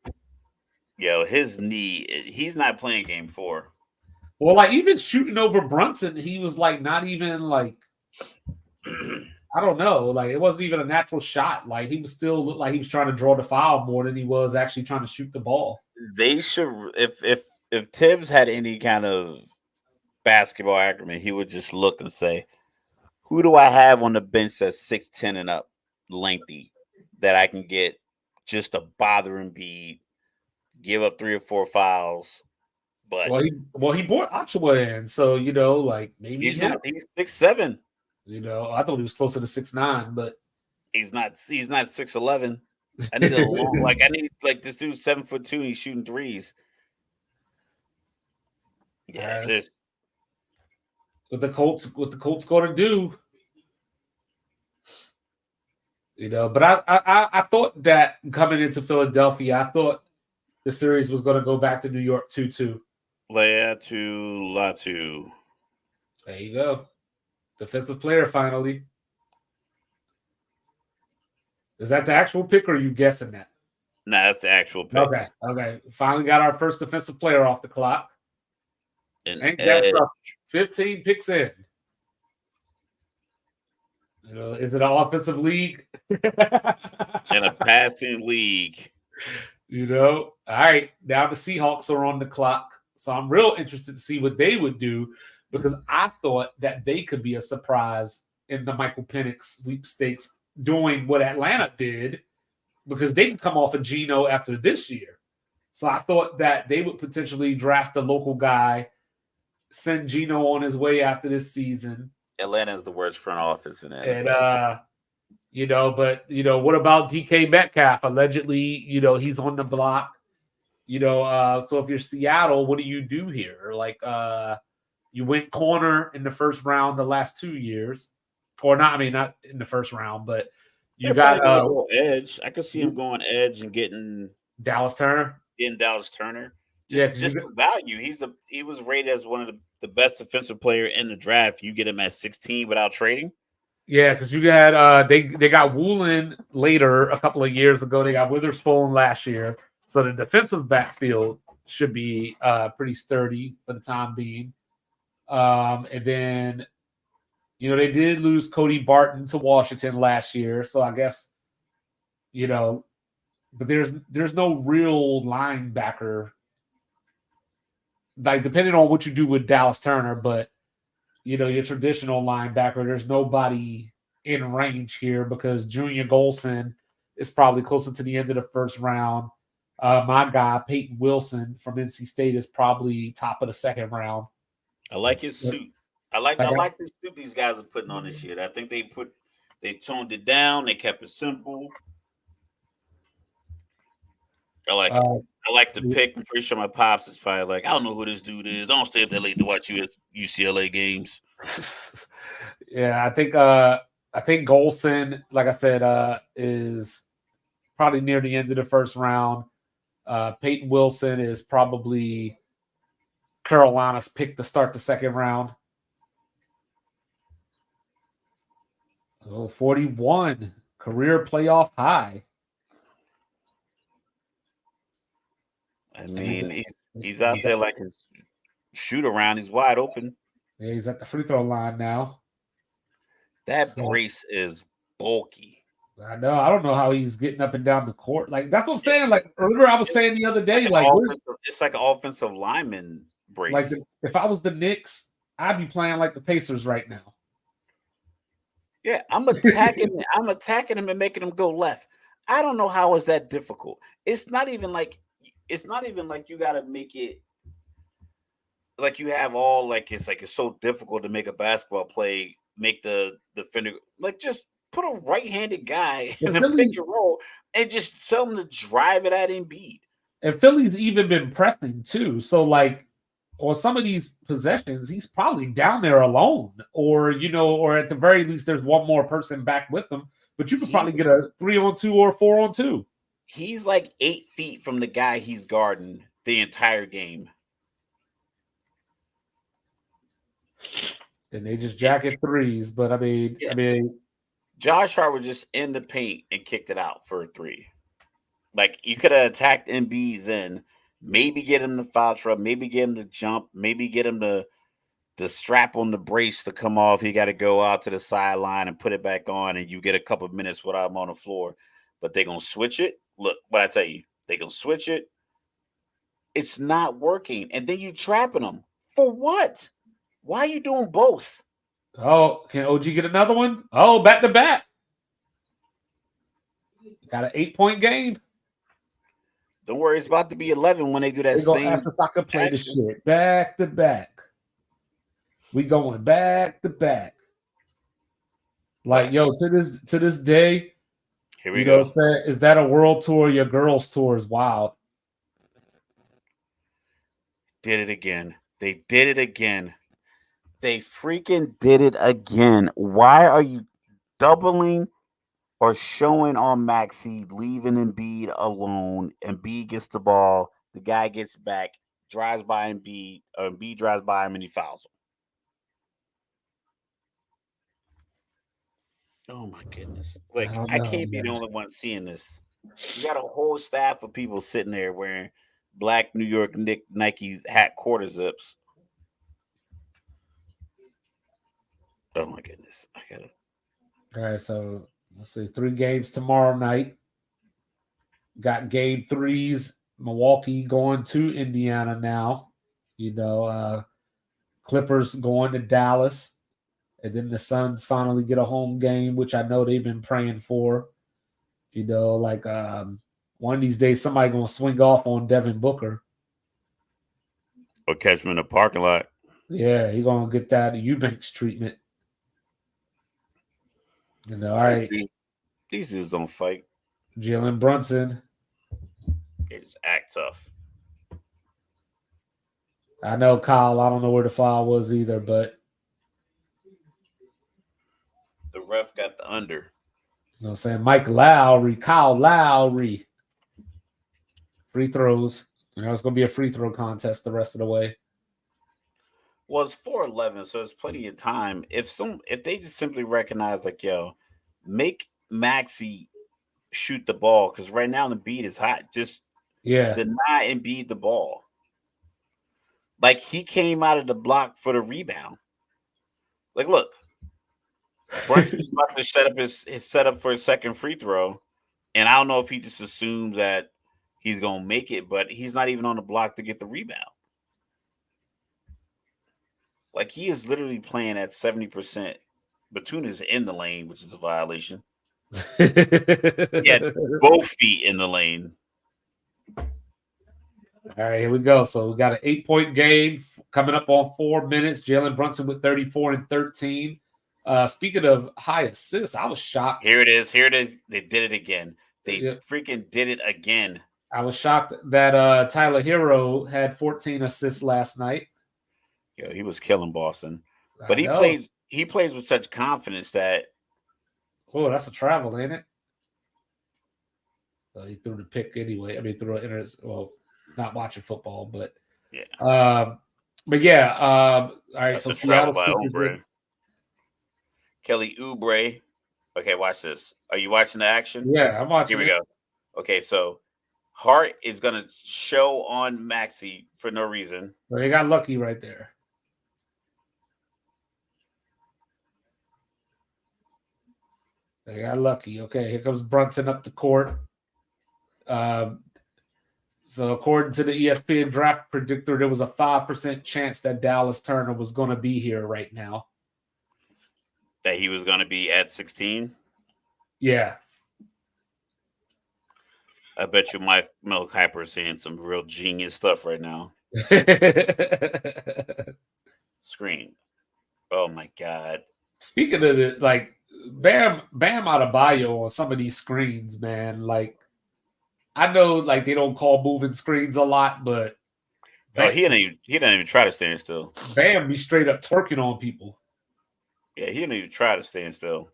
Yo, his knee. He's not playing game 4. Well, like even shooting over Brunson, he was like not even like. I don't know. Like it wasn't even a natural shot. Like he was still looked like he was trying to draw the foul more than he was actually trying to shoot the ball. They should, if Tibbs had any kind of basketball acumen, he would just look and say, "Who do I have on the bench that's 6'10" and up, lengthy, that I can get just to bother Embiid, give up 3 or 4 fouls." But he brought Achiuwa in, so you know, like maybe he's 6'7". You know, I thought he was closer to 6'9", but he's not 6'11". I need a long, I need this dude's 7'2" and he's shooting threes. Yeah, yes. What the Colts going to do? You know, but I thought that coming into Philadelphia, I thought the series was going to go back to New York 2-2. Latu. There you go. Defensive player finally. Is that the actual pick or are you guessing that? Nah, that's the actual pick. Okay. Finally got our first defensive player off the clock. Ain't that such? 15 picks in. You know, is it an offensive league? In a passing league. You know, all right. Now the Seahawks are on the clock. So I'm real interested to see what they would do because I thought that they could be a surprise in the Michael Penix sweepstakes doing what Atlanta did because they can come off of Geno after this year. So I thought that they would potentially draft a local guy, send Geno on his way after this season. Atlanta is the worst front office in the NFL. And what about DK Metcalf? Allegedly, he's on the block. So if you're Seattle, what do you do here? Like, you went corner in the first round the last 2 years, or not? I mean, not in the first round, but you got go edge. I could see him going edge and getting Dallas Turner. Just for value. He was rated as one of the best defensive player in the draft. You get him at 16 without trading. Yeah, because you got they got Woolen later a couple of years ago. They got Witherspoon last year, so the defensive backfield should be pretty sturdy for the time being. And then they did lose Cody Barton to Washington last year, so I guess but there's no real linebacker. Like, depending on what you do with Dallas Turner, but your traditional linebacker, there's nobody in range here because Junior Golson is probably closer to the end of the first round. My guy, Peyton Wilson from NC State, is probably top of the second round. I like his suit. I like the suit these guys are putting on this year. I think they toned it down. They kept it simple. I like it. I like the pick. I'm pretty sure my pops is probably like, I don't know who this dude is. I don't stay up that late to watch UCLA games. Yeah, I think Golson, like I said, is probably near the end of the first round. Peyton Wilson is probably Carolina's pick to start the second round. 41 career playoff high. I mean, he's out there like his shoot around. He's wide open. Yeah, he's at the free throw line now. That brace is bulky. I know. I don't know how he's getting up and down the court. Like, that's what I'm saying. Like, remember I was saying the other day, it's like an offensive lineman brace. Like, if I was the Knicks, I'd be playing like the Pacers right now. Yeah, I'm attacking him and making him go left. I don't know how is that difficult. It's not even like you got to make it like you have all like it's so difficult to make a basketball play, make the defender like just put a right-handed guy in the pick and roll and just tell him to drive it at Embiid. And Philly's even been pressing too. So like on some of these possessions, he's probably down there alone, or at the very least, there's one more person back with him. But you could probably get a 3-on-2 or 4-on-2. He's like 8 feet from the guy he's guarding the entire game. And they just jacket threes, but I mean, Josh Hart was just in the paint and kicked it out for a three. Like, you could have attacked Embiid then, maybe get him the foul trouble, maybe get him to jump, maybe get him the strap on the brace to come off. He got to go out to the sideline and put it back on, and you get a couple of minutes without him on the floor. But they're going to switch it. Look, what I tell you, they going to switch it. It's not working. And then you trapping them. For what? Why are you doing both? Oh, can OG get another one? Oh, back to back. Got an 8-point game. Don't worry, it's about to be 11 when they do that same. Ask if I can play the shit back to back. We going back to back. Like, yo, to this day, here we go. Is that a world tour? Your girls tour is wild. Did it again. They did it again. They freaking did it again. Why are you doubling or showing on Maxey, leaving Embiid alone? Embiid gets the ball. The guy gets back, drives by Embiid. Embiid drives by him, and he fouls him. Oh, my goodness. Like, I can't be the only one seeing this. You got a whole staff of people sitting there wearing black New York Nike's hat quarter zips. Oh, my goodness. I got it. All right, so let's see. 3 games tomorrow night. Got game 3s. Milwaukee going to Indiana now. Clippers going to Dallas, and then the Suns finally get a home game, which I know they've been praying for. One of these days somebody gonna swing off on Devin Booker. Or catch him in the parking lot. Yeah, he gonna get that Eubanks treatment. All right. These dudes don't fight. Jalen Brunson. They just act tough. I know, Kyle. I don't know where the foul was either, but the ref got the under. You know what I'm saying? Kyle Lowry. Free throws. It's going to be a free throw contest the rest of the way. Well, it's 4-11, so it's plenty of time. If they just simply recognize, like, yo, make Maxey shoot the ball, because right now the beat is hot. Just deny Embiid the ball. Like, he came out of the block for the rebound. Like, look, Brunson's about to set up his setup for his second free throw, and I don't know if he just assumes that he's gonna make it, but he's not even on the block to get the rebound. Like, he is literally playing at 70%. Batum is in the lane, which is a violation. Yeah, both feet in the lane. All right, here we go. So we got an 8-point game coming up on 4 minutes. Jalen Brunson with 34 and 13. Speaking of high assists, I was shocked. Here it is. They did it again. They freaking did it again. I was shocked that Tyler Hero had 14 assists last night. Yeah, he was killing Boston. But he plays with such confidence that. Oh, that's a travel, ain't it? Well, he threw the pick anyway. I mean, not watching football, but yeah. All right. That's so Seattle by Oubre. Kelly Oubre. Okay, watch this. Are you watching the action? Yeah, I'm watching. Here we go. Okay, so Hart is gonna show on Maxey for no reason. Well, they got lucky right there. They got lucky. Okay, here comes Brunson up the court. So according to the ESPN draft predictor, there was a 5% chance that Dallas Turner was going to be here right now. That he was going to be at 16? Yeah. I bet you Mike Milk Hyper is saying some real genius stuff right now. Screen. Oh, my God. Speaking of it, like, Bam Adebayo on some of these screens, man, like, I know, like, they don't call moving screens a lot, but he didn't even try to stand still. Bam be straight up twerking on people. Yeah, he didn't even try to stand still.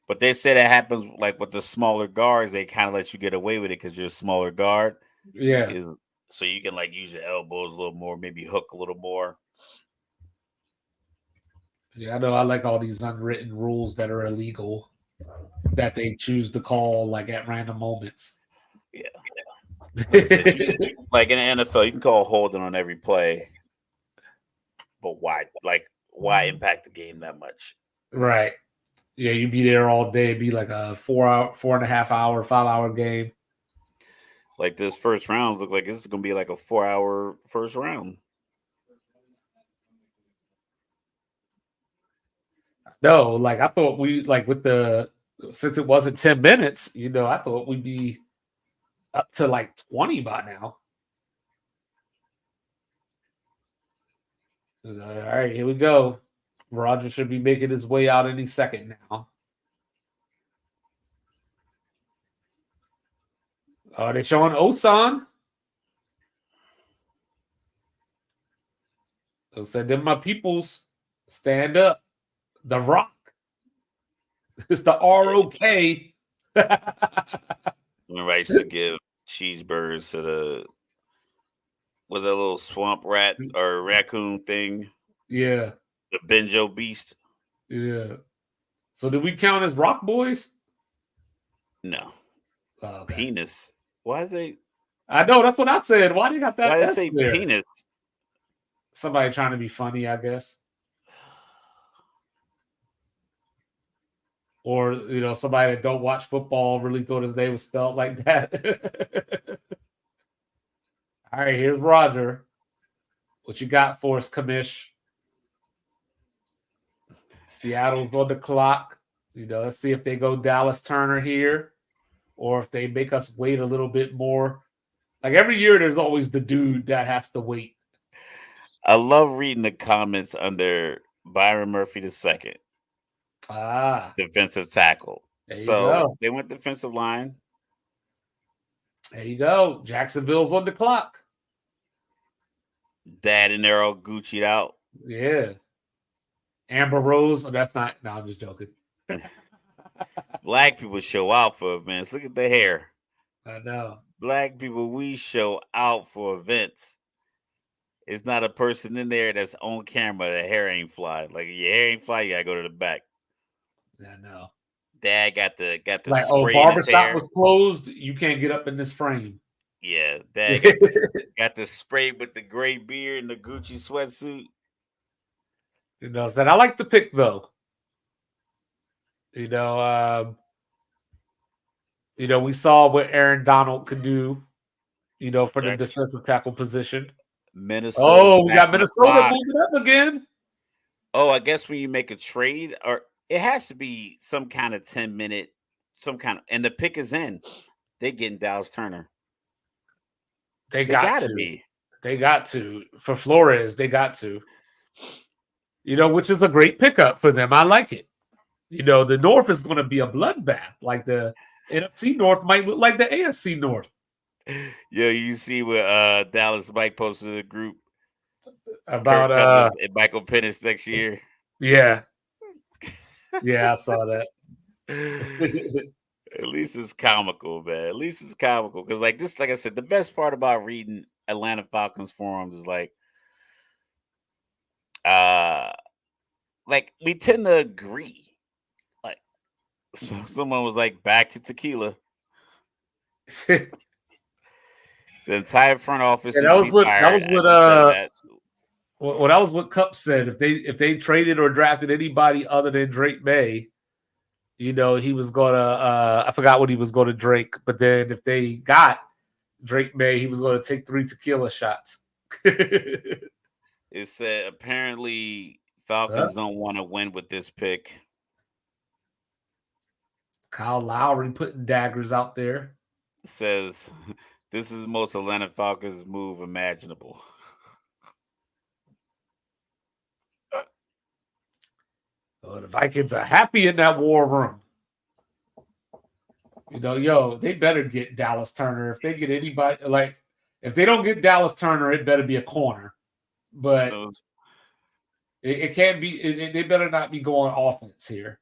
But they say that happens, like, with the smaller guards. They kind of let you get away with it because you're a smaller guard. Yeah. So you can, like, use your elbows a little more, maybe hook a little more. Yeah, I know. I like all these unwritten rules that are illegal that they choose to call, like, at random moments. Yeah. Like in the NFL, you can call holding on every play, but why? Like, why impact the game that much? Right. Yeah, you'd be there all day. It'd be like a 4.5 hour, 5 hour game. Like, this first round look like this is gonna be like a 4 hour first round. No, like, I thought since it wasn't 10 minutes, I thought we'd be up to like 20 by now. All right, here we go. Roger should be making his way out any second now. Are they showing Osan? I said, then my peoples stand up. The Rock. It's the ROK. Remember, I used to give cheeseburgers to was that a little swamp rat or raccoon thing? Yeah. The Benjo Beast. Yeah. So did we count as Rock Boys? No. Oh, okay. Penis. Why is it? I know, that's what I said. Why do you got that? Why did say there? Penis? Somebody trying to be funny, I guess. Or, somebody that don't watch football really thought his name was spelled like that. All right, here's Roger. What you got for us, Commish? Seattle's on the clock. Let's see if they go Dallas Turner here or if they make us wait a little bit more. Like every year, there's always the dude that has to wait. I love reading the comments under Byron Murphy II. Defensive tackle. So they went defensive line. There you go. Jacksonville's on the clock. Dad and they're all Gucci'd out. Yeah. Amber Rose. Oh, that's not. No, I'm just joking. Black people show out for events. Look at the hair. I know. Black people, we show out for events. It's not a person in there that's on camera. The hair ain't fly. Like your hair ain't fly, you gotta go to the back. I know. Dad got the like, spray barbershop was closed. You can't get up in this frame. Yeah, Dad got the spray with the gray beard and the Gucci sweatsuit. Said I like the pick though. We saw what Aaron Donald could do. For the defensive tackle position. Minnesota. Oh, we got Minnesota moving up again. Oh, I guess when you make a trade, or it has to be some kind of 10-minute, and the pick is in. They getting Dallas Turner. They got to be. They got to. For Flores, they got to. Which is a great pickup for them. I like it. The North is going to be a bloodbath. Like the NFC North might look like the AFC North. Yeah, you see what Dallas Mike posted in the group about and Michael Penix next year. Yeah. Yeah, I saw that. At least it's comical, man. At least it's comical. Because like I said, the best part about reading Atlanta Falcons forums is like we tend to agree. Like someone was like, back to tequila. The entire front office. That was what Cup said. If they traded or drafted anybody other than Drake May, he was gonna. I forgot what he was going to drink, but then if they got Drake May, he was going to take 3 tequila shots. It said apparently Falcons don't want to win with this pick. Kyle Lowry putting daggers out there. It says this is the most Atlanta Falcons move imaginable. The Vikings are happy in that war room. They better get Dallas Turner. If they get anybody, if they don't get Dallas Turner, it better be a corner. But it can't be. They better not be going offense here.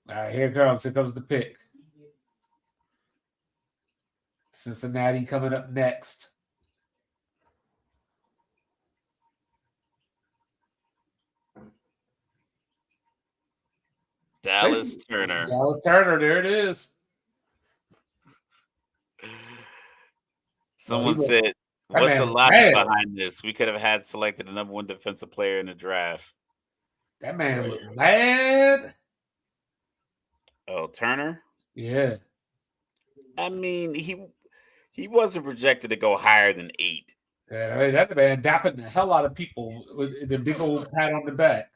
All right, here comes the pick. Cincinnati coming up next. Dallas Turner. Dallas Turner, there it is. Someone said, what's the logic behind this? We could have had selected the number 1 defensive player in the draft. That man looked mad. Oh, Turner? Yeah. I mean, he wasn't projected to go higher than 8. Yeah, I mean, that man dapping the hell out of people with the big old pat on the back.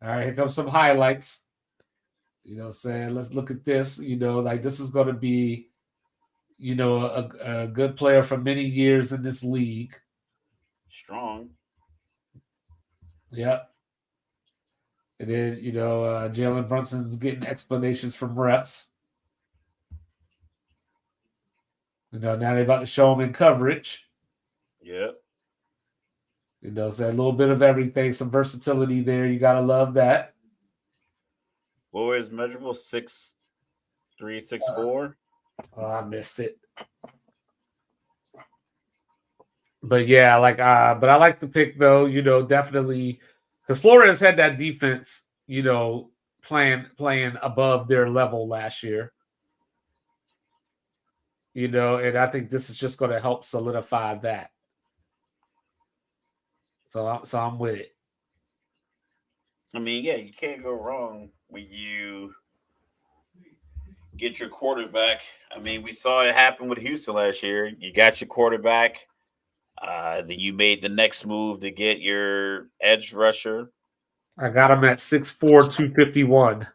All right, here comes some highlights. Saying, let's look at this. This is going to be, a good player for many years in this league. Strong. Yep. And then, Jalen Brunson's getting explanations from refs. Now they're about to show him in coverage. Yep. So a little bit of everything, some versatility there. You gotta love that. What was measurable? 6'3", 6'4"? Oh, I missed it. But yeah, but I like the pick though. Definitely because Flores had that defense. Playing above their level last year. And I think this is just going to help solidify that. So I'm with it. I mean, yeah, you can't go wrong when you Get your quarterback. I mean, we saw it happen with Houston last year. You got your quarterback. Then you made the next move to get your edge rusher. I got him at 6'4", 251.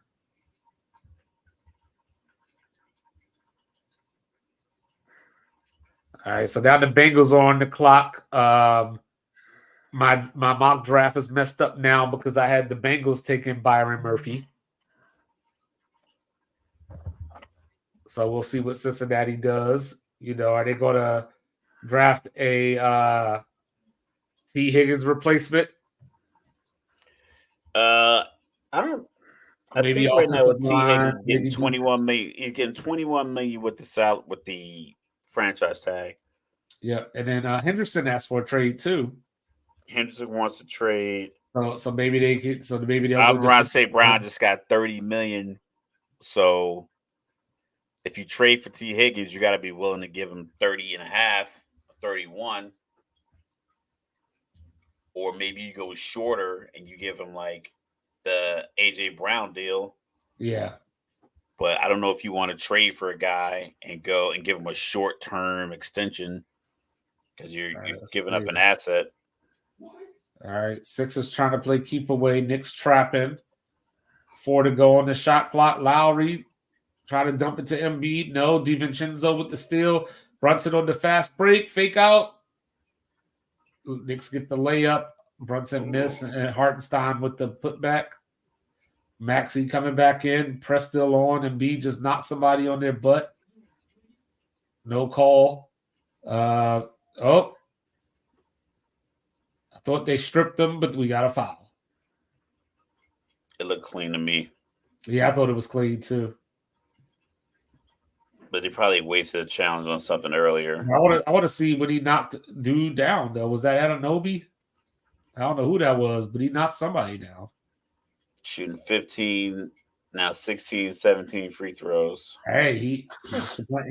All right, so now the Bengals are on the clock. My mock draft is messed up now because I had the Bengals taking Byron Murphy. So we'll see what Cincinnati does. You know, are they going to draft a T. Higgins replacement? I don't. I maybe think right now with T. line, Higgins getting 21 million. He's getting 21 million with the franchise tag. Yep, and then Henderson asked for a trade too. Henderson wants to trade. So maybe they can. So maybe they'll. Amon-Ra St. Brown just got 30 million. So if you trade for T. Higgins, you got to be willing to give him 30 and a half, 31. Or maybe you go shorter and you give him like the AJ Brown deal. Yeah. But I don't know if you want to trade for a guy and go and give him a short-term extension because you're giving up an asset. All right. Sixers trying to play keep away. Knicks trapping. 4 to go on the shot clock. Lowry try to dump it to Embiid. No. DiVincenzo with the steal. Brunson on the fast break. Fake out. Knicks get the layup. Brunson miss. And Hartenstein with the putback. Maxey coming back in. Press still on. Embiid just knocked somebody on their butt. No call. I thought they stripped them, but we got a foul. It looked clean to me. Yeah, I thought it was clean too. But they probably wasted a challenge on something earlier. I want to see when he knocked dude down, though. Was that Anunoby? I don't know who that was, but he knocked somebody down. Shooting 15, now 16, 17 free throws. Hey, he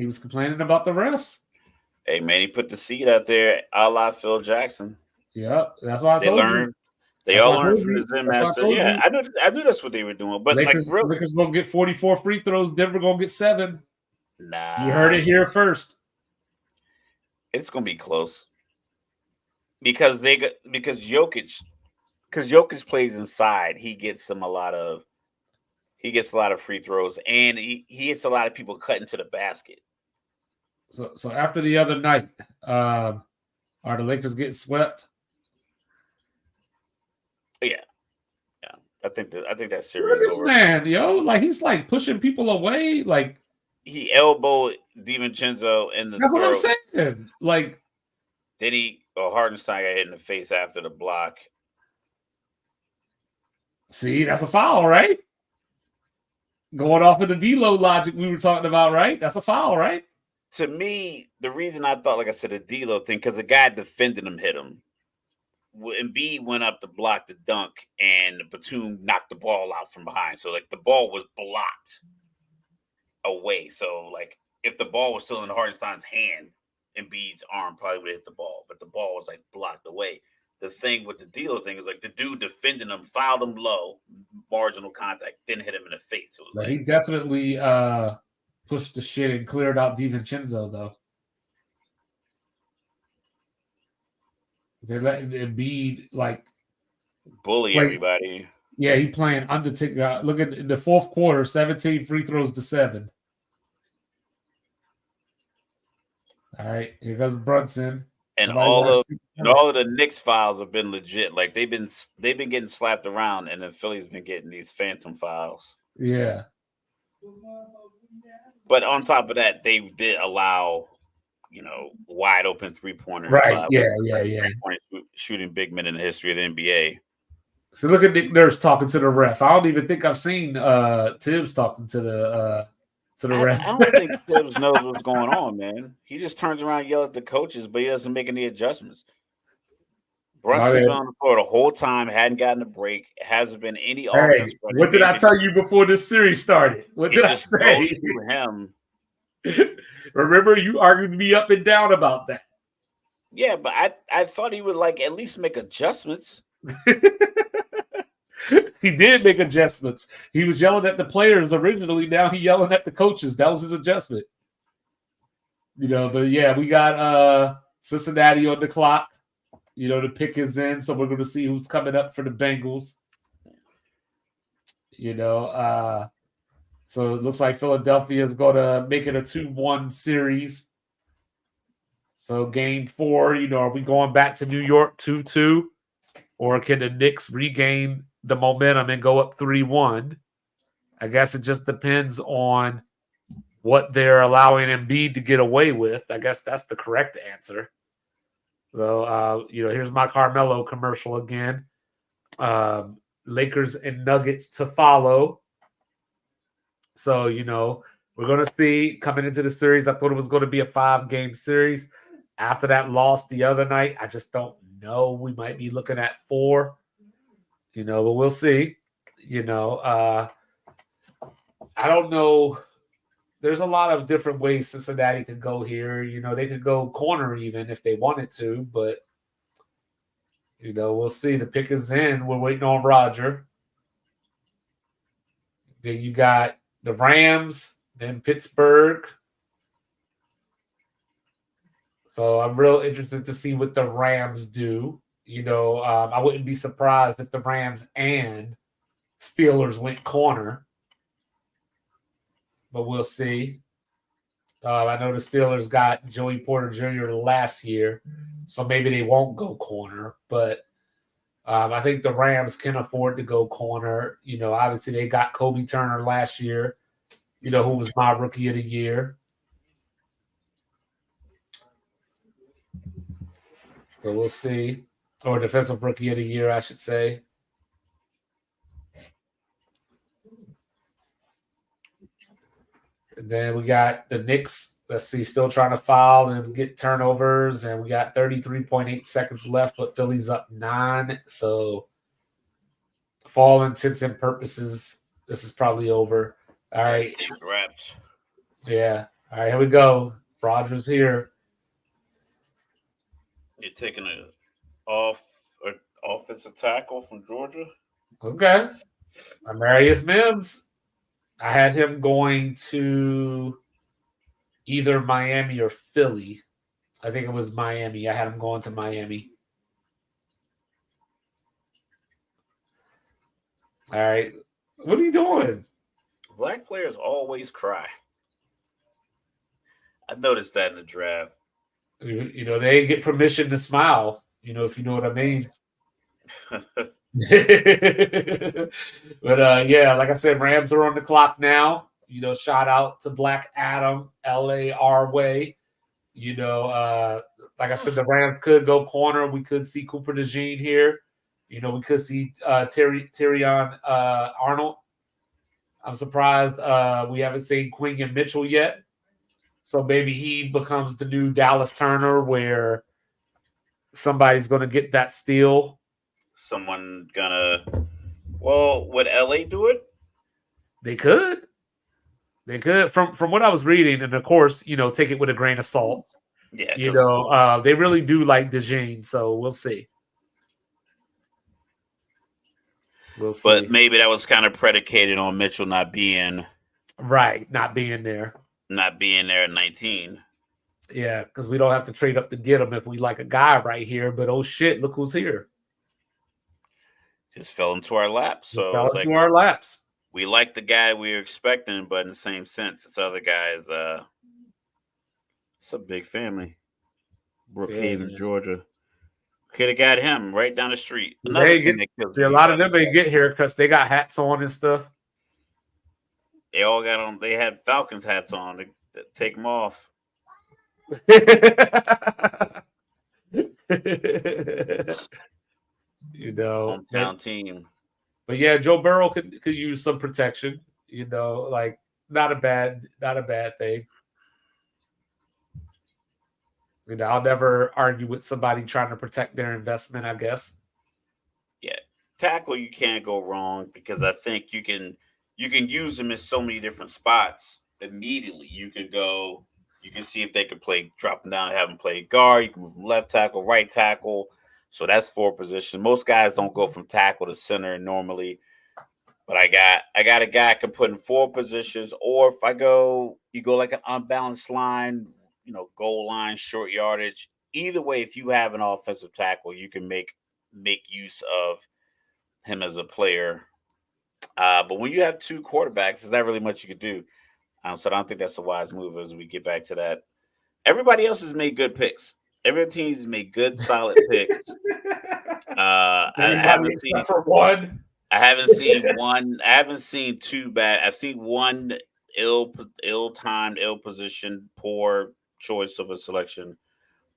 was complaining about the refs. Hey, man, he put the seed out there a la Phil Jackson. Yep, that's why I told you. They all learned from the Zen Master. Yeah, I knew that's what they were doing. But Lakers gonna get 44 free throws. Denver gonna get 7. Nah, you heard it here first. It's gonna be close because Jokic plays inside. He gets a lot of free throws, and he hits a lot of people cutting to the basket. So after the other night, are the Lakers getting swept? Yeah. I think that series. Look at this man, yo! Like he's like pushing people away. Like he elbowed DiVincenzo in the. That's throat. What I'm saying. Like then Hartenstein got hit in the face after the block. See, that's a foul, right? Going off of the D-Lo logic we were talking about, right? That's a foul, right? To me, the reason I thought, like I said, the D-Lo thing, because the guy defending him hit him. Embiid went up to block the dunk, and Batum knocked the ball out from behind. So, like, the ball was blocked away. So, like, if the ball was still in Hartenstein's hand, Embiid's arm probably would have hit the ball. But the ball was, like, blocked away. The thing with the D-Lo thing is, like, the dude defending him fouled him low, marginal contact, then hit him in the face. So he definitely pushed the shit and cleared out DiVincenzo, though. They're letting Embiid like bully everybody. Yeah, he playing Undertaker. Look at the fourth quarter, 17 free throws to 7. All right, here goes Brunson. And all of the Knicks fouls have been legit. Like they've been getting slapped around, and the Philly's been getting these phantom fouls. Yeah. But on top of that, they did allow, wide open 3-pointers. Right. Yeah. Shooting big men in the history of the NBA. So look at Nick Nurse talking to the ref. I don't even think I've seen Tibbs talking to the ref. I don't think Tibbs knows what's going on, man. He just turns around and yells at the coaches, but he doesn't make any adjustments. Brunson's been on the floor the whole time, hadn't gotten a break. It hasn't been any offense. What did I tell you before this series started? What did I say? Him. Remember, you argued me up and down about that. Yeah, but I thought he would at least make adjustments. He did make adjustments. He was yelling at the players originally. Now he's yelling at the coaches. That was his adjustment. But yeah, we got Cincinnati on the clock. The pick is in, so we're going to see who's coming up for the Bengals. So it looks like Philadelphia is going to make it a 2-1 series. So game 4, are we going back to New York 2-2? Or can the Knicks regain the momentum and go up 3-1? I guess it just depends on what they're allowing Embiid to get away with. I guess that's the correct answer. So, here's my Carmelo commercial again. Lakers and Nuggets to follow. So, we're going to see coming into the series. I thought it was going to be a 5-game series. After that loss the other night, I just don't know. We might be looking at 4, but we'll see. I don't know. There's a lot of different ways Cincinnati could go here. They could go corner even if they wanted to, but, we'll see. The pick is in. We're waiting on Roger. Then you got the Rams, then Pittsburgh. So I'm real interested to see what the Rams do. I wouldn't be surprised if the Rams and Steelers went corner. But we'll see. I know the Steelers got Joey Porter Jr. last year, so maybe they won't go corner. But I think the Rams can afford to go corner. Obviously they got Kobe Turner last year, who was my rookie of the year. So we'll see. Or defensive rookie of the year, I should say. And then we got the Knicks, let's see, still trying to foul and get turnovers. And we got 33.8 seconds left, but Philly's up 9. So for all intents and purposes, this is probably over. All right. Wraps. Yeah. All right, here we go. Rogers here. You're taking an offensive tackle from Georgia? Okay. Amarius Mims. I had him going to either Miami or Philly. I think it was Miami. I had him going to Miami. All right. What are you doing? Black players always cry. I noticed that in the draft. They get permission to smile, if you know what I mean. But yeah, like I said, Rams are on the clock now. Shout out to Black Adam, LA our way. Like I said, the Rams could go corner. We could see Cooper DeJean here. We could see Terrion Arnold. I'm surprised we haven't seen Quinion Mitchell yet. So maybe he becomes the new Dallas Turner where somebody's going to get that steal. Someone gonna... Well, would LA do it? They could. From what I was reading, and of course, take it with a grain of salt. Yeah, they really do like DeJean, so we'll see. But maybe that was kind of predicated on Mitchell not being there. Not being there at 19. Yeah, because we don't have to trade up to get him if we like a guy right here. But oh shit, look who's here. Just fell into our laps. Our laps. We like the guy we were expecting, but in the same sense, this other guy is it's a big family. Brookhaven, Georgia. Could have got him right down the street. A lot of them may get here because they got hats on and stuff. They all got on. They had Falcons hats on. They take them off. Hometown team. But yeah, Joe Burrow could use some protection. Like not a bad thing. I'll never argue with somebody trying to protect their investment, I guess. Yeah, tackle you can't go wrong because I think you can use them in so many different spots immediately. You can see if they could play, drop them down and have them play guard. You can move them left tackle, right tackle. So that's 4 positions. Most guys don't go from tackle to center normally. But I got a guy I can put in 4 positions, or if you go like an unbalanced line, goal line, short yardage. Either way, if you have an offensive tackle, you can make use of him as a player. But when you have 2 quarterbacks, there's not really much you could do. So I don't think that's a wise move as we get back to that. Everybody else has made good picks. Every team's made good, solid picks. Everybody except for one. I haven't seen one. I haven't seen 2 bad. I've seen one ill-timed, ill-positioned, poor choice of a selection.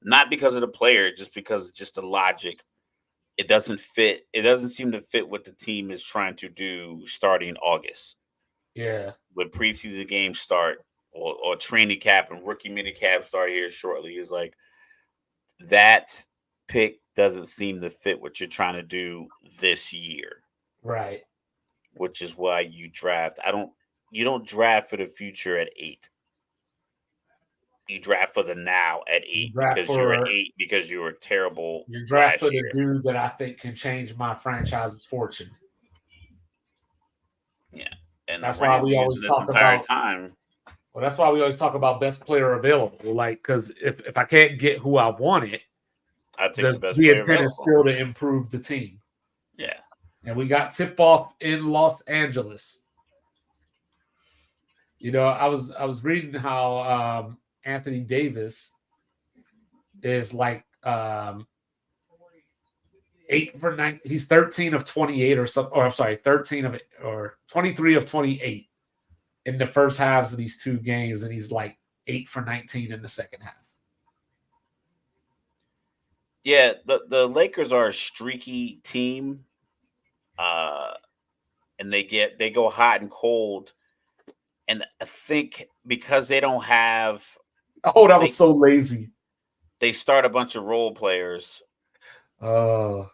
Not because of the player, just because just the logic. It doesn't fit. It doesn't seem to fit what the team is trying to do starting August. Yeah. When preseason games start or training camp and rookie mini camp start here shortly, is like that pick doesn't seem to fit what you're trying to do this year. Right. Which is why you draft. You don't draft for the future at 8. You draft for the now at 8 because you're at 8 because you were terrible. You draft for the dude that I think can change my franchise's fortune. Yeah. And that's why we always talk about time. Well, that's why we always talk about best player available. Like, because if I can't get who I wanted, I take the best player available. The intent is still to improve the team. Yeah. And we got tip-off in Los Angeles. I was reading how Anthony Davis is like 8 for 9. He's 13 of 28 or something. Or I'm sorry, 23 of 28 in the first halves of these 2 games, and he's like 8 for 19 in the second half. Yeah, the Lakers are a streaky team. And they go hot and cold. And I think because they don't have was so lazy. They start a bunch of role players. Jamal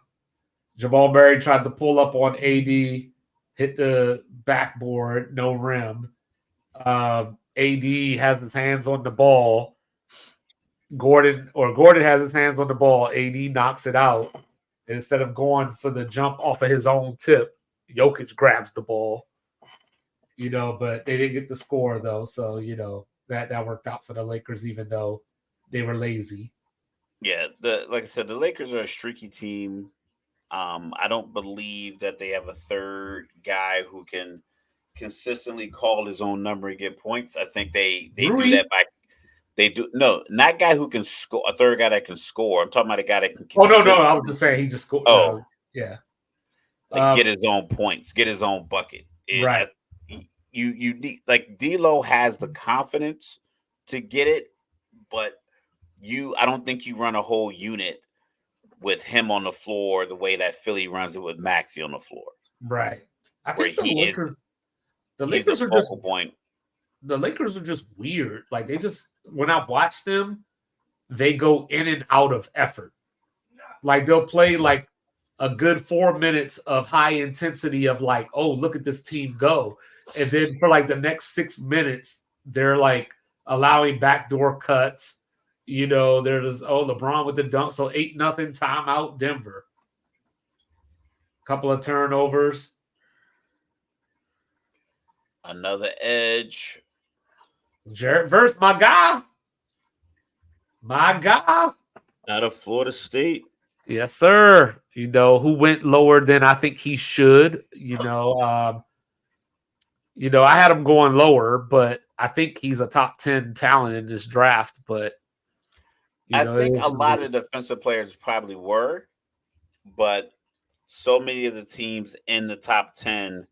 Murray tried to pull up on AD, hit the backboard, no rim. AD has his hands on the ball. Gordon has his hands on the ball. AD knocks it out. And instead of going for the jump off of his own tip, Jokic grabs the ball. But they didn't get the score though. So, that worked out for the Lakers, even though they were lazy. Yeah, like I said, the Lakers are a streaky team. I don't believe that they have a third guy who can consistently call his own number and get points. I think they do that by not guy who can score, a third guy that can score. I'm talking about a guy that can. Oh no, I was just saying he just scored. Oh, yeah. Get his own points, get his own bucket. Right. You need, like, D'Lo has the confidence to get it, but I don't think you run a whole unit with him on the floor the way that Philly runs it with Maxey on the floor. Right. I think the Lakers are just point. The Lakers are just weird. Like, they just, when I watch them, they go in and out of effort. Like, they'll play like a good 4 minutes of high intensity of like, oh, look at this team go. And then for like the next 6 minutes, they're like allowing backdoor cuts. They're just, LeBron with the dunk. So 8-0 timeout Denver. Couple of turnovers. Another edge. Jarrett Verse, my guy. Out of Florida State. Yes, sir. Who went lower than I think he should. I had him going lower, but I think he's a top 10 talent in this draft. But I think a lot of defensive players probably were, but so many of the teams in the top 10,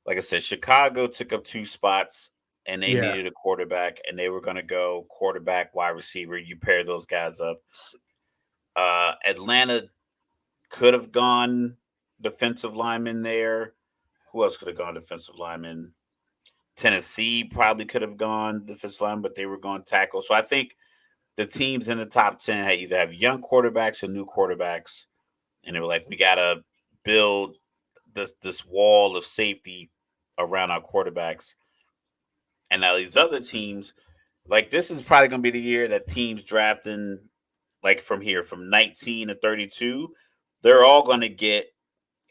like I said, Chicago took up 2 spots and they needed a quarterback, and they were going to go quarterback, wide receiver. You pair those guys up. Atlanta could have gone defensive lineman there. Who else could have gone defensive lineman? Tennessee probably could have gone defensive lineman, but they were going tackle. So I think the teams in the top 10 either have young quarterbacks or new quarterbacks, and they were like, we got to build this wall of safety around our quarterbacks. And now these other teams, like, this is probably going to be the year that teams drafting like from 19 to 32, they're all going to get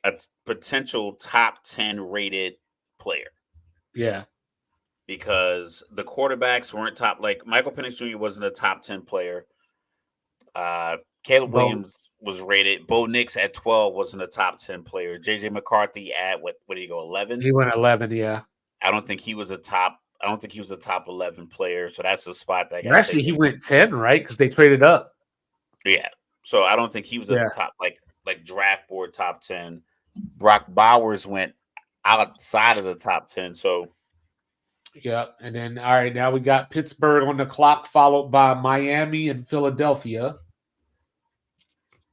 a potential top 10 rated player. Yeah. Because the quarterbacks weren't top. Like Michael Penix Jr. wasn't a top 10 player. Caleb Williams was rated. Bo Nix at 12 wasn't a top 10 player. JJ McCarthy at what did he go, 11? He went 11, yeah. I don't think he was a top 11 player. So that's a spot that got actually he went 10, right? Because they traded up. Yeah. So I don't think he was a top like draft board top 10. Brock Bowers went outside of the top 10. So yep. And then all right, now we got Pittsburgh on the clock, followed by Miami and Philadelphia.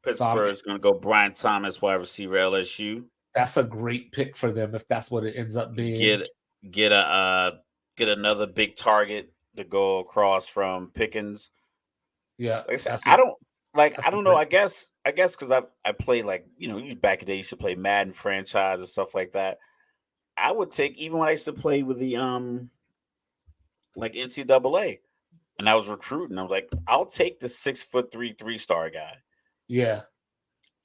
Pittsburgh's going to go Brian Thomas, wide receiver, LSU. That's a great pick for them if that's what it ends up being. Get another big target to go across from Pickens. Yeah, like I said, I don't know. I guess because I play like back in the day, you used to play Madden franchise and stuff like that. I would take, even when I used to play with the like NCAA, and I was recruiting. I was like, I'll take the 6'3" 3-star guy. Yeah.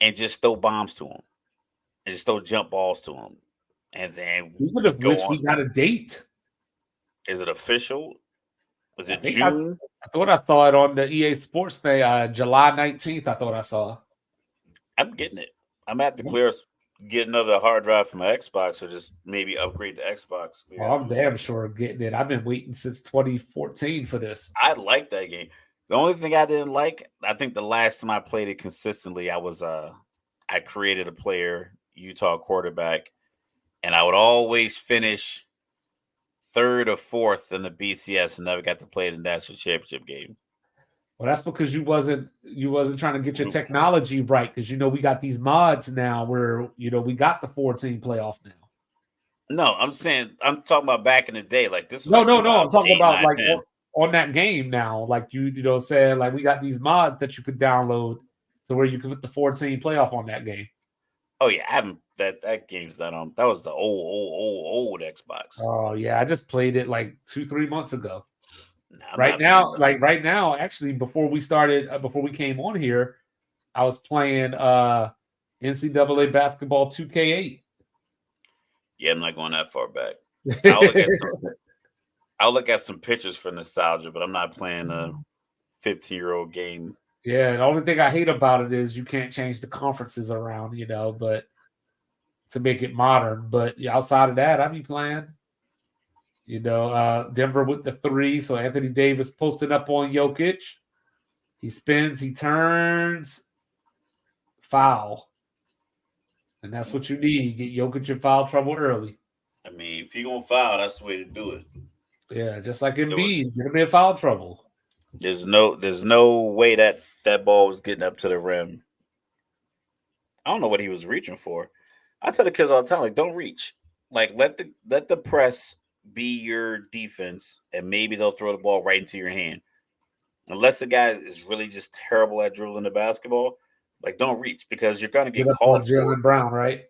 And just throw bombs to him. And just throw jump balls to him. And then we got a date. Is it official? Was it June? I thought I saw it on the EA Sports thing, July 19th. I thought I saw. I'm getting it. I'm gonna have to get another hard drive from my Xbox, or just maybe upgrade the Xbox. Well, I'm damn sure getting it. I've been waiting since 2014 for this. I like that game. The only thing I didn't like, I think the last time I played it consistently, I created a player, Utah quarterback, and I would always finish third or fourth in the BCS and never got to play the national championship game. Well, that's because you wasn't trying to get your technology right, because we got these mods now where we got the 14 playoff now. No, I'm talking about back in the day. Like this. No. I'm talking about like on that game now. Like saying like we got these mods that you could download to where you can put the 14 playoff on that game. Oh yeah, I haven't. That game's not on. That was the old Xbox. Oh yeah, I just played it like 2-3 months ago. Right now, actually, before we came on here, I was playing NCAA basketball 2K8. Yeah, I'm not going that far back. I'll look at some pictures for nostalgia, but I'm not playing a 15-year-old game. Yeah, the only thing I hate about it is you can't change the conferences around, but to make it modern. But outside of that, I be playing. Denver with the 3. So Anthony Davis posted up on Jokic. He spins, he turns, foul. And that's what you need. Get Jokic in foul trouble early. I mean, if you're going to foul, that's the way to do it. Yeah, just like Embiid, get him in foul trouble. There's no way that ball was getting up to the rim. I don't know what he was reaching for. I tell the kids all the time, like, don't reach. Like, let the press be your defense, and maybe they'll throw the ball right into your hand. Unless the guy is really just terrible at dribbling the basketball, like, don't reach, because you're going to get called for Jaylen Brown, right?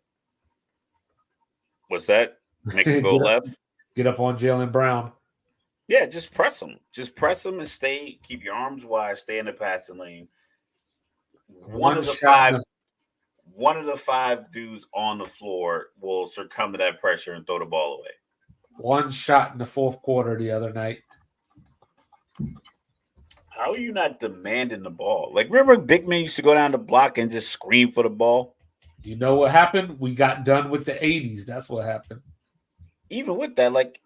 What's that? Make him go left? Get up on Jaylen Brown. Yeah, just press him. Just press him and keep your arms wide, stay in the passing lane. One of the five dudes on the floor will succumb to that pressure and throw the ball away. One shot in the fourth quarter the other night. How are you not demanding the ball? Like, remember Big Man used to go down the block and just scream for the ball? You know what happened? We got done with the 80s. That's what happened. Even with that, like,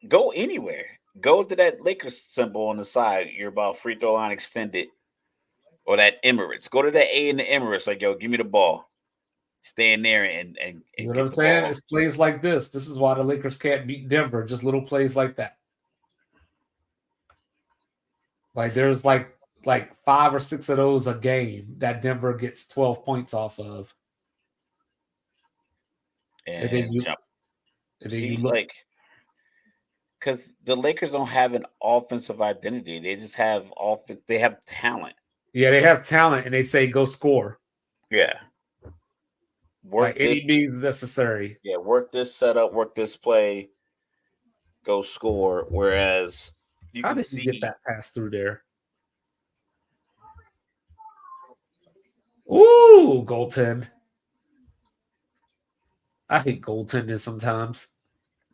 go anywhere. Go to that Lakers symbol on the side. You're about free throw line extended. Or that Emirates. Go to that A in the Emirates. Like, yo, give me the ball. Stay in there and you know what I'm saying? It's plays like this. This is why the Lakers can't beat Denver. Just little plays like that. Like there's like 5 or 6 of those a game that Denver gets 12 points off of. And then you look, like, because the Lakers don't have an offensive identity. They just have they have talent. Yeah, they have talent, and they say go score. Yeah. Work any means necessary. Yeah, work this setup, work this play, go score. Whereas how did you get that pass through there? Ooh, goaltend. I hate goaltending sometimes.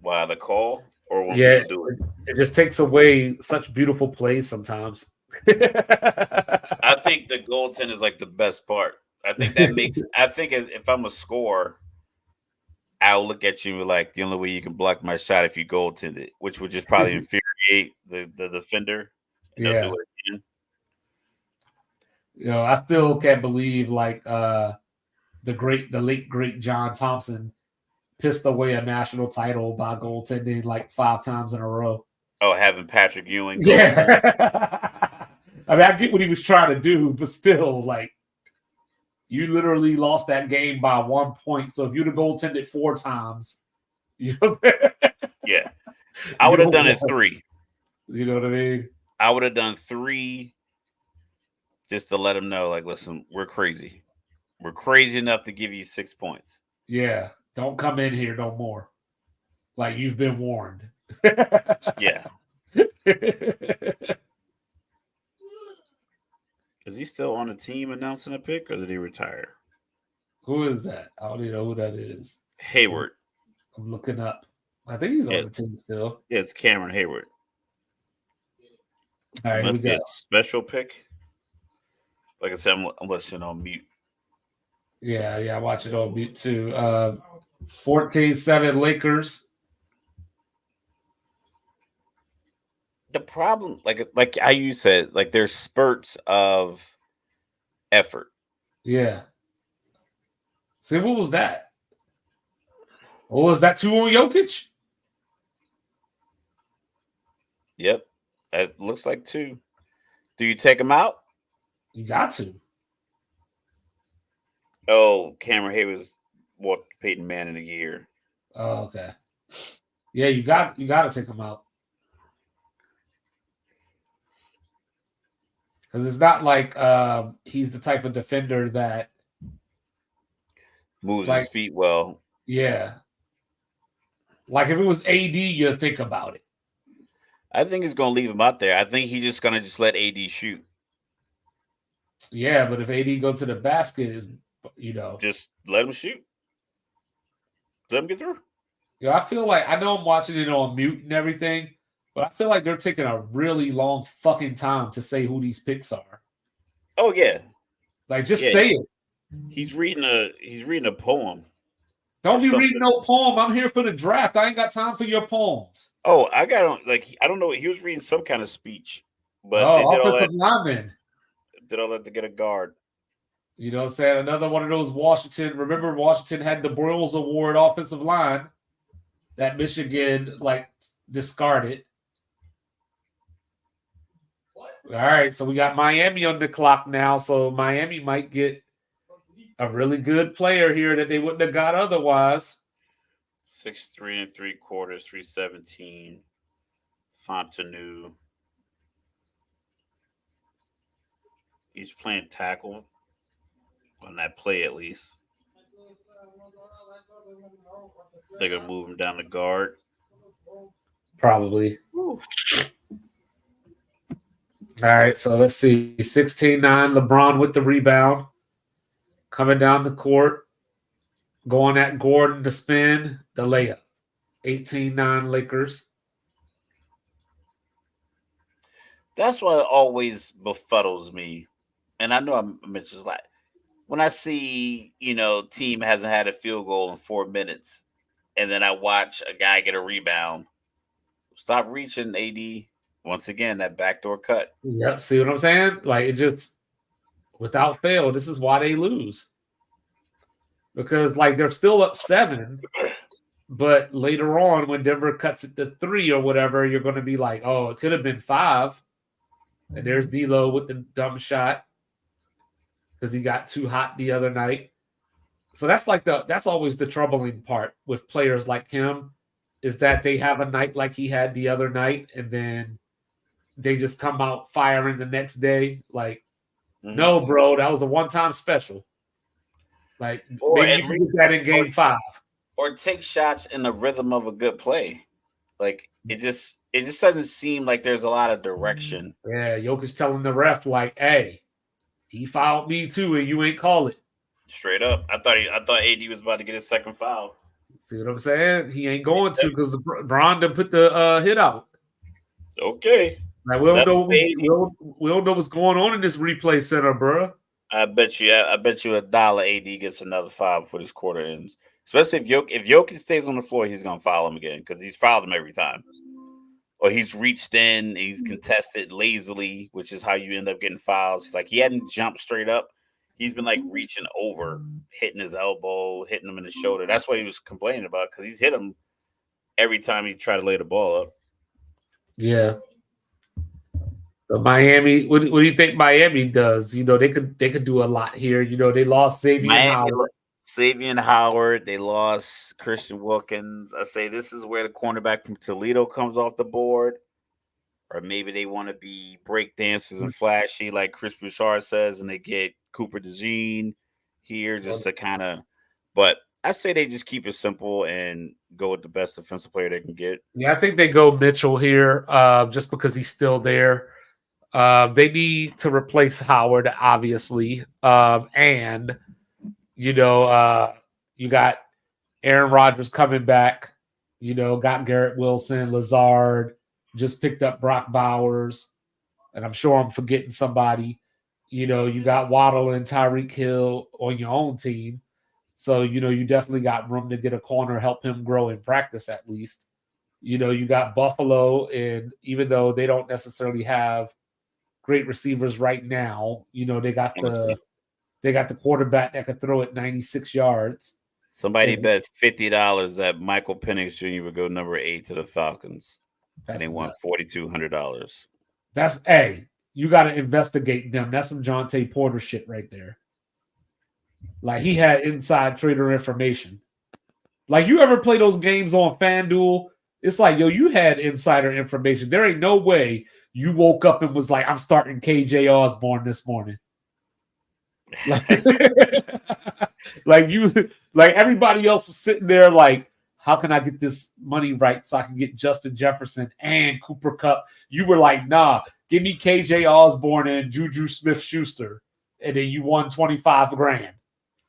Why, the call or when people do it? It just takes away such beautiful plays sometimes. I think the goaltend is like the best part. I think that makes. I think if I'm a scorer, I'll look at you and be like, the only way you can block my shot if you goaltend it, which would just probably infuriate the defender. And they'll do it again. You know, I still can't believe like the late great John Thompson pissed away a national title by goaltending like 5 times in a row. Oh, having Patrick Ewing. Yeah. I mean, I get what he was trying to do, but still, like, you literally lost that game by 1 point. So if you'd have goaltended 4 times, you know, yeah, I would have done it 3. You know what I mean? I would have done 3 just to let them know, like, listen, we're crazy. We're crazy enough to give you 6 points. Yeah, don't come in here no more. Like, you've been warned. Yeah. Is he still on the team announcing a pick, or did he retire? Who is that? I don't even know who that is. Hayward. I'm looking up. I think he's on the team still. Yeah, it's Cameron Hayward. All right, must be a special pick. Like I said, I'm listening on mute. Yeah, I watch it on mute too. 14-7 Lakers. The problem, like how you said, like there's spurts of effort. Yeah. See, what was that? What was that 2 on Jokic? Yep. It looks like 2. Do you take him out? You got to. Oh, Cameron Hayward's walked Peyton Manning a year. Oh, okay. Yeah, you got to take him out. Because it's not like he's the type of defender that moves his feet well. Yeah. Like if it was AD, you'd think about it. I think he's going to leave him out there. I think he's just going to just let AD shoot. Yeah, but if AD goes to the basket, is just let him shoot. Let him get through. I feel like I know I'm watching it on mute and everything, but I feel like they're taking a really long fucking time to say who these picks are. Oh yeah, like just say it. He's reading a poem. Don't be reading no poem. I'm here for the draft. I ain't got time for your poems. Oh, I got on I don't know. He was reading some kind of speech, but offensive lineman. Did all that to get a guard. You know what I'm saying? Another one of those Washington. Remember, Washington had the Broyles Award offensive line that Michigan discarded. What? All right, so we got Miami on the clock now. So Miami might get a really good player here that they wouldn't have got otherwise. 6'3 3/4, 317. Fontenot. He's playing tackle on that play at least. They're gonna move him down the guard. Probably. Ooh. All right, so let's see. 16-9, LeBron with the rebound. Coming down the court. Going at Gordon to spin. The layup. 18-9 Lakers. That's what always befuddles me. And I know I mentioned like when I see, team hasn't had a field goal in 4 minutes, and then I watch a guy get a rebound. Stop reaching, AD. Once again, that backdoor cut. Yep. See what I'm saying? Like, it just, without fail, this is why they lose. Because, they're still up 7, but later on, when Denver cuts it to 3 or whatever, you're going to be like, oh, it could have been 5. And there's D'Lo with the dumb shot because he got too hot the other night. So that's always the troubling part with players like him, is that they have a night like he had the other night, and then they just come out firing the next day. No, bro, that was a one-time special. Maybe you can get that in game 5. Or take shots in the rhythm of a good play. It just doesn't seem like there's a lot of direction. Yeah, Jokic telling the ref, hey, He fouled me too, and you ain't call it. Straight up. I thought AD was about to get his second foul. See what I'm saying? He ain't going to because the Bron put the hit out. Okay. Like we don't know what's going on in this replay center, bro. I bet you $1 AD gets another foul before this quarter ends. Especially if Jokic stays on the floor, he's gonna foul him again because he's fouled him every time. Or he's reached in, he's contested lazily, which is how you end up getting fouls. Like he hadn't jumped straight up. He's been like reaching over, hitting his elbow, hitting him in the shoulder. That's what he was complaining about because he's hit him every time he tried to lay the ball up. Yeah. So Miami, what do you think Miami does? You know, they could do a lot here. You know, they lost Xavier Howard. They lost Christian Wilkins. I say this is where the cornerback from Toledo comes off the board. Or maybe they want to be break dancers and flashy like Chris Bouchard says, and they get Cooper DeJean here just to kind of. But I say they just keep it simple and go with the best defensive player they can get. Yeah, I think they go Mitchell here just because he's still there. They need to replace Howard, obviously. And, you know, you got Aaron Rodgers coming back, you know, got Garrett Wilson, Lazard, just picked up Brock Bowers, and I'm sure I'm forgetting somebody. You know, you got Waddle and Tyreek Hill on your own team. So, you know, you definitely got room to get a corner, help him grow in practice at least. You know, you got Buffalo, and even though they don't necessarily have great receivers right now, you know, they got the quarterback that could throw it 96 yards. Somebody bet $50 that Michael Penix Jr. would go number 8 to the Falcons. And they won $4,200. That's you got to investigate them. That's some Jonte Porter shit right there. Like he had inside trader information. Like you ever play those games on FanDuel? It's like, yo, you had insider information. There ain't no way you woke up and was like, I'm starting KJ Osborne this morning. Like everybody else was sitting there like, how can I get this money right so I can get Justin Jefferson and Cooper Kupp? You were like, nah, give me KJ Osborne and Juju Smith-Schuster, and then you won $25,000.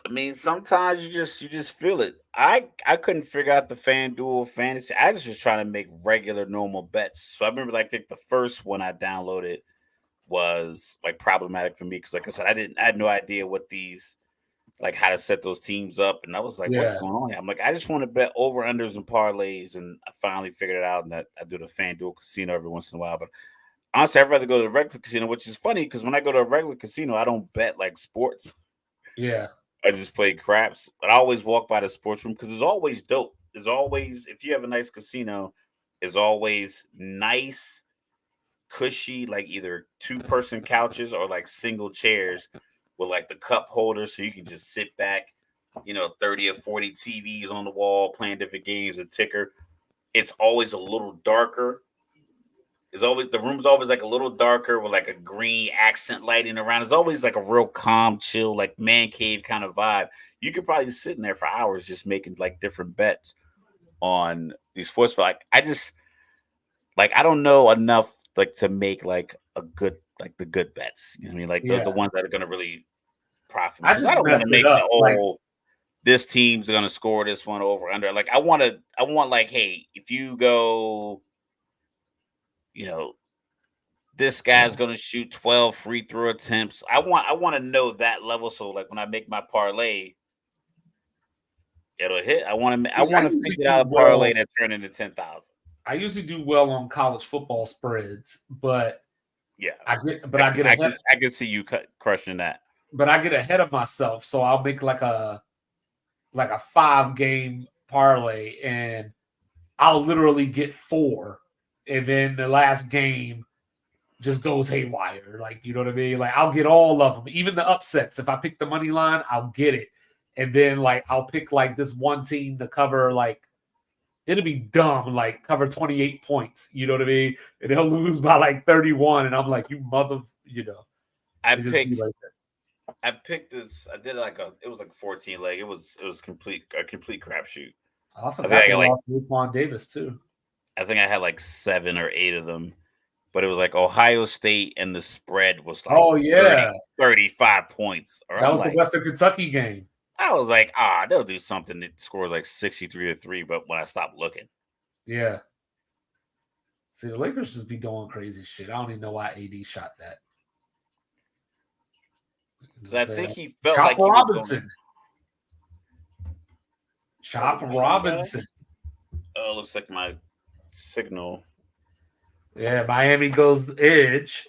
I mean, sometimes you just feel it. I couldn't figure out the FanDuel fantasy. I was just trying to make regular normal bets. So I remember like the first one I downloaded was like problematic for me because like I said, I had no idea what these like how to set those teams up, and I was like, what's going on here? I'm like, I just want to bet over unders and parlays, and I finally figured it out, and that I do the FanDuel casino every once in a while. But honestly, I'd rather go to the regular casino, which is funny because when I go to a regular casino, I don't bet like sports. Yeah. I just play craps, but I always walk by the sports room because it's always dope. There's always, if you have a nice casino, it's always nice, cushy, like either 2-person couches or like single chairs with like the cup holder so you can just sit back, you know, 30 or 40 TVs on the wall playing different games, a ticker. It's always a little darker. The room's always like a little darker with like a green accent lighting around. It's always like a real calm, chill, like man cave kind of vibe. You could probably sit in there for hours just making like different bets on these sports. But like I don't know enough like to make like a good like the good bets. You know what I mean? Like the ones that are gonna really profit. I don't want to make the whole this team's gonna score this one over under. Like I want like, hey, if you go, you know, this guy's gonna shoot 12 free throw attempts. I want to know that level. So like when I make my parlay, it'll hit. I want to figure out a parlay that turn into 10,000. I usually do well on college football spreads, but yeah, I can see you crushing that. But I get ahead of myself, so I'll make like a 5-game parlay, and I'll literally get 4, and then the last game just goes haywire. Like, you know what I mean? Like, I'll get all of them, even the upsets. If I pick the money line, I'll get it, and then like I'll pick like this one team to cover like. It'll be dumb, like cover 28 points. You know what I mean? And they'll lose by like 31. And I'm like, you mother, you know. I picked this. I did it was like 14 leg. It was a complete crapshoot. I forgot I lost Raekwon Davis too. I think I had like 7 or 8 of them. but it was like Ohio State and the spread was like 35 points. Or that was like, the Western Kentucky game. I was like, they'll do something that scores like 63-3, but when I stopped looking. Yeah. See, the Lakers just be doing crazy shit. I don't even know why AD shot that. I think he felt like Robinson. Chop Robinson. Oh, looks like my signal. Yeah, Miami goes edge.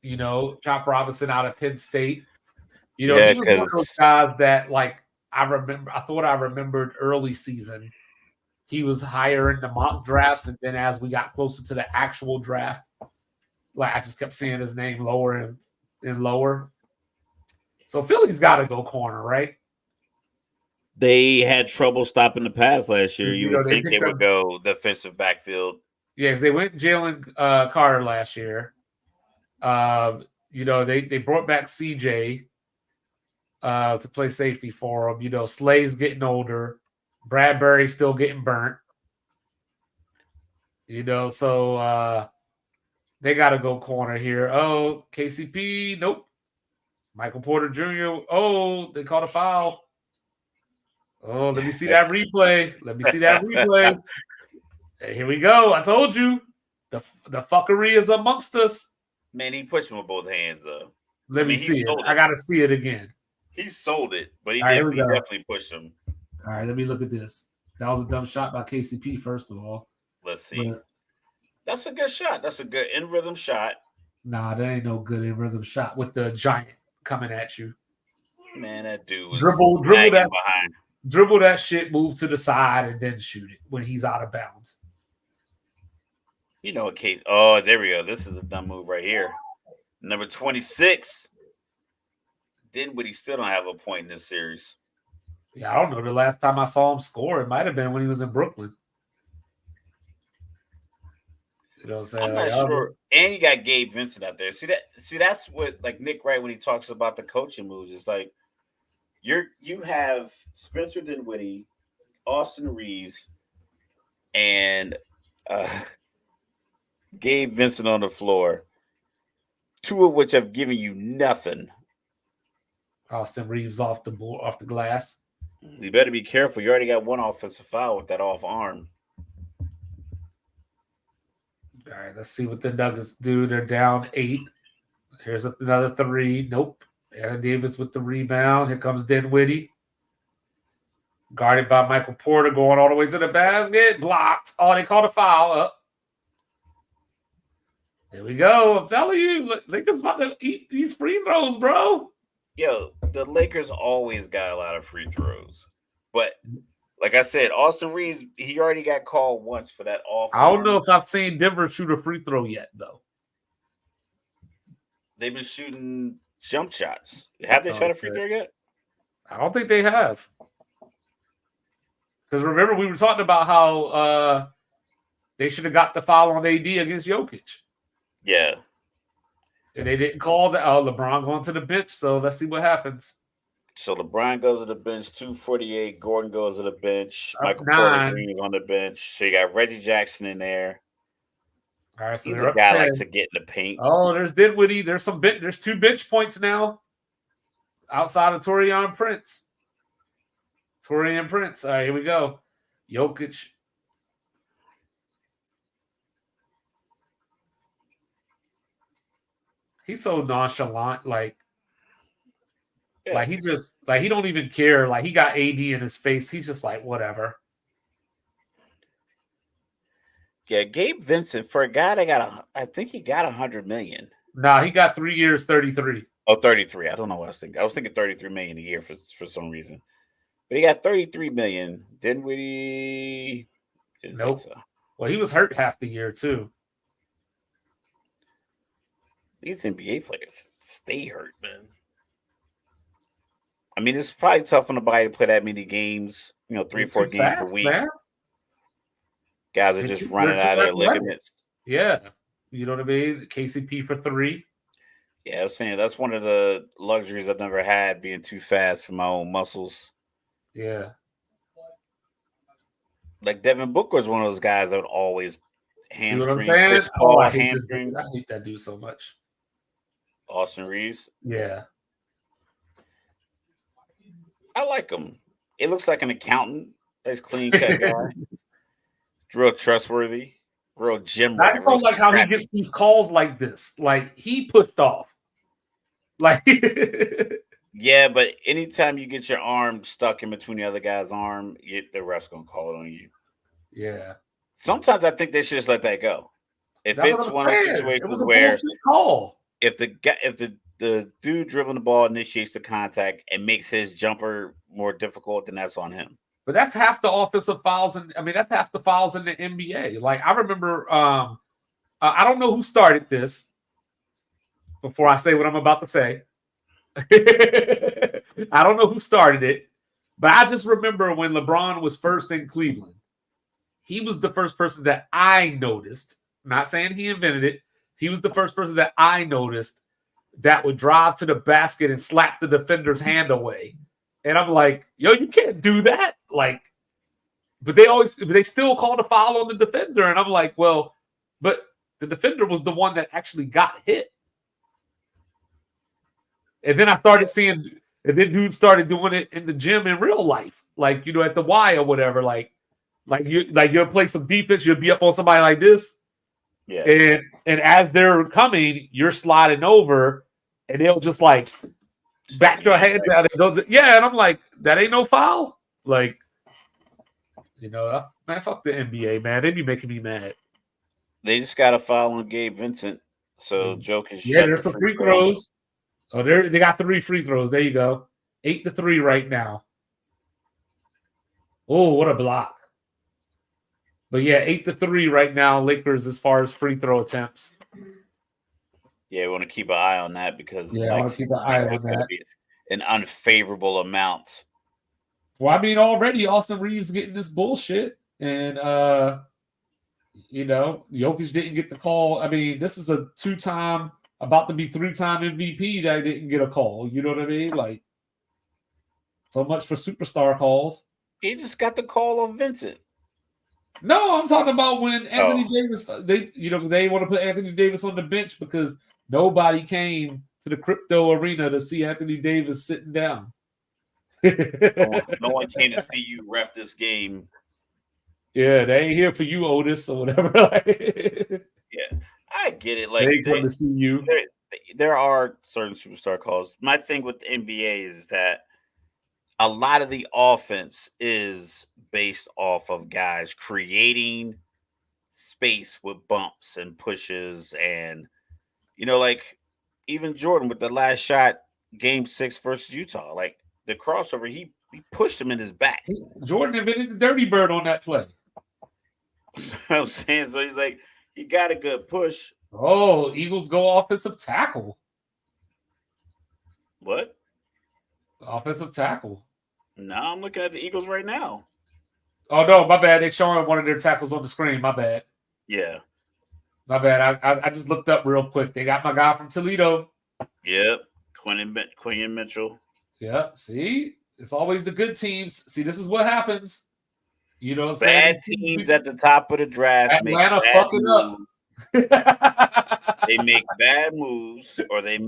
You know, Chop Robinson out of Penn State. You know, he was one of those guys that, like, I thought I remembered early season. He was higher in the mock drafts, and then as we got closer to the actual draft, like I just kept seeing his name lower and lower. So Philly's got to go corner, right? They had trouble stopping the pass last year. You would think they would go defensive backfield. Yes, they went Jalen Carter last year. You know, they brought back CJ to play safety for him. You know, Slay's getting older. Bradbury's still getting burnt. You know, so they got to go corner here. Oh, KCP, nope. Michael Porter Jr., oh, they caught a foul. Oh, let me see that replay. Here we go. I told you. The fuckery is amongst us. Man, he pushed him with both hands up. Let me see it. I got to see it again. He sold it, but he definitely pushed him. All right, let me look at this. That was a dumb shot by KCP, first of all. Let's see. But that's a good shot. That's a good in-rhythm shot. Nah, that ain't no good in-rhythm shot with the giant coming at you. Man, that dude was dribble that shit, move to the side, and then shoot it when he's out of bounds. You know what, Kate? Oh, there we go. This is a dumb move right here. Number 26. Dinwiddie still don't have a point in this series. Yeah, I don't know. The last time I saw him score, it might have been when he was in Brooklyn. You know what I'm saying? I'm not sure. And you got Gabe Vincent out there. See, that's what, like, Nick Wright, when he talks about the coaching moves, it's like you have Spencer Dinwiddie, Austin Reeves, and Gabe Vincent on the floor, two of which have given you nothing. Austin Reeves off the glass. You better be careful. You already got one offensive foul with that off arm. All right, let's see what the Nuggets do. They're down 8. Here's another 3. Nope. Aaron Davis with the rebound. Here comes Dinwiddie. Guarded by Michael Porter, going all the way to the basket. Blocked. Oh, they called a foul up. There we go. I'm telling you, Lakers about to eat these free throws, bro. Yo, the Lakers always got a lot of free throws. But like I said, Austin Reeves, he already got called once for that off. I don't know if I've seen Denver shoot a free throw yet, though. They've been shooting jump shots. Have they shot a free throw yet? I don't think they have. Because remember, we were talking about how they should have got the foul on AD against Jokic. Yeah. And they didn't call that. LeBron going to the bench, so let's see what happens. So LeBron goes to the bench, 2:48. Gordon goes to the bench. Michael Porter Jr. is on the bench. So you got Reggie Jackson in there. All right, so he's a guy likes to get in the paint. Oh, there's Dinwiddie. There's 2 bench points now outside of Taurean Prince. All right, here we go. Jokic. He's so nonchalant, like he just he don't even care. Like he got AD in his face. He's just like, whatever. Yeah, Gabe Vincent, for a guy that I think he got $100 million. Nah, he got 3 years, 33. Oh, 33. I don't know what I was thinking. I was thinking 33 million a year for some reason. But he got 33 million. Dinwiddie. Nope. So. Well, he was hurt half the year too. These NBA players stay hurt, man. I mean, it's probably tough on the body to play that many games, 3-4 games a week. Man. Guys are just running out of their ligaments. Yeah. You know what I mean? KCP for 3. Yeah, I was saying that's one of the luxuries I've never had, being too fast for my own muscles. Yeah. Like Devin Booker is one of those guys that would always See what I'm saying? Chris Paul, Paul, I hate this hamstring. dude. I hate that dude so much. Austin Reeves. Yeah. I like him. It looks like an accountant. Nice clean cut guy. Real trustworthy. Real gym rat. I just don't like how he gets these calls like this. Like he pushed off. Like yeah, but anytime you get your arm stuck in between the other guy's arm, the ref's gonna call it on you. Yeah. Sometimes I think they should just let that go. If That's it's one of those situations where call. If the dude dribbling the ball initiates the contact and makes his jumper more difficult, then that's on him. But that's half the offensive fouls, and that's half the fouls in the NBA. Like I remember, I don't know who started this. Before I say what I'm about to say, I don't know who started it, but I just remember when LeBron was first in Cleveland, he was the first person that I noticed. Not saying he invented it. He was the first person that I noticed that would drive to the basket and slap the defender's hand away. And I'm like, yo, you can't do that. Like, but they still called a foul on the defender. And I'm like, well, but the defender was the one that actually got hit. And then I started seeing, and then dudes started doing it in the gym in real life, like at the Y or whatever. Like you'll play some defense, you'll be up on somebody like this, yeah. And as they're coming, you're sliding over, and they'll just like back your hands out. It goes, yeah, and I'm like, that ain't no foul. Like, man, fuck the NBA, man. They be making me mad. They just got a foul on Gabe Vincent, so Jokic. Yeah, there's some free throws. Oh, they got 3 free throws. There you go. 8-3 right now. Oh, what a block. But yeah, 8-3 right now, Lakers as far as free throw attempts. Yeah, we want to keep an eye on that because I want to keep an eye on that. Be an unfavorable amount. Well, I mean, already Austin Reeves getting this bullshit, and Jokic didn't get the call. I mean, this is a 2-time, about to be 3-time MVP that didn't get a call. You know what I mean? Like, so much for superstar calls. He just got the call on Vincent. No, I'm talking about when Anthony Davis. They want to put Anthony Davis on the bench because nobody came to the crypto arena to see Anthony Davis sitting down. No one came to see you ref this game. Yeah, they ain't here for you, Otis, or whatever. Yeah, I get it. Like they come to see you. There are certain superstar calls. My thing with the NBA is that a lot of the offense is based off of guys creating space with bumps and pushes, and like even Jordan with the last shot, Game 6 versus Utah, like the crossover, he pushed him in his back. Jordan invented the dirty bird on that play. I'm saying, so he's like, he got a good push. Oh, Eagles go offensive tackle. What? Offensive tackle. No, I'm looking at the Eagles right now. Oh no, my bad. They're showing one of their tackles on the screen. My bad. Yeah. My bad. I just looked up real quick. They got my guy from Toledo. Yep. Quinion Mitchell. Yep. See? It's always the good teams. See, this is what happens. You know what I'm saying? Bad teams at the top of the draft. Atlanta fucking up. They make bad moves, or they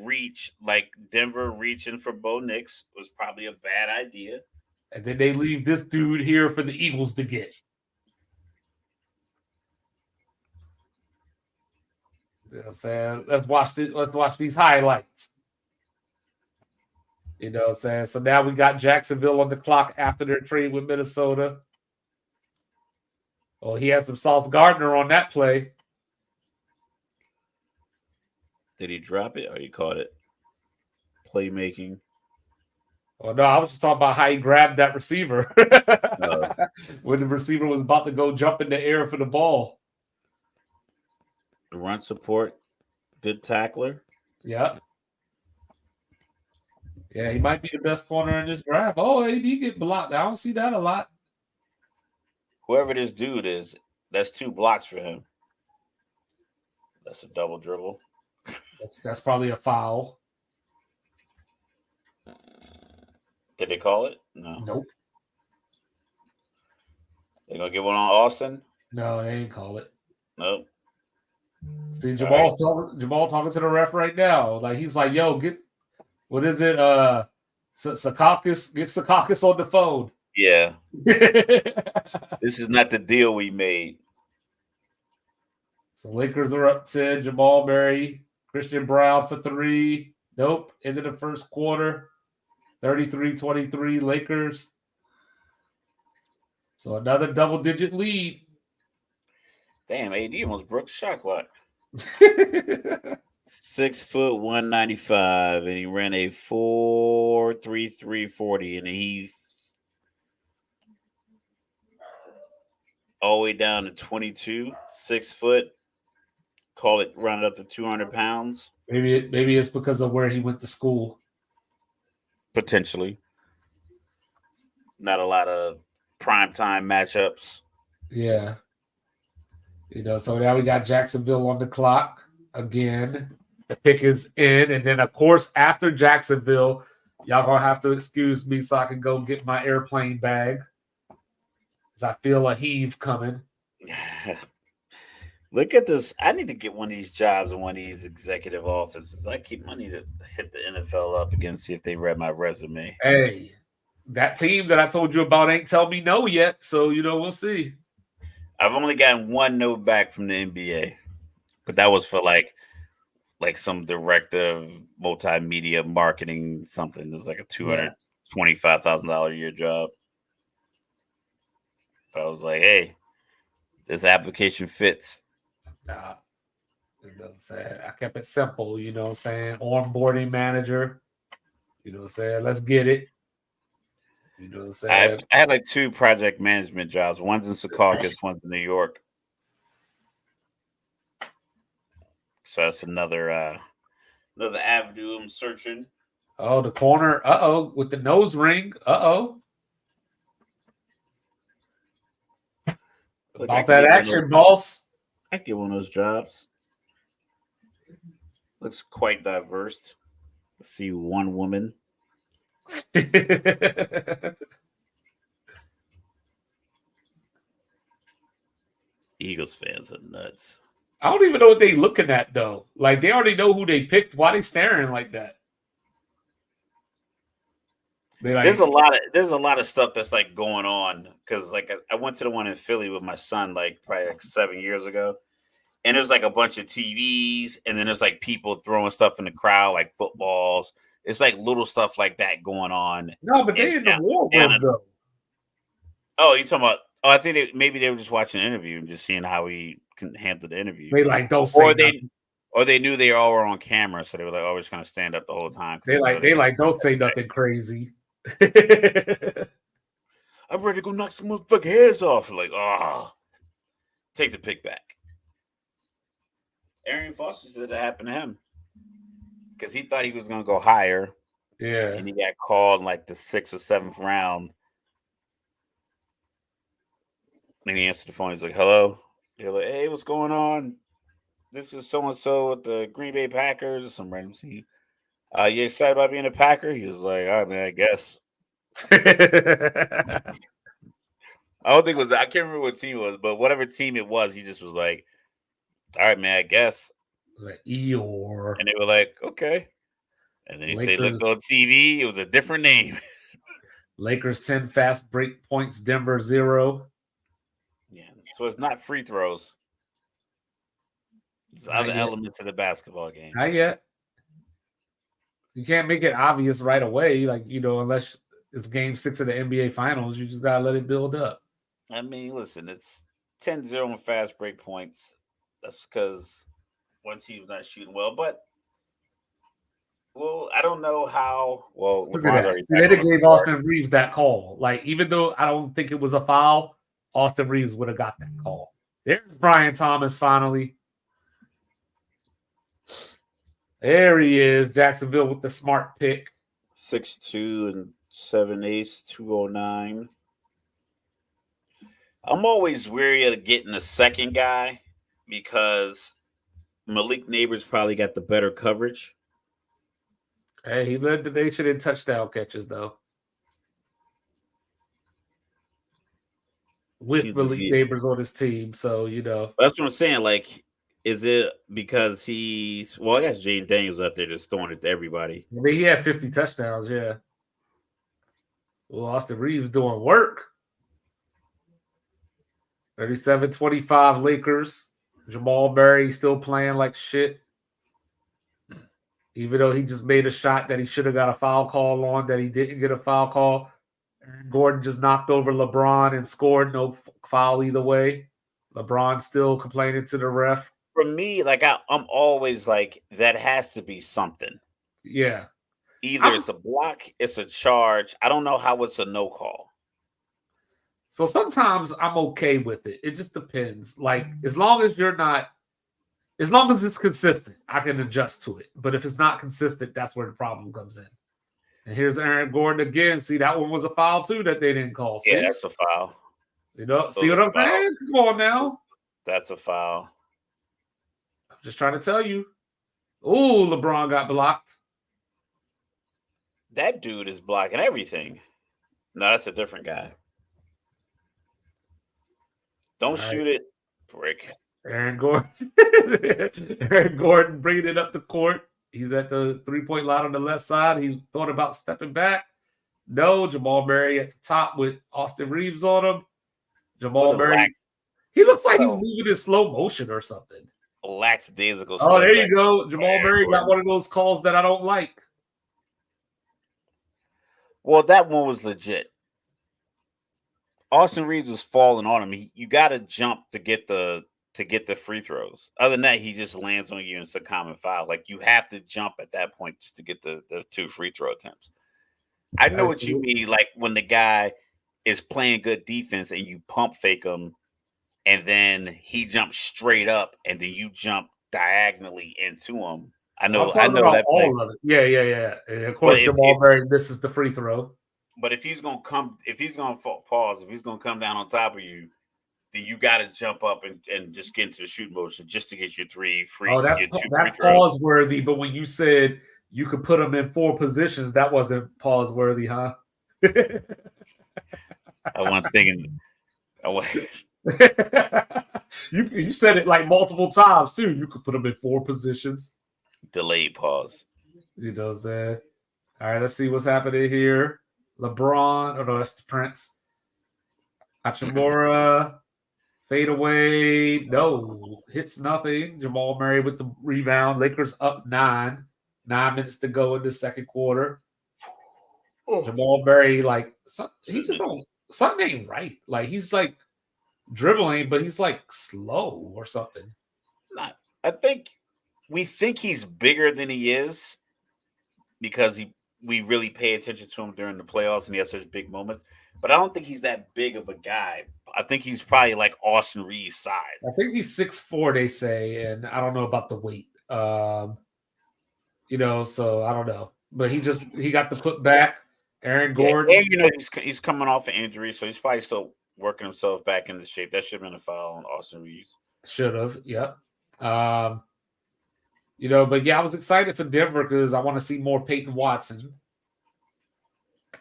reach, like Denver reaching for Bo Nix was probably a bad idea. And then they leave this dude here for the Eagles to get. You know what I'm saying? Let's watch these highlights. You know what I'm saying? So now we got Jacksonville on the clock after their trade with Minnesota. Oh, he had some Sauce Gardner on that play. Did he drop it or he caught it? Playmaking. Oh, no, I was just talking about how he grabbed that receiver when the receiver was about to go jump in the air for the ball. Run support, good tackler. Yep. Yeah, he might be the best corner in this draft. Oh, AD get blocked. I don't see that a lot. Whoever this dude is, that's 2 blocks for him. That's a double dribble. That's probably a foul. Did they call it? No. Nope. They gonna get one on Austin? No, they ain't call it. Nope. See, Jamal talking to the ref right now. Like he's like, "Yo, get what is it? Secaucus, get Secaucus on the phone." Yeah. This is not the deal we made. So Lakers are up 10. Jamal Murray, Christian Brown for 3. Nope. Into the first quarter. 33-23 Lakers. So another double-digit lead. Damn, AD almost broke the shot clock. 6 foot 195, and he ran a 4.3340, and he all the way down to 22, 6 foot. Call it rounded up to 200 pounds. Maybe it's because of where he went to school. Potentially. Not a lot of primetime matchups. Yeah. So now we got Jacksonville on the clock again. The pick is in. And then, of course, after Jacksonville, y'all going to have to excuse me so I can go get my airplane bag. Because I feel a heave coming. Look at this. I need to get one of these jobs in one of these executive offices. I need to hit the NFL up again, see if they read my resume. Hey, that team that I told you about ain't tell me no yet. So, we'll see. I've only gotten one note back from the NBA, but that was for like some director of multimedia marketing something. It was like a $225,000 a year job. But I was like, hey, this application fits. Nah, you know what I'm saying? I kept it simple, you know what I'm saying? Onboarding manager, you know what I'm saying? Let's get it. You know what I'm saying? I had like 2 project management jobs. One's in Secaucus, one's in New York. So that's another avenue I'm searching. Oh, the corner. With the nose ring. About that action, boss. I get one of those jobs. Looks quite diverse. Let's see, one woman. Eagles fans are nuts. I don't even know what they looking at though. Like they already know who they picked. Why they staring like that? There's a lot of stuff that's like going on because like I went to the one in Philly with my son like probably like 7 years ago, and there's like a bunch of TVs, and then there's like people throwing stuff in the crowd like footballs. It's like little stuff like that going on. No, but they in the war room though. Oh, you talking about? Oh, I think maybe they were just watching an interview and just seeing how he can handle the interview. They like don't say nothing. Or they knew they all were on camera, so they were like, "Oh, we're just gonna stand up the whole time." They don't say nothing crazy. I'm ready to go knock some motherfucking heads off. Like, take the pick back. Arian Foster said that happened to him because he thought he was gonna go higher. Yeah, and he got called in like the 6th or 7th round. And he answered the phone. He's like, "Hello." They're like, "Hey, what's going on? This is so and so with the Green Bay Packers." Some random team. You excited about being a Packer? He was like, "I mean, I guess." I don't think it was. I can't remember what team it was, but whatever team it was, he just was like, "All right, man, I guess." Like Eeyore. And they were like, "Okay." And then he said, "Looked on TV. It was a different name." Lakers 10 fast break points. Denver 0. Yeah, so it's not free throws. It's other elements of the basketball game. Not yet. You can't make it obvious right away, like, unless it's game 6 of the NBA Finals. You just got to let it build up. I mean, listen, it's 10-0 in fast break points. That's because one team's not shooting well. But, well, I don't know how. Well, look at that. See, they gave Austin Reeves that call. Like, even though I don't think it was a foul, Austin Reeves would have got that call. There's Brian Thomas finally. There he is, Jacksonville with the smart pick. 6'2" and 7/8, 209. I'm always weary of getting a second guy because Malik Neighbors probably got the better coverage. Hey, he led the nation in touchdown catches, though. with Malik Neighbors on his team. So, That's what I'm saying. Like, is it because I guess Jaden Daniels out there just throwing it to everybody. I mean, he had 50 touchdowns, yeah. Well, Austin Reeves doing work. 37-25 Lakers. Jamal Murray still playing like shit. Even though he just made a shot that he should have got a foul call on, that he didn't get a foul call. Aaron Gordon just knocked over LeBron and scored. No foul either way. LeBron still complaining to the ref. For me, like I'm always like, that has to be something. Yeah. Either it's a block, it's a charge. I don't know how it's a no call. So sometimes I'm okay with it. It just depends. Like, as long as it's consistent, I can adjust to it. But if it's not consistent, that's where the problem comes in. And here's Aaron Gordon again. See, that one was a foul too that they didn't call. See? Yeah, that's a foul. See what I'm saying? Come on now. That's a foul. I'm just trying to tell you. Ooh, LeBron got blocked. That dude is blocking everything. No, that's a different guy. Don't shoot it, brick. Aaron Gordon. Aaron Gordon bringing it up the court. He's at the 3-point line on the left side. He thought about stepping back. No, Jamal Murray at the top with Austin Reeves on him. Jamal Murray. He looks like he's moving in slow motion or something. Lackadaisical. Oh, there you go. Jamal Murray got one of those calls that I don't like. Well, that one was legit. Austin Reeves was falling on him. You got to jump to get the free throws. Other than that, he just lands on you and it's a common foul. Like, you have to jump at that point just to get the 2 free throw attempts. I know what you mean. Like, when the guy is playing good defense and you pump fake him, and then he jumps straight up, and then you jump diagonally into him. I know that play. All of it. Yeah. And of course, Jamal Murray misses the free throw. But if he's gonna come down on top of you, then you got to jump up and just get into the shoot motion just to get your 3 free. Oh, that's pause worthy. But when you said you could put them in 4 positions, that wasn't pause worthy, huh? I wasn't thinking. You said it like multiple times too. You could put them in 4 positions. Delayed pause. You know what I'm saying? All right, let's see what's happening here. LeBron. Oh no, that's the Prince. Hachimura. Fade away. No. Hits nothing. Jamal Murray with the rebound. Lakers up 9. 9 minutes to go in the second quarter. Jamal Murray, like, he just don't. Something ain't right. Like, he's like dribbling, but he's like slow or something. I think we think he's bigger than he is because we really pay attention to him during the playoffs and he has such big moments. But I don't think he's that big of a guy. I think he's probably like Austin Reeves' size. I think he's 6'4", they say, and I don't know about the weight. So I don't know. But he got the put back. Aaron Gordon. And he's coming off an injury, so he's probably still working himself back into shape. That should have been a foul on Austin Reeves. Should have, yep. But yeah, I was excited for Denver because I want to see more Peyton Watson.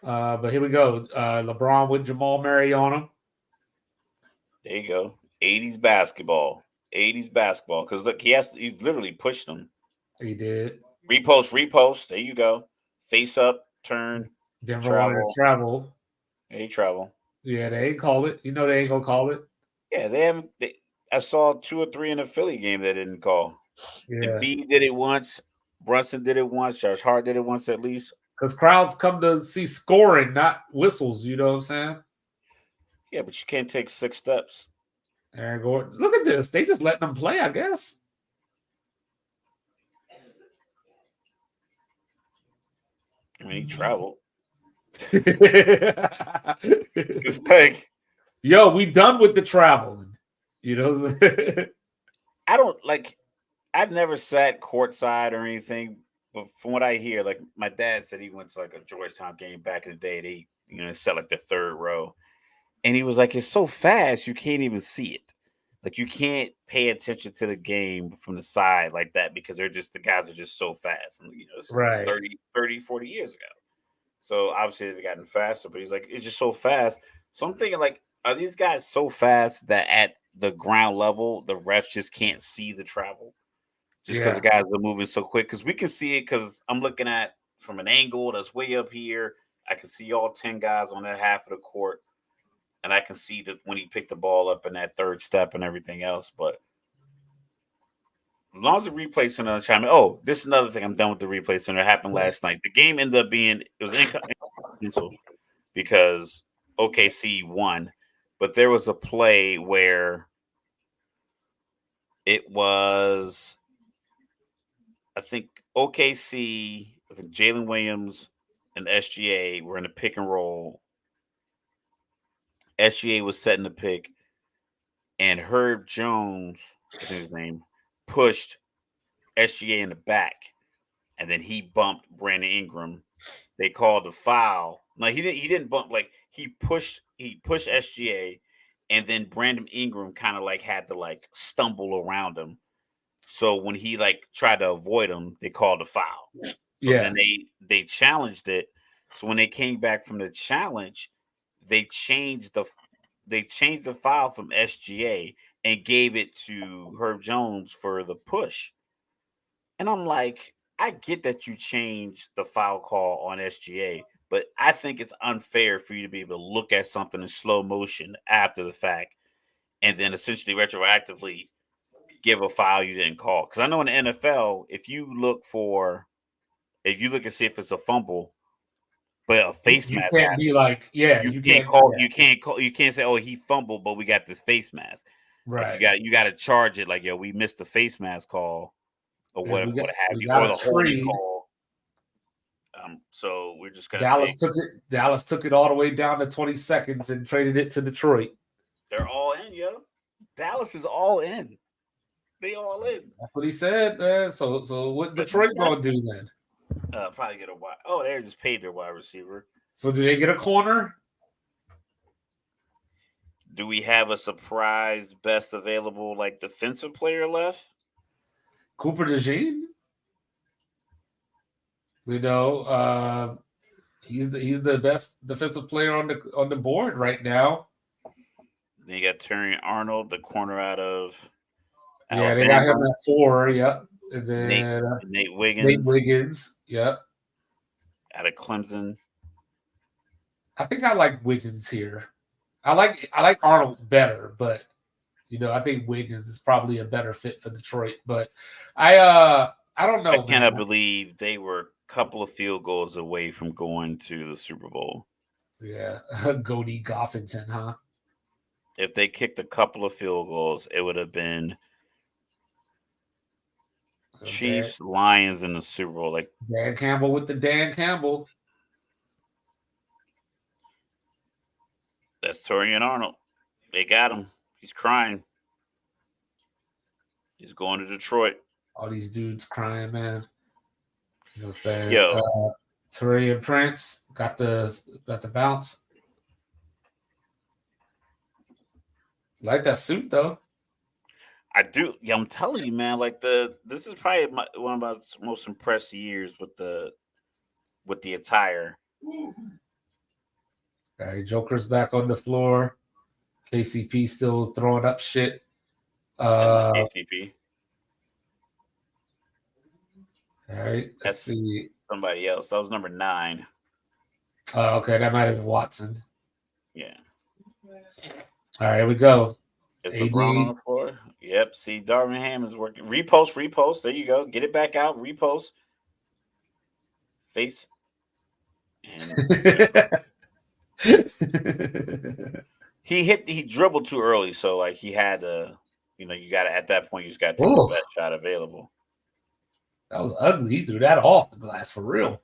But here we go. LeBron with Jamal Murray on him. There you go. 80s basketball. Because look, he literally pushed him. He did. Repost. There you go. Face up, turn. Denver wanted to travel. They travel. Yeah, they ain't call it. They ain't gonna call it. Yeah, they haven't. I saw 2 or 3 in the Philly game that didn't call. Yeah. Embiid did it once. Brunson did it once. Josh Hart did it once at least. Because crowds come to see scoring, not whistles. You know what I'm saying? Yeah, but you can't take 6 steps. Aaron Gordon. Look at this. They just letting them play, I guess. I mean, he traveled. It's like, yo, we done with the traveling. I don't like. I've never sat courtside or anything, but from what I hear, like my dad said, he went to like a Georgetown game back in the day. They sat like the 3rd row, and he was like, "It's so fast, you can't even see it. Like you can't pay attention to the game from the side like that because the guys are just so fast." And this is right. 30, 40 years ago. So obviously they've gotten faster, but he's like, it's just so fast. So I'm thinking like Are these guys so fast that at the ground level the refs just can't see the travel? Just because the guys are moving so quick? Because we can see it. Because I'm looking at from an angle that's way up here. I can see all 10 guys on that half of the court, and I can see that when he picked the ball up in that third step and everything else. But as long as the replay center chime in. Oh, this is another thing. I'm done with the replay center. It happened last night. The game ended up being inconsequential because OKC won, but there was a play where it was, I think OKC, I think Jalen Williams and SGA were in a pick and roll. SGA was setting the pick, and Herb Jones, I think his name, pushed SGA in the back, and then he bumped Brandon Ingram. They called the foul. Like he didn't bump. Like he pushed SGA, and then Brandon Ingram kind of like had to like stumble around him. So when he like tried to avoid him, they called a foul. So then they challenged it. So when they came back from the challenge, they changed the foul from SGA and gave it to Herb Jones for the push. And I'm like, I get that you changed the foul call on SGA, but I think it's unfair for you to be able to look at something in slow motion after the fact and then essentially retroactively give a foul you didn't call. Because I know in the NFL, if you look and see if it's a fumble, but a face mask, you can't be like, you can't say, oh, he fumbled, but we got this face mask. Right. Like you got to charge it like, yo, we missed the face mask call or what have you, or the holding call. So we're just gonna Dallas took it all the way down to 20 seconds and traded it to Detroit. They're all in, yo. Dallas is all in. They all in. That's what he said, man. So what Detroit gonna do then? Probably get a wide. Oh, they just paid their wide receiver. So do they get a corner? Do we have a surprise best available like defensive player left? Cooper DeJean? You know, he's the best defensive player on the board right now. Then you got Terry Arnold, the corner out of Alabama. They got him at 4. Yep. And then Nate Wiggins. Nate Wiggins. Yep. Out of Clemson. I think I like Wiggins here. I like Arnold better, but I think Wiggins is probably a better fit for Detroit. But I don't know. I cannot believe they were a couple of field goals away from going to the Super Bowl. Yeah, Goldie Goffington, huh? If they kicked a couple of field goals, it would have been Chiefs, Lions in the Super Bowl. Like Dan Campbell with the Dan Campbell. That's Torian Arnold. They got him. He's crying. He's going to Detroit. All these dudes crying, man. You know what I'm saying? Yo. Taurean Prince got the bounce. Like that suit though. I do. Yeah, I'm telling you, man. Like this is probably one of my most impressed years with the attire. All right, Joker's back on the floor. KCP still throwing up shit. KCP. All right, let's see. Somebody else. That was number 9. Oh, okay. That might have been Watson. Yeah. All right, here we go. Is LeBron on the floor? Yep. See, Darvin Ham is working. Repost. There you go. Get it back out. Repost. Face. And he dribbled too early, so like he had to, you got to at that point you just got to take the best shot available. That was ugly. He threw that off the glass for real.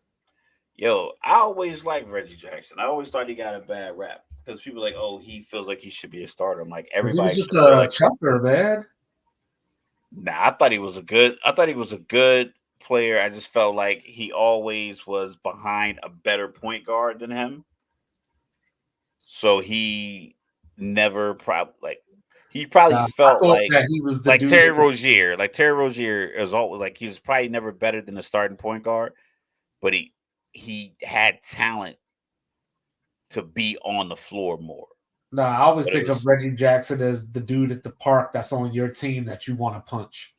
Yo, I always liked Reggie Jackson. I always thought he got a bad rap because people are like, oh, he feels like he should be a starter. I'm like, everybody. He was just a chumper, man. Nah, I thought he was a good player. I just felt like he always was behind a better point guard than him. So he never he probably felt like he was like Terry Rozier. Like Terry Rozier is always like he was probably never better than a starting point guard, but he had talent to be on the floor more. No, I always think of Reggie Jackson as the dude at the park that's on your team that you want to punch.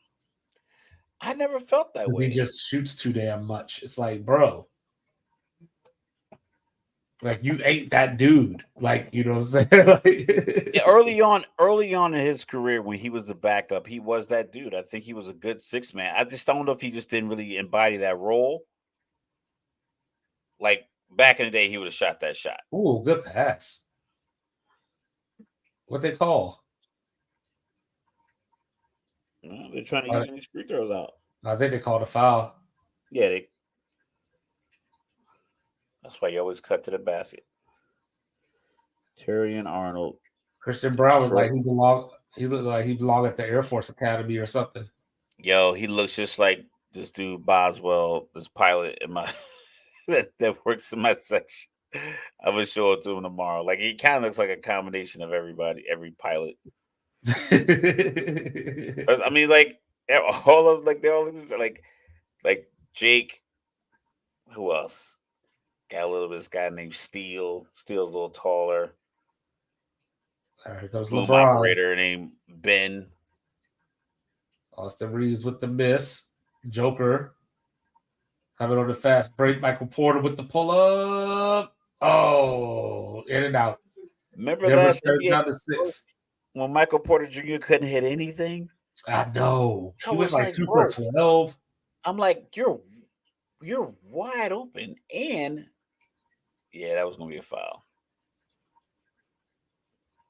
I never felt that way. He just shoots too damn much. It's like, bro, like you ain't that dude. Like, you know what I'm saying? Like, yeah, early on in his career when he was the backup, he was that dude. I think he was a good 6-man. I just don't know if he just didn't really embody that role. Like back in the day, he would have shot that shot. Ooh, good pass. What they call? They're trying to get these free throws out. I think they called a foul. Yeah, that's why you always cut to the basket. Terrion Arnold. Christian Braun looked like he belonged. He looked like he belonged at the Air Force Academy or something. Yo, he looks just like this dude Boswell, this pilot in my that works in my section. I will show it to him tomorrow. Like he kind of looks like a combination of everybody, every pilot. I mean, like all of like they all like Jake. Who else? Got a little bit. This guy named Steele. Steele's a little taller. All right, goes Bloom operator named Ben. Austin Reeves with the miss. Joker coming on the fast break. Michael Porter with the pull up. Oh, in and out. Remember last when Michael Porter Jr. couldn't hit anything? I know. He was like 2 for 12. I'm like, you're wide open, and yeah, that was gonna be a foul.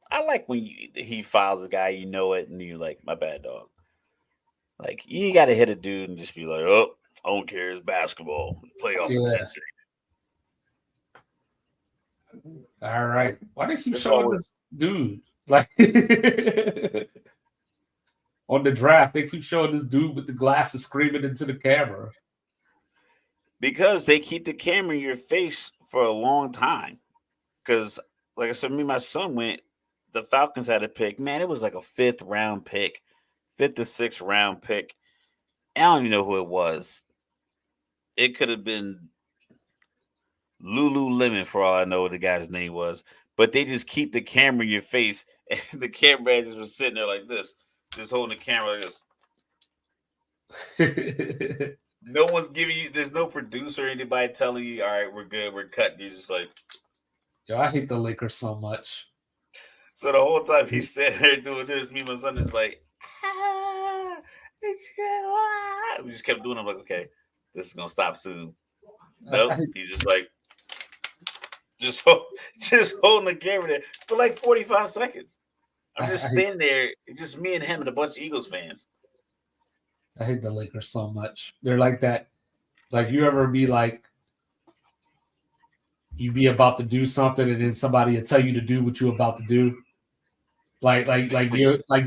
I like when he fouls a guy, you know it, and you're like, my bad, dog. Like you got to hit a dude and just be like, oh, I don't care, it's basketball, playoff intensity. All right, why did you show this dude like on the draft? They keep showing this dude with the glasses screaming into the camera. Because they keep the camera in your face for a long time. Because, like I said, me and my son went. The Falcons had a pick. Man, it was like a 5th round pick, 5th to 6th round pick. I don't even know who it was. It could have been Lululemon for all I know what the guy's name was. But they just keep the camera in your face, and the camera just was sitting there like this, just holding the camera like this. No one's giving you. There's no producer or anybody telling you, "All right, we're good, we're cutting." You're just like, yo, I hate the Lakers so much. So the whole time he's sitting there doing this, me and my son is like, we just kept doing it. I'm like, okay, this is gonna stop soon. Nope. He's just like, just holding the camera there for like 45 seconds. I'm just standing there. It's just me and him and a bunch of Eagles fans. I hate the Lakers so much. They're like that. Like you ever be like, you be about to do something and then somebody will tell you to do what you're about to do. Like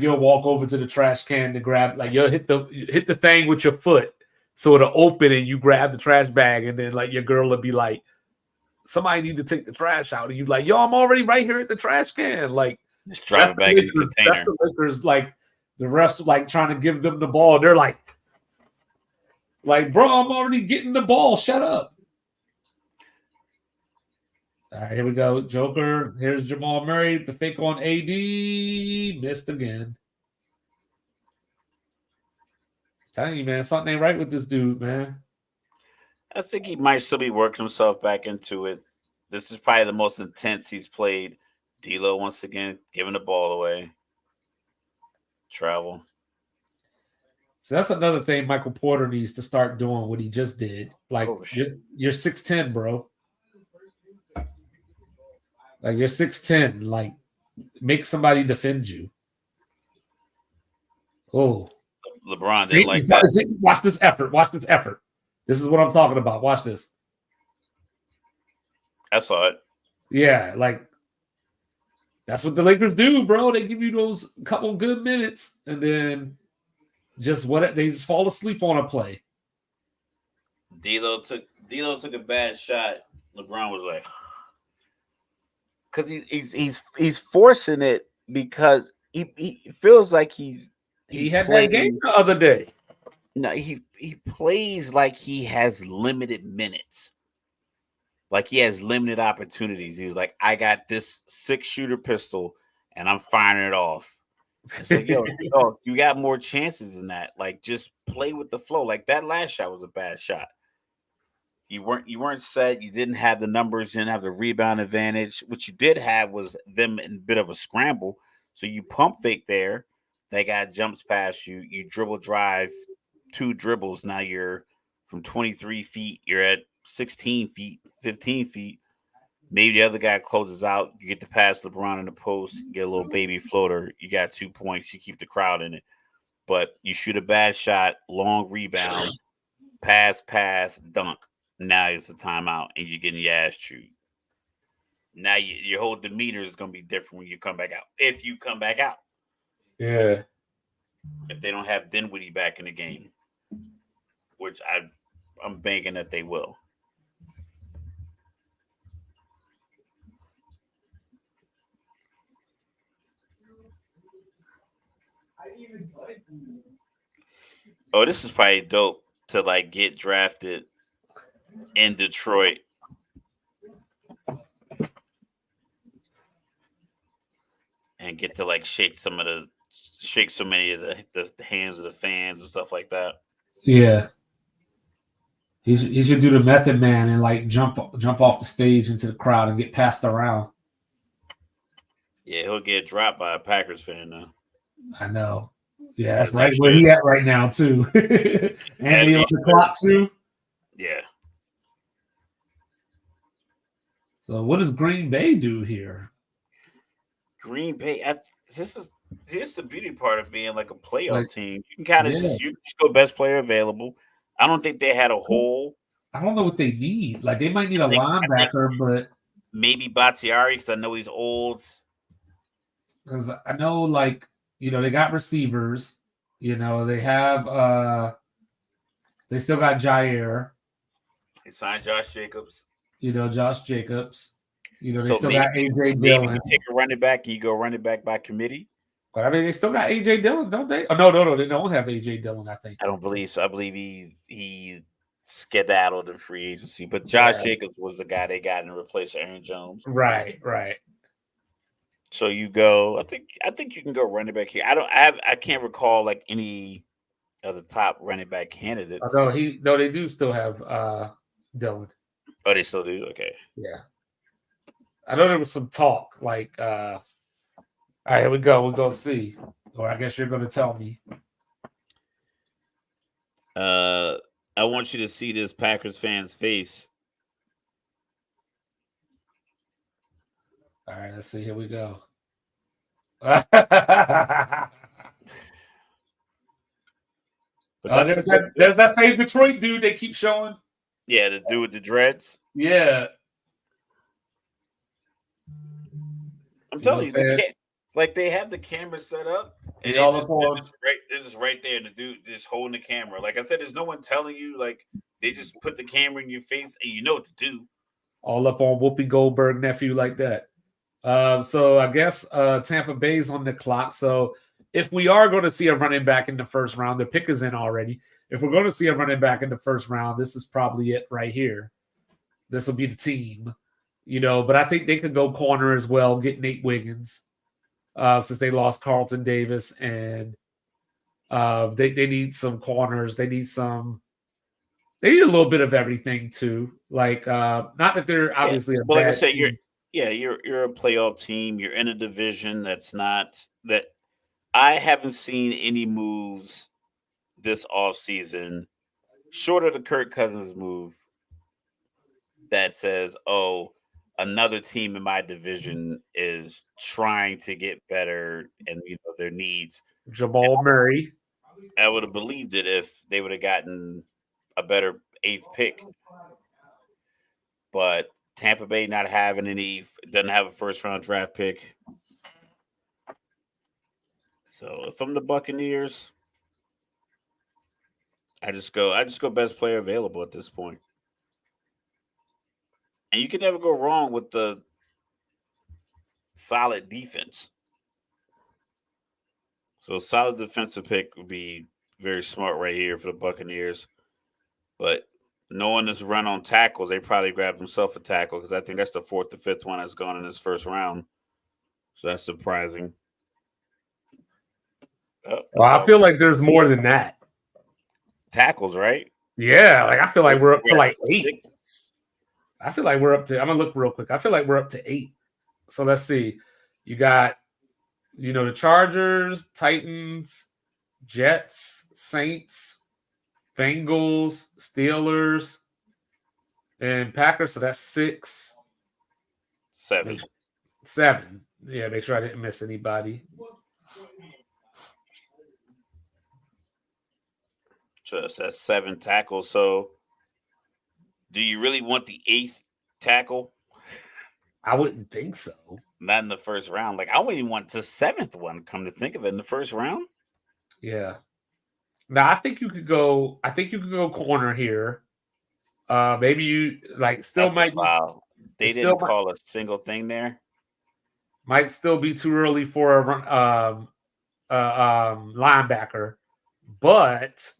you'll walk over to the trash can to grab, like you'll hit the thing with your foot so it'll open and you grab the trash bag, and then like your girl will be like, somebody need to take the trash out, and you like, yo, I'm already right here at the trash can. Like just drive it back in the container. That's the Lakers. Like the refs like trying to give them the ball. They're like, bro, I'm already getting the ball. Shut up. All right, here we go. Joker. Here's Jamal Murray. The fake on AD. Missed again. I'm telling you, man, something ain't right with this dude, man. I think he might still be working himself back into it. This is probably the most intense he's played. D'Lo once again giving the ball away. Travel. So that's another thing Michael Porter needs to start doing what he just did. Like, you're 6'10", bro. Like, you're 6'10". Like, make somebody defend you. Oh. LeBron didn't like that. Watch this effort. Watch this effort. This is what I'm talking about. Watch this. I saw it. Yeah, like, that's what the Lakers do, bro. They give you those couple good minutes, and then they just fall asleep on a play. D'Lo took a bad shot. LeBron was like, because he's forcing it because he feels like he had that game the other day. No, he plays like he has limited minutes. Like he has limited opportunities. He's like, I got this 6-shooter pistol and I'm firing it off. It's like, yo, you got more chances than that. Like, just play with the flow. Like that last shot was a bad shot. You weren't set. You didn't have the numbers. You didn't have the rebound advantage. What you did have was them in a bit of a scramble. So you pump fake there. They got jumps past you. You dribble drive, 2 dribbles. Now you're from 23 feet. You're at 16 feet, 15 feet. Maybe the other guy closes out. You get to pass LeBron in the post. Get a little baby floater. You got 2 points. You keep the crowd in it. But you shoot a bad shot, long rebound, pass, dunk. Now it's a timeout and you're getting your ass chewed. Now your whole demeanor is going to be different when you come back out. If you come back out. Yeah. If they don't have Dinwiddie back in the game, which I'm banking that they will. Oh, this is probably dope to like get drafted in Detroit. And get to like shake so many of the hands of the fans and stuff like that. Yeah. He should do the Method Man and like jump off the stage into the crowd and get passed around. Yeah, he'll get dropped by a Packers fan now. I know. Yeah, that's right where he at right now too. And he on the clock too. Yeah. So what does Green Bay do here? Green Bay, this is the beauty part of being like a playoff team. You can kind of just go best player available. I don't think they had a hole. I don't know what they need. Like they might need a linebacker, but maybe Bakhtiari because I know he's old. Because I know, like, you know, they got receivers. You know, they have they still got Jair. They signed Josh Jacobs. You know, Josh Jacobs. You know, they still got AJ Dillon. Maybe you take a running back and you go running back by committee. But I mean, they still got AJ Dillon, don't they? Oh no, they don't have AJ Dillon. I think. I don't believe so. I believe he skedaddled in free agency. But Josh Jacobs was the guy they got to replace Aaron Jones. Right. So you go. I think you can go running back here. I can't recall like any of the top running back candidates. They do still have Dillon. Oh, they still do? Okay. Yeah. I know there was some talk like all right, here we go. We'll go see. Or I guess you're gonna tell me. I want you to see this Packers fan's face. All right, let's see. Here we go. But there's that same Detroit dude they keep showing. Yeah, the dude with the dreads. Yeah. I'm telling you, like they have the camera set up, and it's just right there. The dude just holding the camera. Like I said, there's no one telling you. Like they just put the camera in your face, and you know what to do. All up on Whoopi Goldberg nephew like that. So I guess Tampa Bay's on the clock. So if we are going to see a running back in the first round, the pick is in already. If we're going to see a running back in the first round, this is probably it right here. This will be the team, you know. But I think they could go corner as well, get Nate Wiggins, since they lost Carlton Davis, and they need some corners. They need a little bit of everything too. Like not that they're obviously a bad like I said, team. You're a playoff team. You're in a division that's not that. I haven't seen any moves this offseason, short of the Kirk Cousins move, that says, "Oh, another team in my division is trying to get better, and you know their needs." Jamal Murray. I would have believed it if they would have gotten a better 8th pick, but Tampa Bay not having doesn't have a first round draft pick. So if I'm the Buccaneers, I just go best player available at this point. And you can never go wrong with the solid defense. So solid defensive pick would be very smart right here for the Buccaneers. But knowing this run on tackles, they probably grabbed himself a tackle because I think that's the 4th or 5th one that's gone in his first round. So that's surprising. Well, I feel like there's more than that. Tackles, right? Yeah, like I feel like we're up to like 8. I feel like we're up to. I'm gonna look real quick. I feel like we're up to 8. So let's see. You got, the Chargers, Titans, Jets, Saints, Bengals, Steelers, and Packers. So that's 6. 7. Yeah, make sure I didn't miss anybody. So that's 7 tackles. So do you really want the 8th tackle? I wouldn't think so. Not in the first round. Like, I wouldn't even want the 7th one, come to think of it, in the first round. Yeah. Now I think you could go. I think you could go corner here. Maybe you still might. They didn't call a single thing there. Might still be too early for a linebacker, but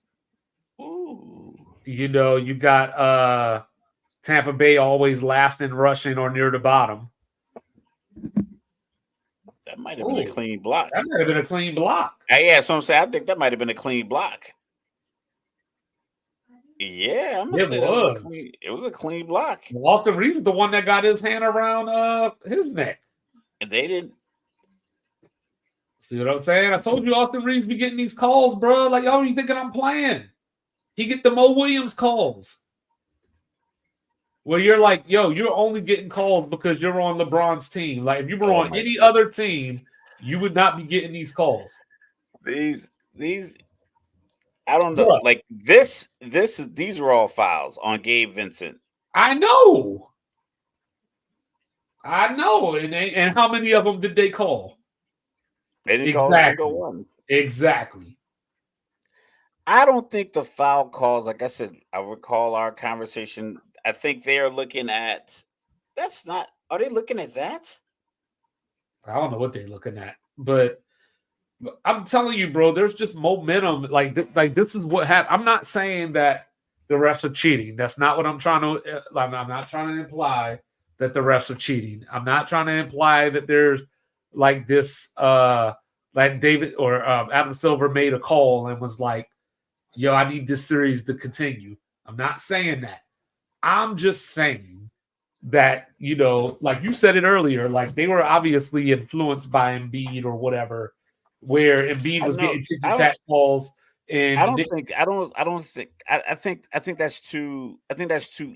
you got Tampa Bay always last in rushing or near the bottom. That might have been a clean block. That might have been a clean block. Yeah, so I'm saying I think that might have been a clean block. Yeah, I'm gonna say it was a clean block. Austin Reeves was the one that got his hand around his neck. And they didn't. See what I'm saying? I told you Austin Reeves be getting these calls, bro. Like, oh, you thinking I'm playing? He get the Mo Williams calls. Where you're like, yo, you're only getting calls because you're on LeBron's team. Like, if you were on any other team, you would not be getting these calls. These I don't know. Bro. Like these are all fouls on Gabe Vincent. I know. And how many of them did they call? They didn't call a single one. Exactly. I don't think the foul calls, like I said, I recall our conversation. I think they are looking at are they looking at that? I don't know what they're looking at, but I'm telling you, bro, there's just momentum. Like this is what happened. I'm not saying that the refs are cheating. That's not what I'm trying to. I'm not trying to imply that the refs are cheating. I'm not trying to imply that there's like this. Like David or Adam Silver made a call and was like, "Yo, I need this series to continue." I'm not saying that. I'm just saying that, like you said it earlier, like they were obviously influenced by Embiid or whatever. Where Embiid was getting ticky-tack calls, and I think that's too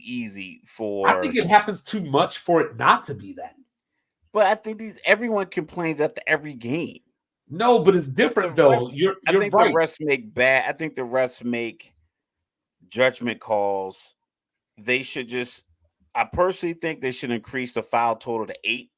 easy for. I think it happens too much for it not to be that. But I think everyone complains after every game. No, but it's different though. I think the refs make bad. I think the refs make judgment calls. They should just. I personally think they should increase the foul total to 8.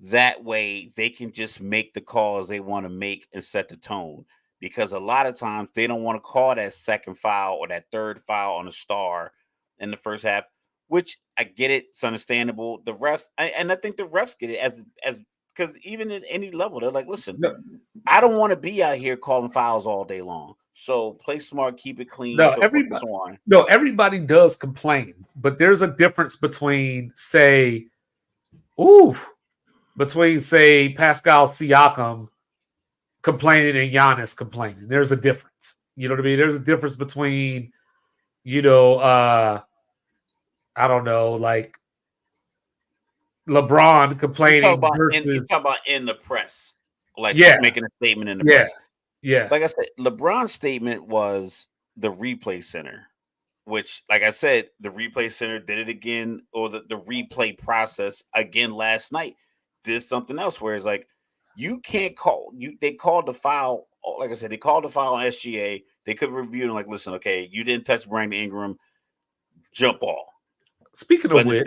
That way they can just make the calls they want to make and set the tone, because a lot of times they don't want to call that second foul or that third foul on a star in the first half, which I get it. It's understandable. The refs, and I think the refs get it as because even at any level, they're like, listen, I don't want to be out here calling fouls all day long. So play smart, keep it clean. Everybody does complain, but there's a difference between say Pascal Siakam complaining and Giannis complaining. There's a difference. You know what I mean? There's a difference between, I don't know, like LeBron complaining versus. You talk about in the press, like making a statement in the press. Yeah. Like I said, LeBron's statement was the replay center, which, like I said, the replay center did it again, or the replay process again last night. Did something else where it's like you can't call you. They called the foul. Like I said, they called the foul on SGA. They could review and like, listen, okay, you didn't touch Brandon Ingram, jump ball. Speaking of which,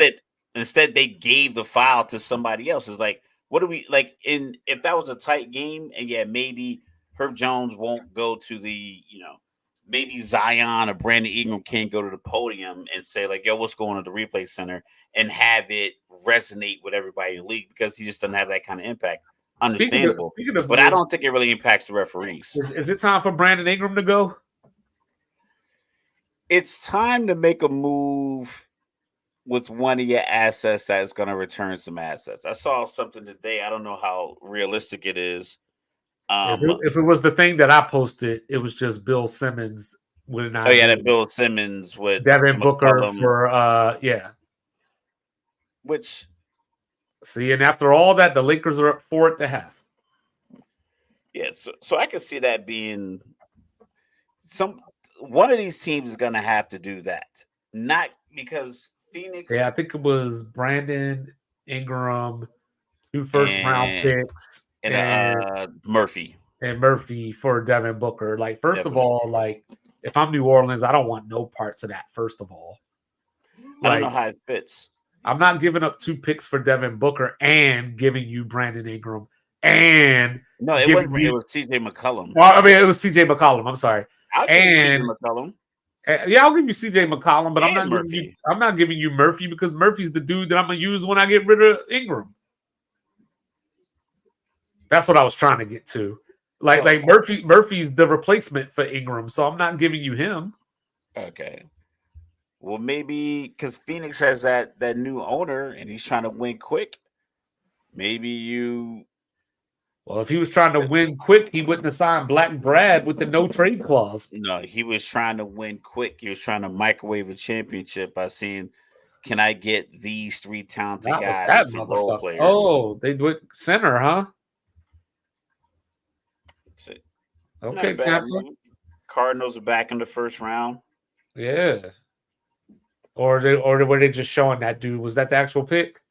instead they gave the foul to somebody else. It's like, what do we like? If that was a tight game, and maybe Herb Jones won't go to the, maybe Zion or Brandon Ingram can't go to the podium and say like, yo, what's going on at the replay center, and have it resonate with everybody in the league, because he just doesn't have that kind of impact. Understandable. But I don't think it really impacts the referees. Is it time for Brandon Ingram to go? It's time to make a move with one of your assets that's going to return some assets. I saw something today. I don't know how realistic it is. If it was the thing that I posted, it was just Bill Simmons with an idea. Oh yeah, that Bill Simmons with Devin Booker for Which see, and after all that, the Lakers are up 4.5. Yeah, so I can see that being one of these teams is going to have to do that. Not because Phoenix. Yeah, I think it was Brandon Ingram, 2 first-round picks, and Murphy. And Murphy for Devin Booker. Like, first of all, like, if I'm New Orleans, I don't want no parts of that, first of all. Like, I don't know how it fits. I'm not giving up 2 picks for Devin Booker and giving you Brandon Ingram and no, it wasn't. It was CJ McCollum. Well, I mean, it was CJ McCollum. I'm sorry. I'll give you CJ McCollum. Yeah, I'll give you CJ McCollum, but I'm not giving you Murphy because Murphy's the dude that I'm gonna use when I get rid of Ingram. That's what I was trying to get to. Like Murphy's the replacement for Ingram, so I'm not giving you him. Okay. Well, maybe because Phoenix has that new owner and he's trying to win quick. Maybe you. Well, if he was trying to win quick, he wouldn't have signed Black Brad with the no trade clause. No, he was trying to win quick. He was trying to microwave a championship by saying, "Can I get these 3 talented guys and role players?" Oh, they do it center, huh? Okay, Tampa. Cardinals are back in the first round. Yeah. Or were they just showing that dude? Was that the actual pick?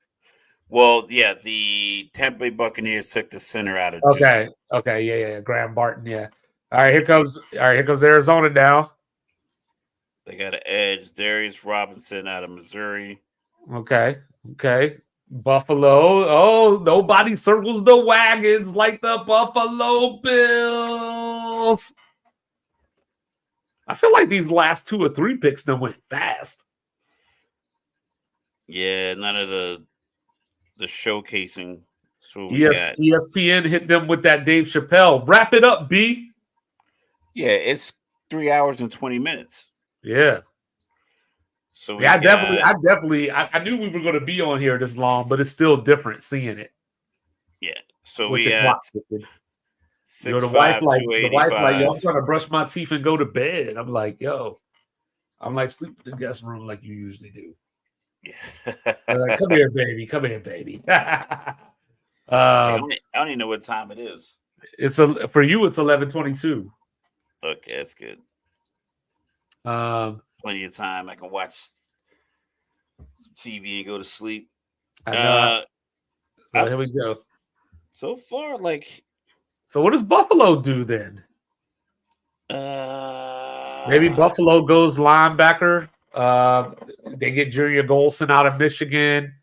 Well, yeah, the Tampa Bay Buccaneers took the center out of Duke. Okay, yeah, Graham Barton, yeah. All right, here comes Arizona now. They got an edge, Darius Robinson out of Missouri. Okay. Buffalo. Oh, nobody circles the wagons like the Buffalo Bills. I feel like these last 2 or 3 picks then went fast. Yeah, none of the showcasing. So ESPN hit them with that Dave Chappelle. Wrap it up, B. Yeah, it's 3 hours and 20 minutes. Yeah. So I knew we were going to be on here this long, but it's still different seeing it. Yeah. So we got the wife like, yo, I'm trying to brush my teeth and go to bed. I'm like, yo, sleep in the guest room like you usually do. Yeah. Like, come here, baby. I don't even know what time it is. For you, it's 11:22. Okay, that's good. Plenty of time. I can watch some TV and go to sleep. I know. So here we go. So far, so what does Buffalo do then? Maybe Buffalo goes linebacker. They get Junior Golson out of Michigan.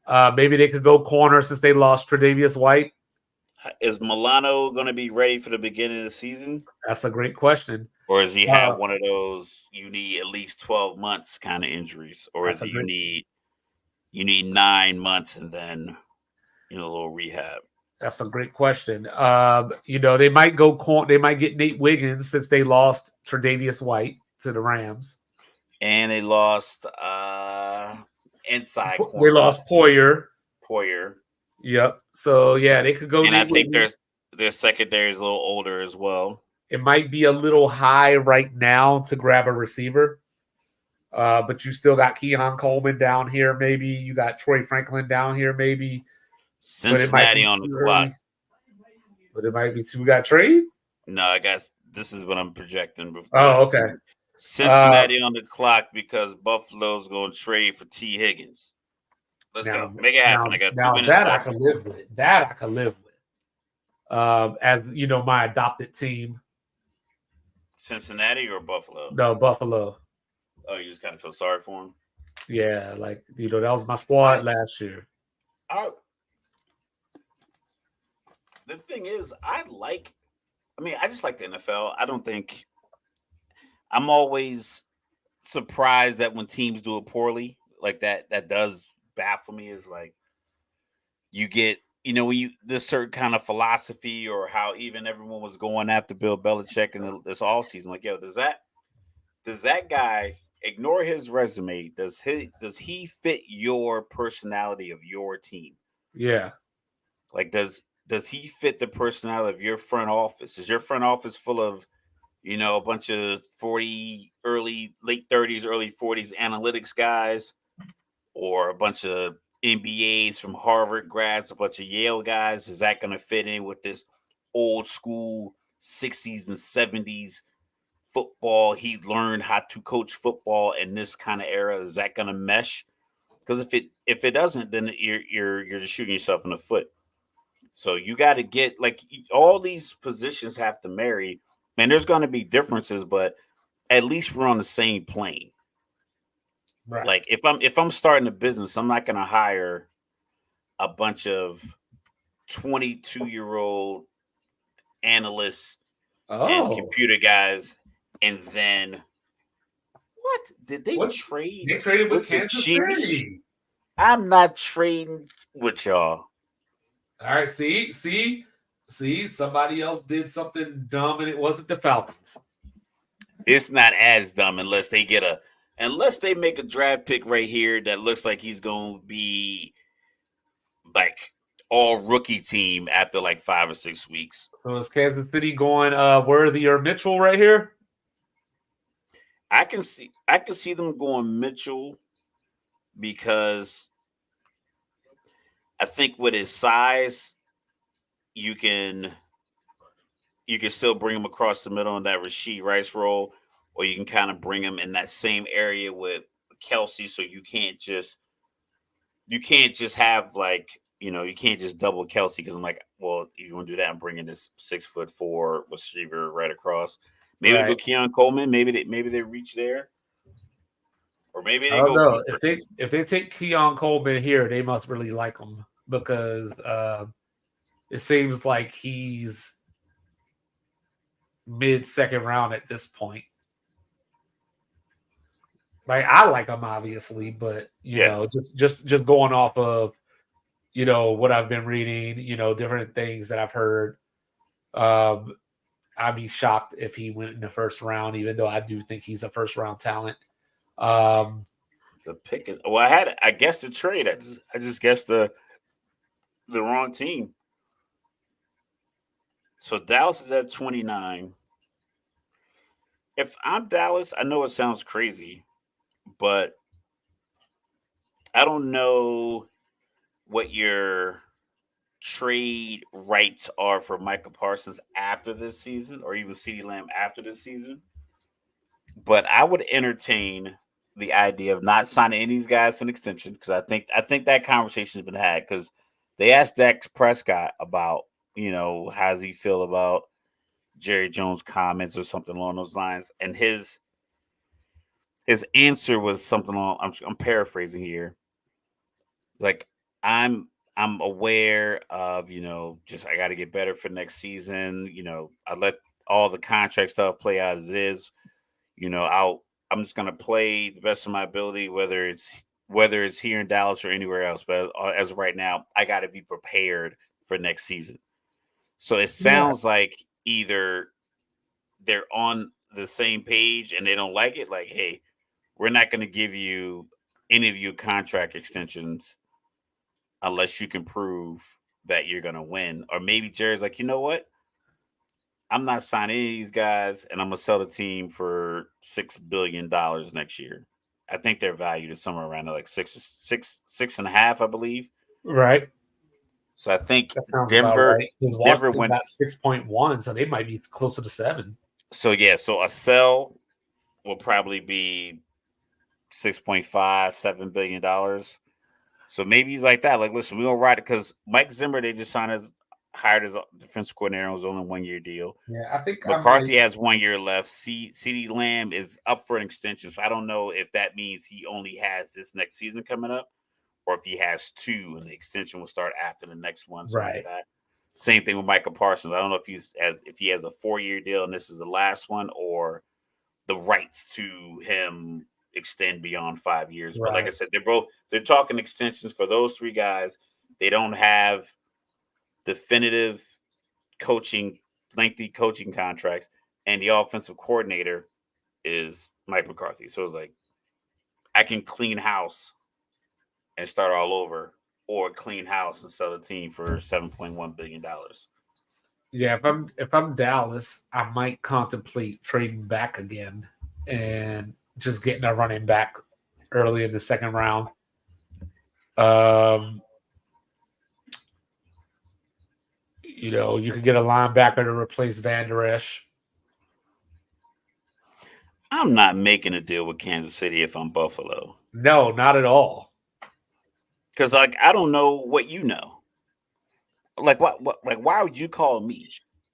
Maybe they could go corner since they lost Tre'Davious White. Is Milano going to be ready for the beginning of the season? That's a great question. Or does he have one of those you need at least 12 months kind of injuries? Or is it you need 9 months and then a little rehab? That's a great question. They might go they might get Nate Wiggins since they lost Tre'Davious White to the Rams. And they lost inside corner. They lost Poyer. Yep. So yeah, they could go. And I think their secondary is a little older as well. It might be a little high right now to grab a receiver. But you still got Keon Coleman down here, maybe. You got Troy Franklin down here, maybe. Cincinnati on the clock. But it might be we got trade? No, I guess this is what I'm projecting before. Oh, okay. Cincinnati on the clock because Buffalo's going to trade for T. Higgins. Let's go. Make it happen. I got 2 minutes left. I can live with. That I can live with. As my adopted team. Cincinnati or Buffalo? No, Buffalo. Oh, you just kind of feel sorry for him? Yeah, that was my squad last year. The thing is, I just like the NFL. I don't think I'm always surprised that when teams do it poorly, like that does baffle me. Is like you get, when this certain kind of philosophy or how even everyone was going after Bill Belichick in this offseason. Like, yo, does does that guy, ignore his resume, does he fit your personality of your team? Yeah. Like does he fit the personality of your front office? Is your front office full of, a bunch of 40, late 30s, early 40s analytics guys, or a bunch of MBAs from Harvard grads, a bunch of Yale guys? Is that going to fit in with this old school 60s and 70s football? He learned how to coach football in this kind of era. Is that going to mesh? Because if it doesn't, then you're just shooting yourself in the foot. So you got to get, like, all these positions have to marry. Man, there's going to be differences, but at least we're on the same plane. Right. Like if I'm starting a business, I'm not going to hire a bunch of 22-year-old analysts and computer guys, and then what did they trade? They traded with Kansas City. I'm not trading with y'all. All right, see, somebody else did something dumb, and it wasn't the Falcons. It's not as dumb unless they make a draft pick right here that looks like he's going to be like all rookie team after like 5 or 6 weeks. So is Kansas City going Worthy or Mitchell right here? I can see them going Mitchell, because I think with his size, you can still bring him across the middle in that Rashee Rice role, or you can kind of bring him in that same area with Kelce. So you can't just have, like, you can't just double Kelce, because I'm like, well, if you want to do that, I'm bringing this 6'4" receiver right across. Maybe they go Keon Coleman. Maybe they reach there, or maybe they go. No, if they take Keon Coleman here, they must really like him, because it seems like he's mid-second round at this point. Like, I like him, obviously, but you know, just going off of what I've been reading, different things that I've heard. I'd be shocked if he went in the first round, even though I do think he's a first round talent. The pick is, well, I guessed the trade. I just guessed the wrong team. So Dallas is at 29. If I'm Dallas, I know it sounds crazy, but I don't know what your trade rights are for Micah Parsons after this season, or even CeeDee Lamb after this season. But I would entertain the idea of not signing any of these guys an extension, because I think that conversation has been had, because they asked Dak Prescott about, how does he feel about Jerry Jones' comments or something along those lines, and his answer was something along, I'm paraphrasing here. It's like, I'm aware of, just I got to get better for next season. I let all the contract stuff play out as it is. I'm just gonna play the best of my ability, whether it's here in Dallas or anywhere else. But as of right now, I got to be prepared for next season. So it sounds like either they're on the same page and they don't like it. Like, hey, we're not going to give you any of your contract extensions unless you can prove that you're going to win. Or maybe Jerry's like, you know what? I'm not signing any of these guys, and I'm going to sell the team for $6 billion next year. I think their value is somewhere around like six and a half, I believe. Right. So I think Denver went about 6.1, so they might be closer to 7. So so a sell will probably be $6.5, $7 billion. So maybe he's like that. Like, listen, we don't ride it, because Mike Zimmer, they just hired as a defense coordinator. It was only a 1-year deal. Yeah, I think McCarthy has 1 year left. CeeDee Lamb is up for an extension. So I don't know if that means he only has this next season coming up, or if he has 2 and the extension will start after the next one. Right. Like that. Same thing with Micah Parsons. I don't know if he has a 4-year deal and this is the last one, or the rights to him extend beyond 5 years. Right. But like I said, they're talking extensions for those 3 guys. They don't have definitive lengthy coaching contracts, and the offensive coordinator is Mike McCarthy. So it's like I can clean house and start all over, or clean house and sell a team for $7.1 billion. Yeah, if I'm Dallas, I might contemplate trading back again and just getting a running back early in the second round. You know, you could get a linebacker to replace Van Der Esch. I'm not making a deal with Kansas City if I'm Buffalo. No, not at all. Because like I don't know what you know. Like what like why would you call me?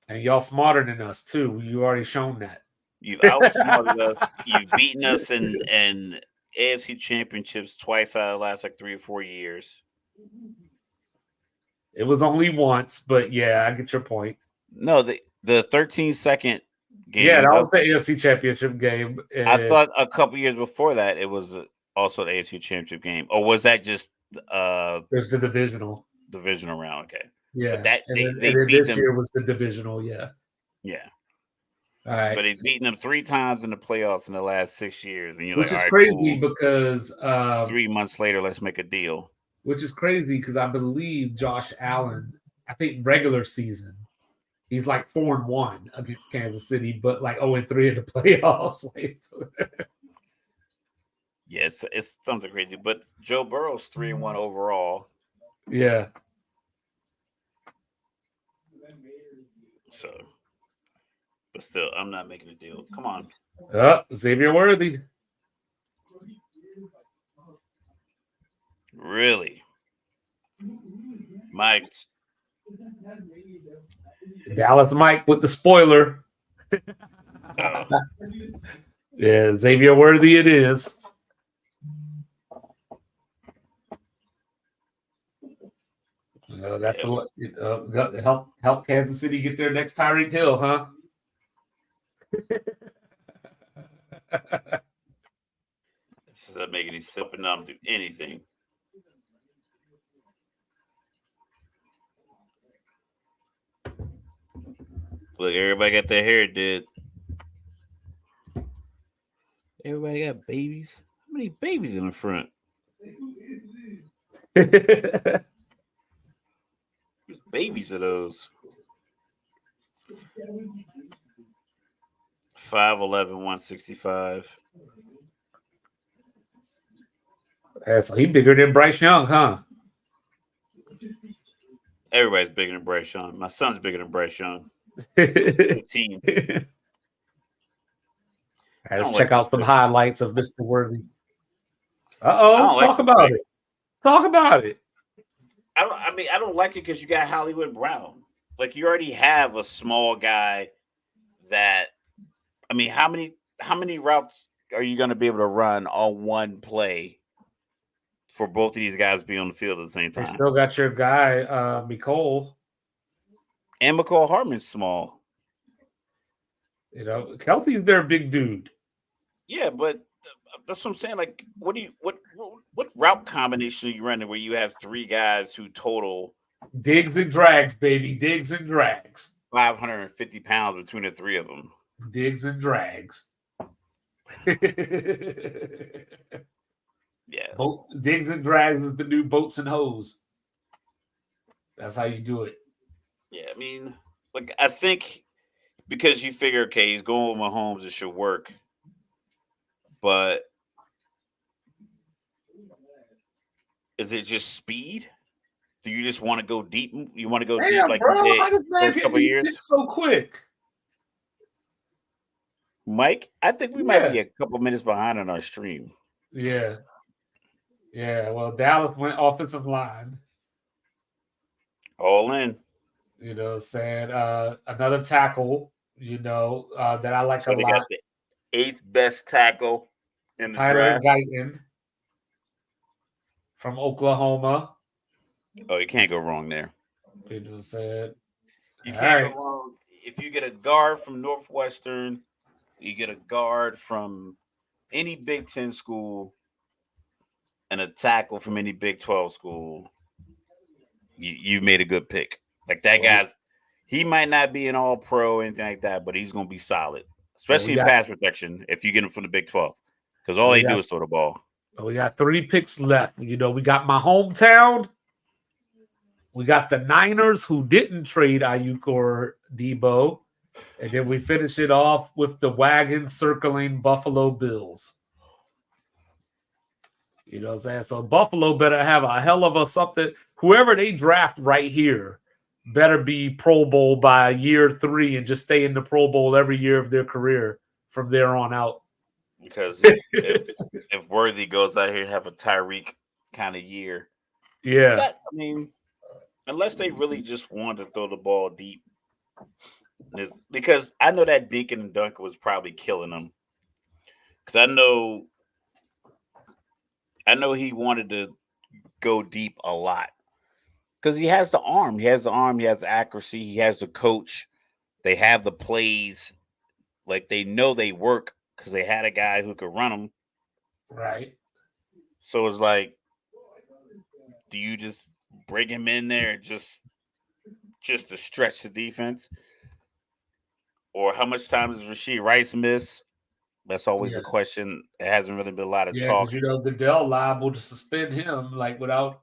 And y'all smarter than us too. You already shown that. You've outsmarted us. You've beaten us in AFC championships twice out of the last like 3 or 4 years. It was only once, but yeah, I get your point. No, the 13-second game. Yeah, that was the AFC championship game. I thought a couple years before that it was also the AFC championship game. Or was that just there's the divisional round? Okay. Yeah. But that they beat this them. year was the divisional, yeah. Yeah. All right. So they've beaten them 3 times in the playoffs in the last 6 years. And you're which like, is all right, crazy cool. because 3 months later, let's make a deal. Which is crazy because I believe Josh Allen, I think regular season, he's like 4-1 against Kansas City, but like 0-3 in the playoffs. Yes, it's something crazy. But Joe Burrow's 3-1 overall. Yeah. So, but still, I'm not making a deal. Come on. Xavier Worthy. Really? Mike. Dallas Mike with the spoiler. Oh. Yeah, Xavier Worthy it is. That's the help Kansas City get their next Tyreek Hill, huh? This doesn't make any sense, but not do anything. Look, everybody got their hair did. Everybody got babies. How many babies in the front? Whose babies are those? 5'11", 165. So he's bigger than Bryce Young, huh? Everybody's bigger than Bryce Young. My son's bigger than Bryce Young. 15. Let's check out some highlights of Mr. Worthy. Talk about it. Talk about it. I don't like it because you got Hollywood Brown. Like you already have a small guy that. I mean, how many routes are you going to be able to run on one play for both of these guys being on the field at the same time? You still got your guy, Mecole. And Mecole Hardman's small. You know, Kelsey's their big dude. Yeah, but that's what I'm saying. Like, what route combination are you running where you have 3 guys who total digs and drags, baby, digs and drags, 550 pounds between the 3 of them. Digs and drags. Yeah, digs and drags is the new boats and hoes. That's how you do it. Yeah, I mean, like I think because you figure, okay, he's going with Mahomes, it should work. But is it just speed? Do you just want to go deep? You want to go deep like bro, you did how does that couple years so quick? Mike, I think we might be a couple minutes behind on our stream. Yeah. Yeah. Well, Dallas went offensive line. All in. You know, saying another tackle, you know, that I like a lot. Got the 8th best tackle in the Tyler draft. Guyton from Oklahoma. Oh, you can't go wrong there. People said you can't go wrong. If you get a guard from Northwestern, you get a guard from any Big Ten school, and a tackle from any Big 12 school, you made a good pick. Like that guy's, he might not be an all-pro or anything like that, but he's going to be solid. especially in pass protection. If you get them from the Big 12, because all they do is throw the ball. We got 3 picks left. We got my hometown. We got the Niners, who didn't trade Ayuk or Debo. And then we finish it off with the wagon circling Buffalo Bills. You know what I'm saying? So Buffalo better have a hell of a something. Whoever they draft right here better be Pro Bowl by year 3 and just stay in the Pro Bowl every year of their career from there on out. Because if Worthy goes out here and have a Tyreek kind of year. Yeah. Unless they really just want to throw the ball deep. Because I know that Dinkin and Dunk was probably killing them. Because I know he wanted to go deep a lot. Because he has the arm. He has the accuracy. He has the coach. They have the plays. Like, they know they work because they had a guy who could run them. Right. So it's like, do you just bring him in there just to stretch the defense? Or how much time does Rashee Rice miss? That's always a question. It hasn't really been a lot of talk. Goodell liable to suspend him without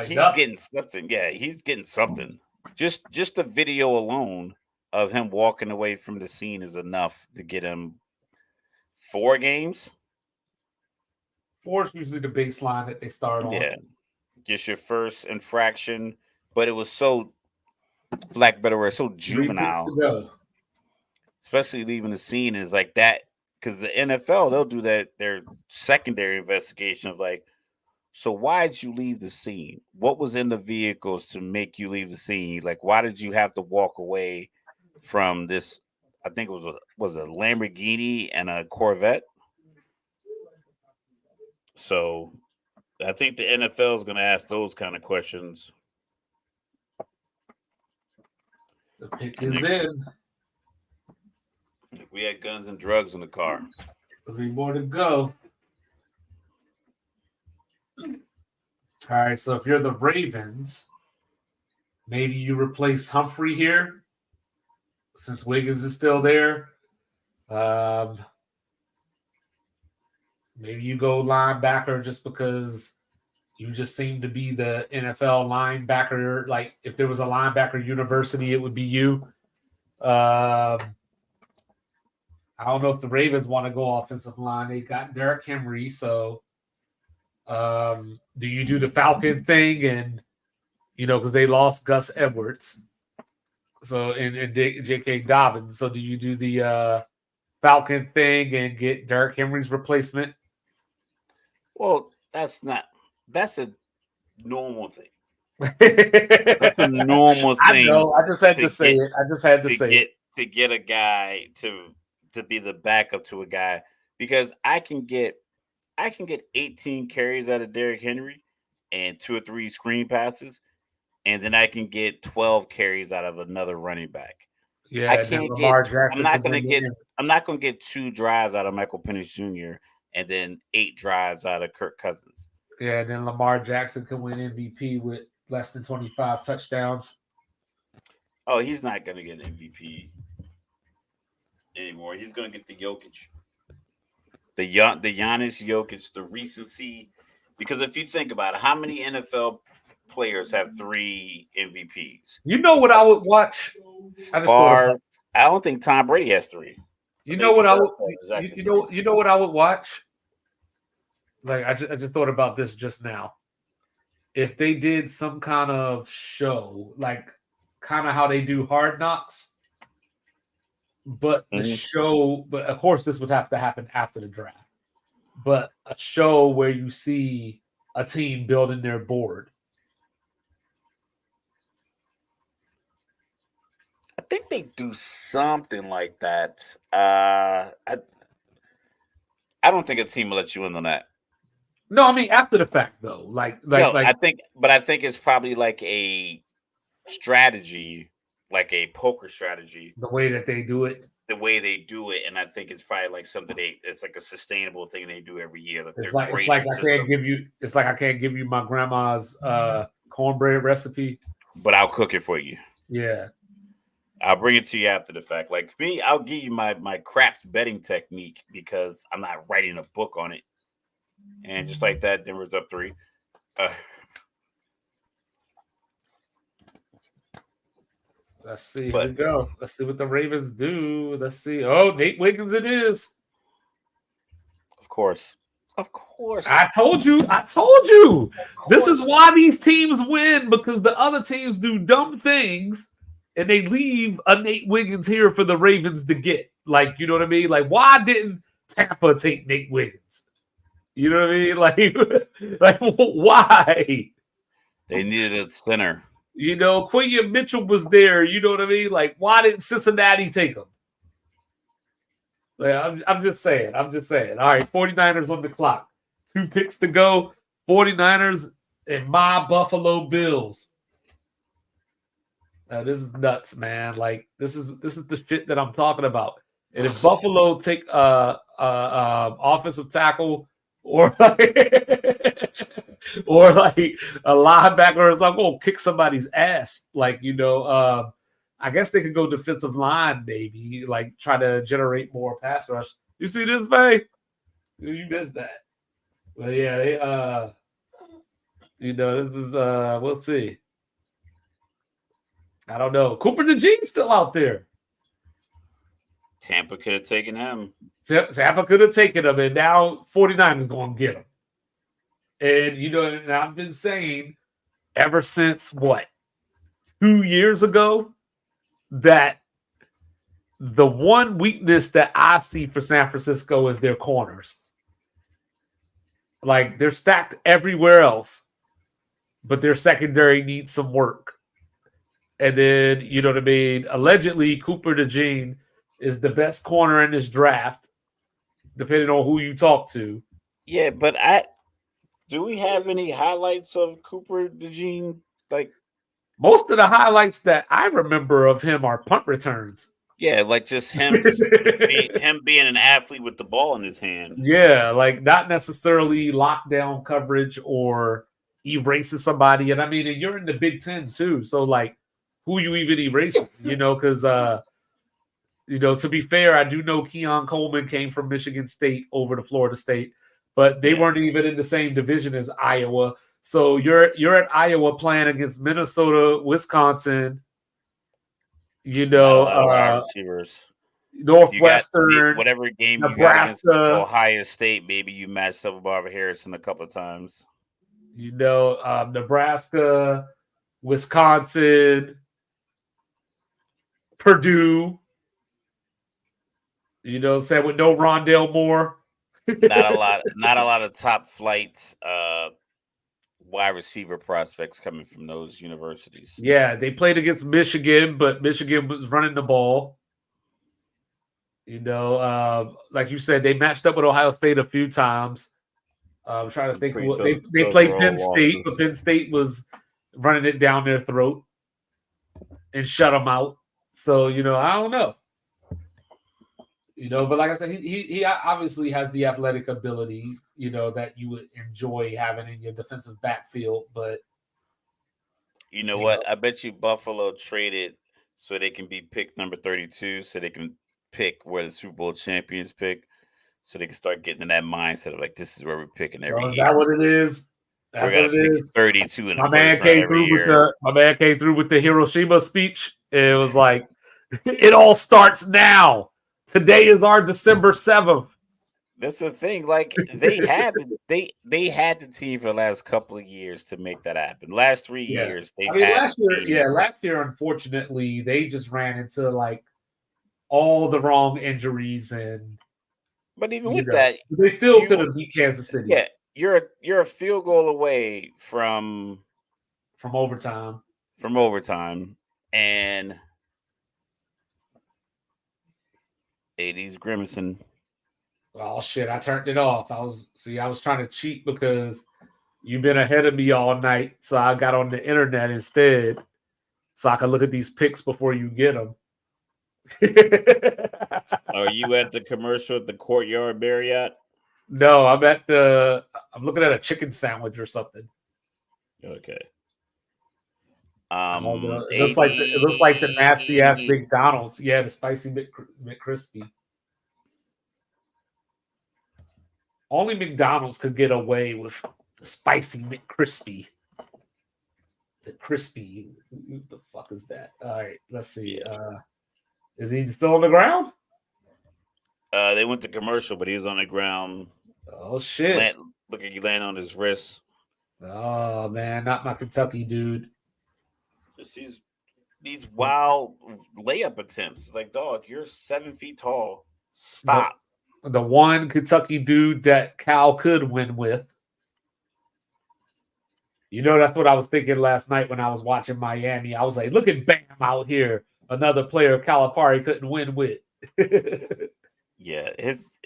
he's getting something. Yeah, he's getting something. Just the video alone of him walking away from the scene is enough to get him 4 games. 4 is usually the baseline that they start on. Yeah, just your first infraction, but it was so, for lack of a better word, so juvenile. Especially leaving the scene is like that, because the NFL, they'll do their secondary investigation of like, so why did you leave the scene? What was in the vehicles to make you leave the scene? Like, why did you have to walk away from this? I think it was a Lamborghini and a Corvette. So I think the NFL is going to ask those kind of questions. The pick is in. We had guns and drugs in the car. 3 more to go. All right, so if you're the Ravens, maybe you replace Humphrey here since Wiggins is still there. Maybe you go linebacker just because you just seem to be the NFL linebacker. Like, if there was a linebacker university, it would be you. I don't know if the Ravens want to go offensive line. They got Derrick Henry, so do you do the Falcon thing? And, because they lost Gus Edwards, so and J.K. Dobbins. So do you do the Falcon thing and get Derrick Henry's replacement? Well, that's a normal thing. That's a normal thing. I know. I just had to say it. I just had to say it. To get a guy to be the backup to a guy, because I can get 18 carries out of Derrick Henry and 2 or 3 screen passes, and then I can get 12 carries out of another running back. Yeah, I can't I'm not going to get 2 drives out of Michael Penix Jr. and then 8 drives out of Kirk Cousins. Yeah, and then Lamar Jackson can win MVP with less than 25 touchdowns. Oh, he's not going to get MVP anymore. He's going to get the Jokic. The Giannis Jokic, the recency. Because if you think about it, how many NFL players have 3 MVPs? You know what I would watch? I don't think Tom Brady has 3. You know what I would? You know what I would watch? Like, I just thought about this just now. If they did some kind of show, like kind of how they do Hard Knocks, but the show, but of course this would have to happen after the draft. But a show where you see a team building their board. I think they do something like that. I don't think a team will let you in on that. No, I mean after the fact though. I think it's probably like a strategy, like a poker strategy. The way that they do it. The way they do it, and I think it's probably like something it's like a sustainable thing they do every year. It's like I can't give you my grandma's cornbread recipe, but I'll cook it for you. Yeah. I'll bring it to you after the fact. Like me, I'll give you my craps betting technique because I'm not writing a book on it. And just like that, Denver's up 3. Let's see. Here we go. Let's see what the Ravens do. Let's see. Oh, Nate Wiggins it is. Of course. Of course. I told you. This is why these teams win, because the other teams do dumb things and they leave a Nate Wiggins here for the Ravens to get. Like, you know what I mean? Like, why didn't Tampa take Nate Wiggins? You know what I mean? Like why? They needed a center. You know, Quinion Mitchell was there. You know what I mean? Like, why didn't Cincinnati take him? Like, I'm just saying. All right, 49ers on the clock. 2 picks to go. 49ers and my Buffalo Bills. This is nuts, man. Like, this is the shit that I'm talking about. And if Buffalo take offensive tackle or like a linebacker, I'm gonna kick somebody's ass. Like, you know, I guess they could go defensive line, maybe, like try to generate more pass rush. You see this, Bay? You missed that. But yeah, they you know, this is we'll see. I don't know. Cooper DeJean's still out there. Tampa could have taken him. Tampa could have taken him, and now 49 is going to get him. And, you know, and I've been saying ever since, 2 years ago, that the one weakness that I see for San Francisco is their corners. Like, they're stacked everywhere else, but their secondary needs some work. And then, you know what I mean? Allegedly, Cooper DeJean is the best corner in this draft, depending on who you talk to. Yeah, but do we have any highlights of Cooper DeJean? Like, most of the highlights that I remember of him are punt returns. Yeah, like just him being an athlete with the ball in his hand. Yeah, like not necessarily lockdown coverage or erasing somebody. And I mean, and you're in the Big Ten too, so like, who you even erasing? You know, because you know, to be fair, I do know Keon Coleman came from Michigan State over to Florida State, but they weren't even in the same division as Iowa. So you're at Iowa playing against Minnesota, Wisconsin, you know, receivers. Northwestern, whatever game Nebraska, you got against Ohio State, maybe you matched up with Barbara Harrison a couple of times. You know, Nebraska, Wisconsin, Purdue. You know, said with no Rondale Moore. Not a lot of top flights wide receiver prospects coming from those universities. Yeah, they played against Michigan, but Michigan was running the ball. You know, like you said, they matched up with Ohio State a few times. I'm trying to think. They played Penn State, but Penn State was running it down their throat and shut them out. So, you know, I don't know. You know, but like I said, he obviously has the athletic ability, you know, that you would enjoy having in your defensive backfield. But you know what? I bet you Buffalo traded so they can be picked number 32, so they can pick where the Super Bowl champions pick, so they can start getting in that mindset of like, this is where we're picking every year. Is that what it is? That's what it is. 32 in the my man came through with the Hiroshima speech. It was like, it all starts now. Today is our December 7th. That's the thing. Like they had the team for the last couple of years to make that happen. Last 3 years, last year, unfortunately, they just ran into like all the wrong injuries But even with that, they still could have beat Kansas City. Yeah, you're a field goal away from overtime. And AD's grimacing. Oh shit! I turned it off. I was trying to cheat because you've been ahead of me all night, so I got on the internet instead, so I can look at these pics before you get them. Are you at the commercial at the Courtyard Marriott? No, I'm looking at a chicken sandwich or something. Okay. It looks like the nasty ass McDonald's. Yeah, the spicy McCrispy. Only McDonald's could get away with the spicy McCrispy. The crispy. What the fuck is that? All right, let's see. Is he still on the ground? They went to commercial, but he was on the ground. Oh shit! Look at you land on his wrist. Oh man, not my Kentucky dude. Just these wild layup attempts. It's like, dog, you're 7 feet tall. Stop. The one Kentucky dude that Cal could win with. You know, that's what I was thinking last night when I was watching Miami. I was like, look at Bam out here. Another player Calipari couldn't win with. Yeah, his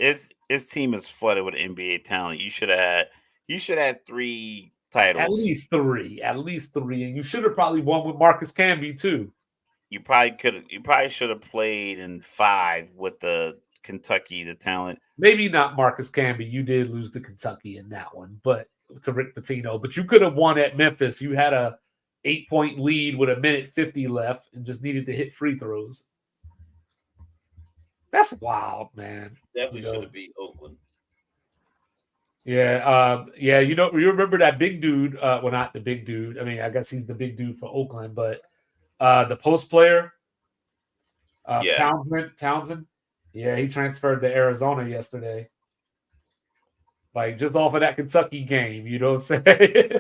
team is flooded with NBA talent. You should have had 3 titles. At least three. And you should have probably won with Marcus Camby too. You probably should have played in 5 with the Kentucky, the talent. Maybe not Marcus Camby. You did lose to Kentucky in that one, but to Rick Pitino. But you could have won at Memphis. You had a 8-point lead with 1:50 left and just needed to hit free throws. That's wild, man. Definitely should have beat Oakland. Yeah, you remember that big dude? Well, not the big dude. I mean, I guess he's the big dude for Oakland, but the post player, Townsend. Yeah, he transferred to Arizona yesterday. Like, just off of that Kentucky game, you know what I'm saying?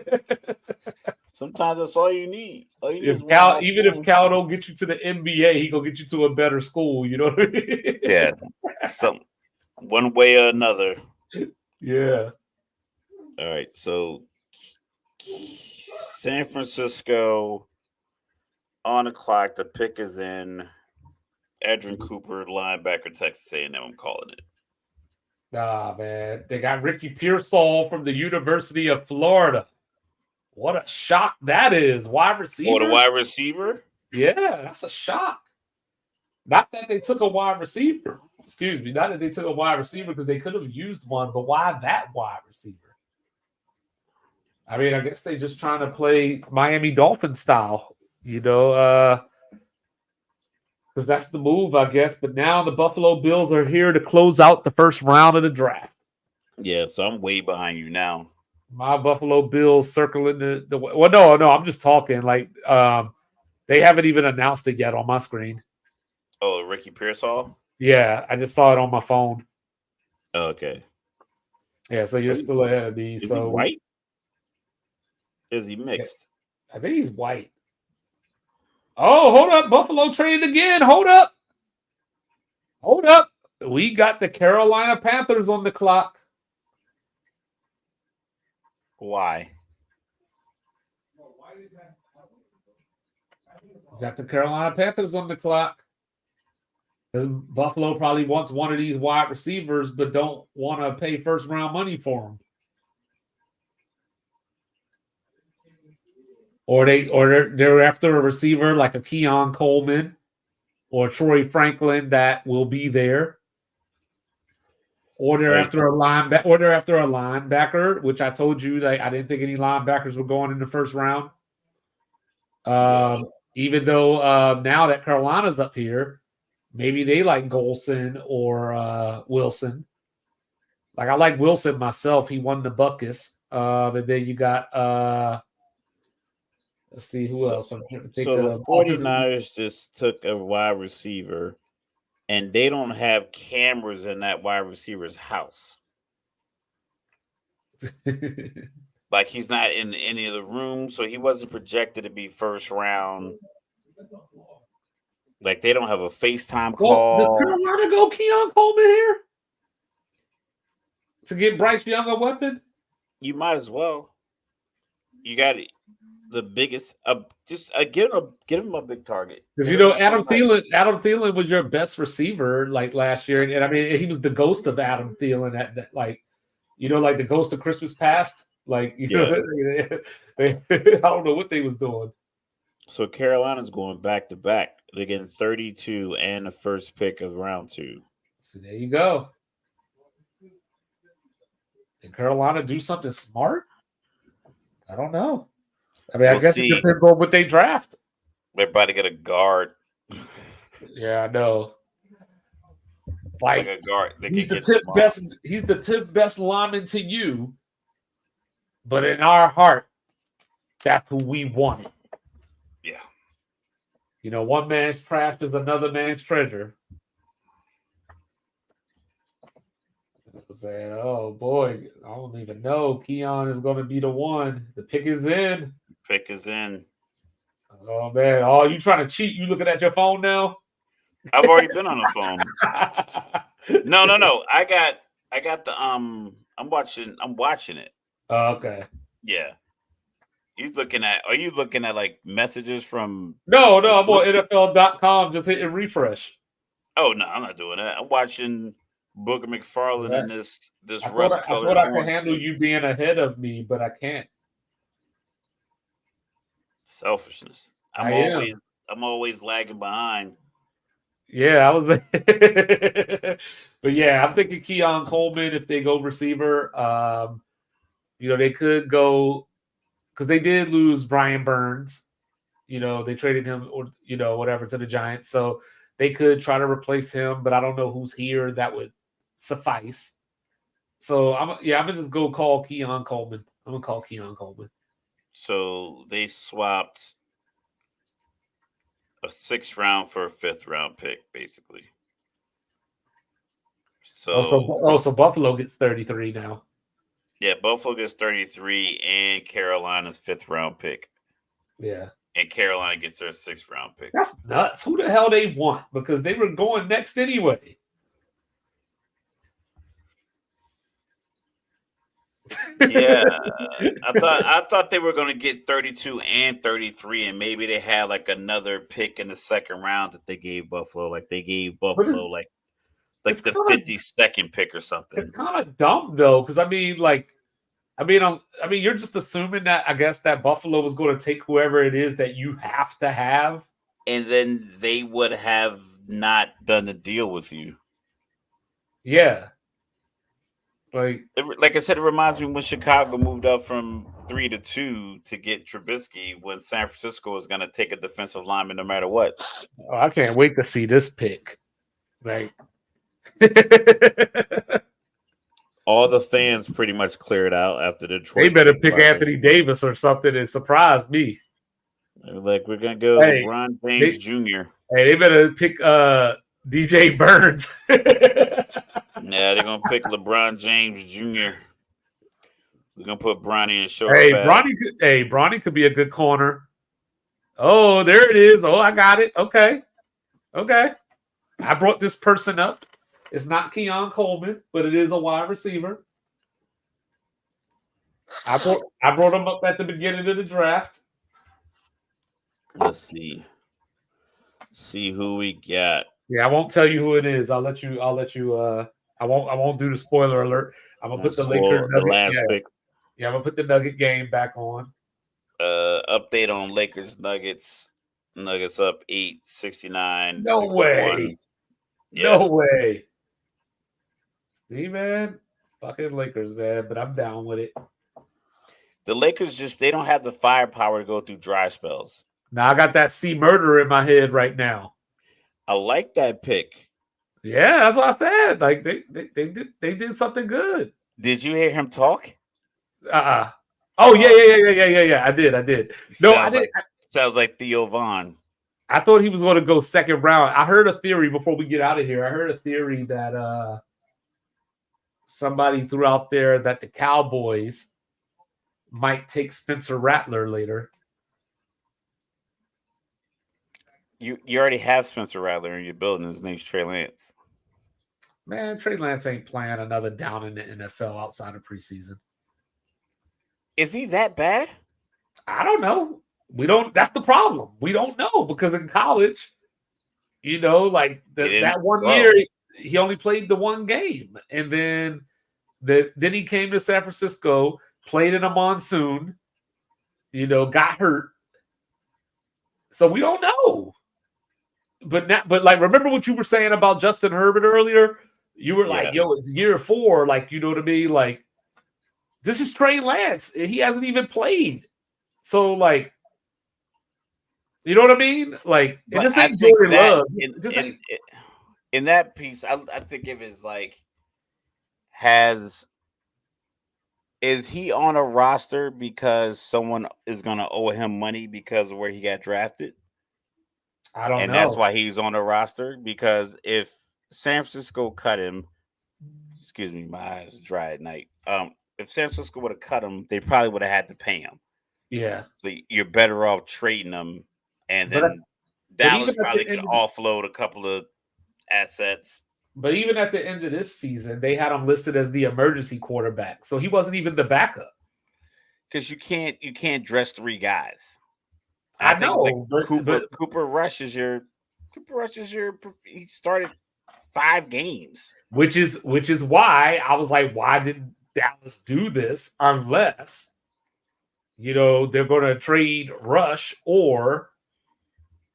Sometimes that's all you need. If Cal don't get you to the NBA, he gonna get you to a better school. You know what I mean? Yeah, one way or another. Yeah. All right, so San Francisco on the clock. The pick is in. Edrin Cooper, linebacker, Texas A&M. I'm calling it. Nah, man. They got Ricky Pearsall from the University of Florida. What a shock that is. Wide receiver. What a wide receiver? Yeah, that's a shock. Not that they took a wide receiver. Excuse me. Not that they took a wide receiver because they could have used one, but why that wide receiver? I mean, I guess they just trying to play Miami Dolphins style, you know, because that's the move, I guess. But now the Buffalo Bills are here to close out the first round of the draft. Yeah, so I'm way behind you now. My Buffalo Bills circling the well, no, I'm just talking. Like, they haven't even announced it yet on my screen. Oh, Ricky Pearsall? Yeah, I just saw it on my phone. Oh, okay. Yeah, so you're still ahead of me. Is so he white? Is he mixed? I think he's white. Oh, hold up. Buffalo traded again. Hold up. We got the Carolina Panthers on the clock. Why? We got the Carolina Panthers on the clock. Because Buffalo probably wants one of these wide receivers, but don't want to pay first round money for them. Or they're after a receiver like a Keon Coleman or Troy Franklin that will be there. Or they're after a linebacker, which I told you that I didn't think any linebackers were going in the first round. Even though now that Carolina's up here, maybe they like Golson or Wilson. Like, I like Wilson myself. He won the Buckus. And then you got let's see who else. So the 49ers just took a wide receiver, and they don't have cameras in that wide receiver's house. Like, he's not in any of the rooms, so he wasn't projected to be first round. Like, they don't have a FaceTime call. Does Carolina go Keon Coleman here to get Bryce Young a weapon? You might as well. You got the biggest. Give him a big target. Because you know Adam Thielen was your best receiver like last year, and I mean he was the ghost of Adam Thielen at like, you know, like the ghost of Christmas past. Like, you know, I don't know what they was doing. So Carolina's going back to back. They're getting 32 and the first pick of round 2. So there you go. Did Carolina do something smart? I don't know. I mean, I guess it depends on what they draft. They're about to get a guard. Yeah, I know. Like a guard. He's the 10th best lineman to you, but in our heart, that's who we wanted. Yeah. One man's trash is another man's treasure. Saying, oh boy, I don't even know. Keon is going to be the one. The pick is in. Pick is in. Oh man! Oh, you trying to cheat? You looking at your phone now? I've already been on the phone. No. I got the I'm watching it. Oh, okay. Yeah. Are you looking at like messages from? No, I'm on NFL.com. Just hitting refresh. Oh no, I'm not doing that. I'm watching Booger McFarland and this rust color. I thought I could handle you being ahead of me, but I can't. Selfishness. I'm always lagging behind. Yeah, I was. But yeah, I'm thinking Keon Coleman if they go receiver. They could go because they did lose Brian Burns. They traded him or whatever to the Giants, so they could try to replace him. But I don't know who's here that would suffice. So I'm gonna just go call Keon Coleman. I'm gonna call Keon Coleman. So they swapped a 6th round for a 5th round pick, basically. So Buffalo gets 33 now. Yeah, Buffalo gets 33 and Carolina's 5th round pick. Yeah. And Carolina gets their 6th round pick. That's nuts. Who the hell they want? Because they were going next anyway. Yeah, I thought they were going to get 32 and 33, and maybe they had like another pick in the 2nd round that they gave Buffalo. Like they gave Buffalo like the 52nd pick or something. It's kind of dumb though, because you're just assuming that I guess that Buffalo was going to take whoever it is that you have to have, and then they would have not done the deal with you. Yeah. Like I said, it reminds me when Chicago moved up from 3 to 2 to get Trubisky when San Francisco was going to take a defensive lineman no matter what. Oh, I can't wait to see this pick. Like, all the fans pretty much cleared out after Detroit. They better pick Anthony Davis or something and surprise me. Like, we're going to go LeBron James Jr. Hey, they better pick DJ Burns. Yeah, they're gonna pick LeBron James Jr. We're gonna put Bronny in short. Bronny could be a good corner. Oh, there it is. Oh, I got it. Okay. I brought this person up. It's not Keon Coleman, but it is a wide receiver. I brought him up at the beginning of the draft. Let's see who we got. Yeah, I won't tell you who it is. I'll let you. I won't do the spoiler alert. I'm gonna put the Lakers pick. Yeah, I'm gonna put the Nugget game back on. Update on Lakers Nuggets. Nuggets up 8-69. No 61. Way. Yeah. No way. See, man, fucking Lakers, man. But I'm down with it. The Lakers they don't have the firepower to go through dry spells. Now I got that C murder in my head right now. I like that pick. Yeah, that's what I said. Like they did something good. Did you hear him talk? Oh yeah. I did. No, I didn't. Sounds like Theo Vaughn. I thought he was going to go 2nd round. I heard a theory before we get out of here. I heard a theory that somebody threw out there that the Cowboys might take Spencer Rattler later. You already have Spencer Rattler in your building. His name's Trey Lance. Man, Trey Lance ain't playing another down in the NFL outside of preseason. Is he that bad? I don't know. That's the problem. We don't know because in college, like that 1 year, he only played the one game. And then he came to San Francisco, played in a monsoon, got hurt. So we don't know. But remember what you were saying about Justin Herbert earlier? You were like, yo, it's year 4. Like, you know what I mean? Like, this is Trey Lance. He hasn't even played. So, like, You know what I mean? Like, it just ain't Jordan Love. In that piece, I think of it as like, is he on a roster because someone is going to owe him money because of where he got drafted? I don't know. And that's why he's on the roster. Because if San Francisco cut him, excuse me, my eyes dry at night. If San Francisco would have cut him, they probably would have had to pay him. Yeah. So you're better off trading him, and then Dallas probably could offload a couple of assets. But even at the end of this season, they had him listed as the emergency quarterback, so he wasn't even the backup. Because you can't dress three guys. I know, but Cooper Rush is your. He started 5 games, which is why I was like, why did Dallas do this unless they're going to trade Rush or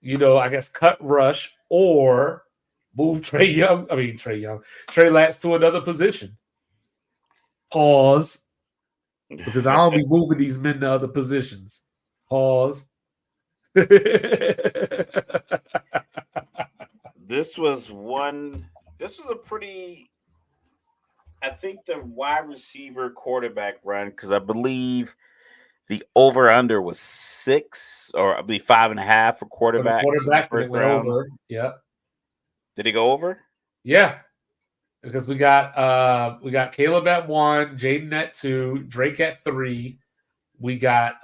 I guess cut Rush or move Trey Lance to another position. Pause. Because I'll be moving these men to other positions. Pause. This was a pretty, I think, the wide receiver quarterback run, because I believe the over under was 6, or I believe 5.5 for quarterbacks. Quarterbacks went over. Yeah. Did he go over? Yeah. Because we got Caleb at 1, Jaden at 2, Drake at 3. We got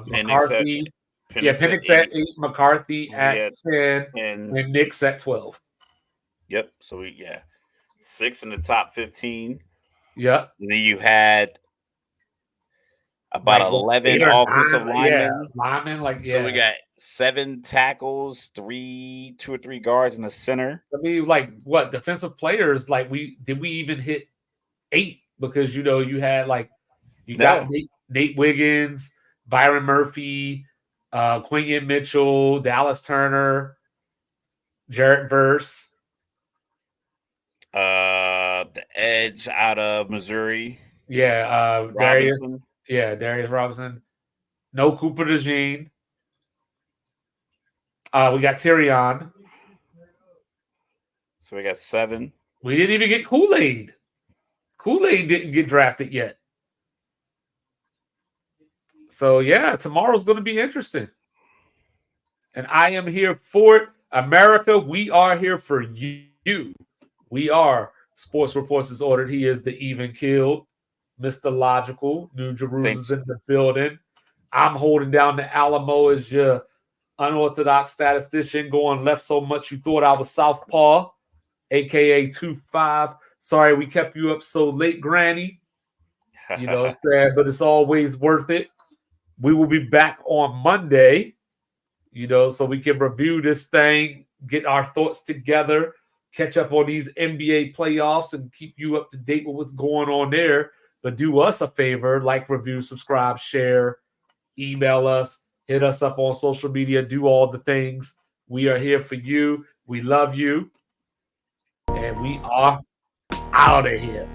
McCarthy. Penix at 8, McCarthy at 10, and Nick's at 12. Yep. So 6 in the top 15. Yep. And then you had about 11 offensive linemen. So we got 7 tackles, 2 or 3 guards in the center. I mean, what defensive players? We even hit 8? Because you had got Nate Wiggins, Byron Murphy, Quinion Mitchell, Dallas Turner, Jarrett Verse, the edge out of Missouri. Yeah, Darius. Yeah, Darius Robinson. No Cooper DeJean. We got Tyrion. So we got 7. We didn't even get Kool-Aid. Kool-Aid didn't get drafted yet. So, tomorrow's going to be interesting. And I am here for it. America, we are here for you. We are Sports Reports is ordered. He is the even killed. Mr. Logical. New Jerusalem's in the building. I'm holding down the Alamo as your unorthodox statistician, going left so much you thought I was southpaw, a.k.a. 2-5. Sorry we kept you up so late, Granny. Sad, but it's always worth it. We will be back on Monday, so we can review this thing, get our thoughts together, catch up on these NBA playoffs, and keep you up to date with what's going on there. But do us a favor, like, review, subscribe, share, email us, hit us up on social media, do all the things. We are here for you. We love you. And we are out of here.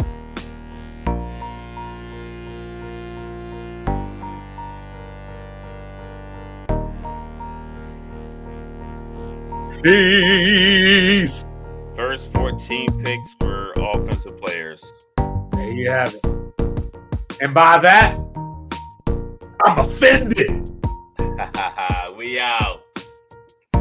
Peace. First 14 picks were offensive players. There you have it. And by that, I'm offended. We out.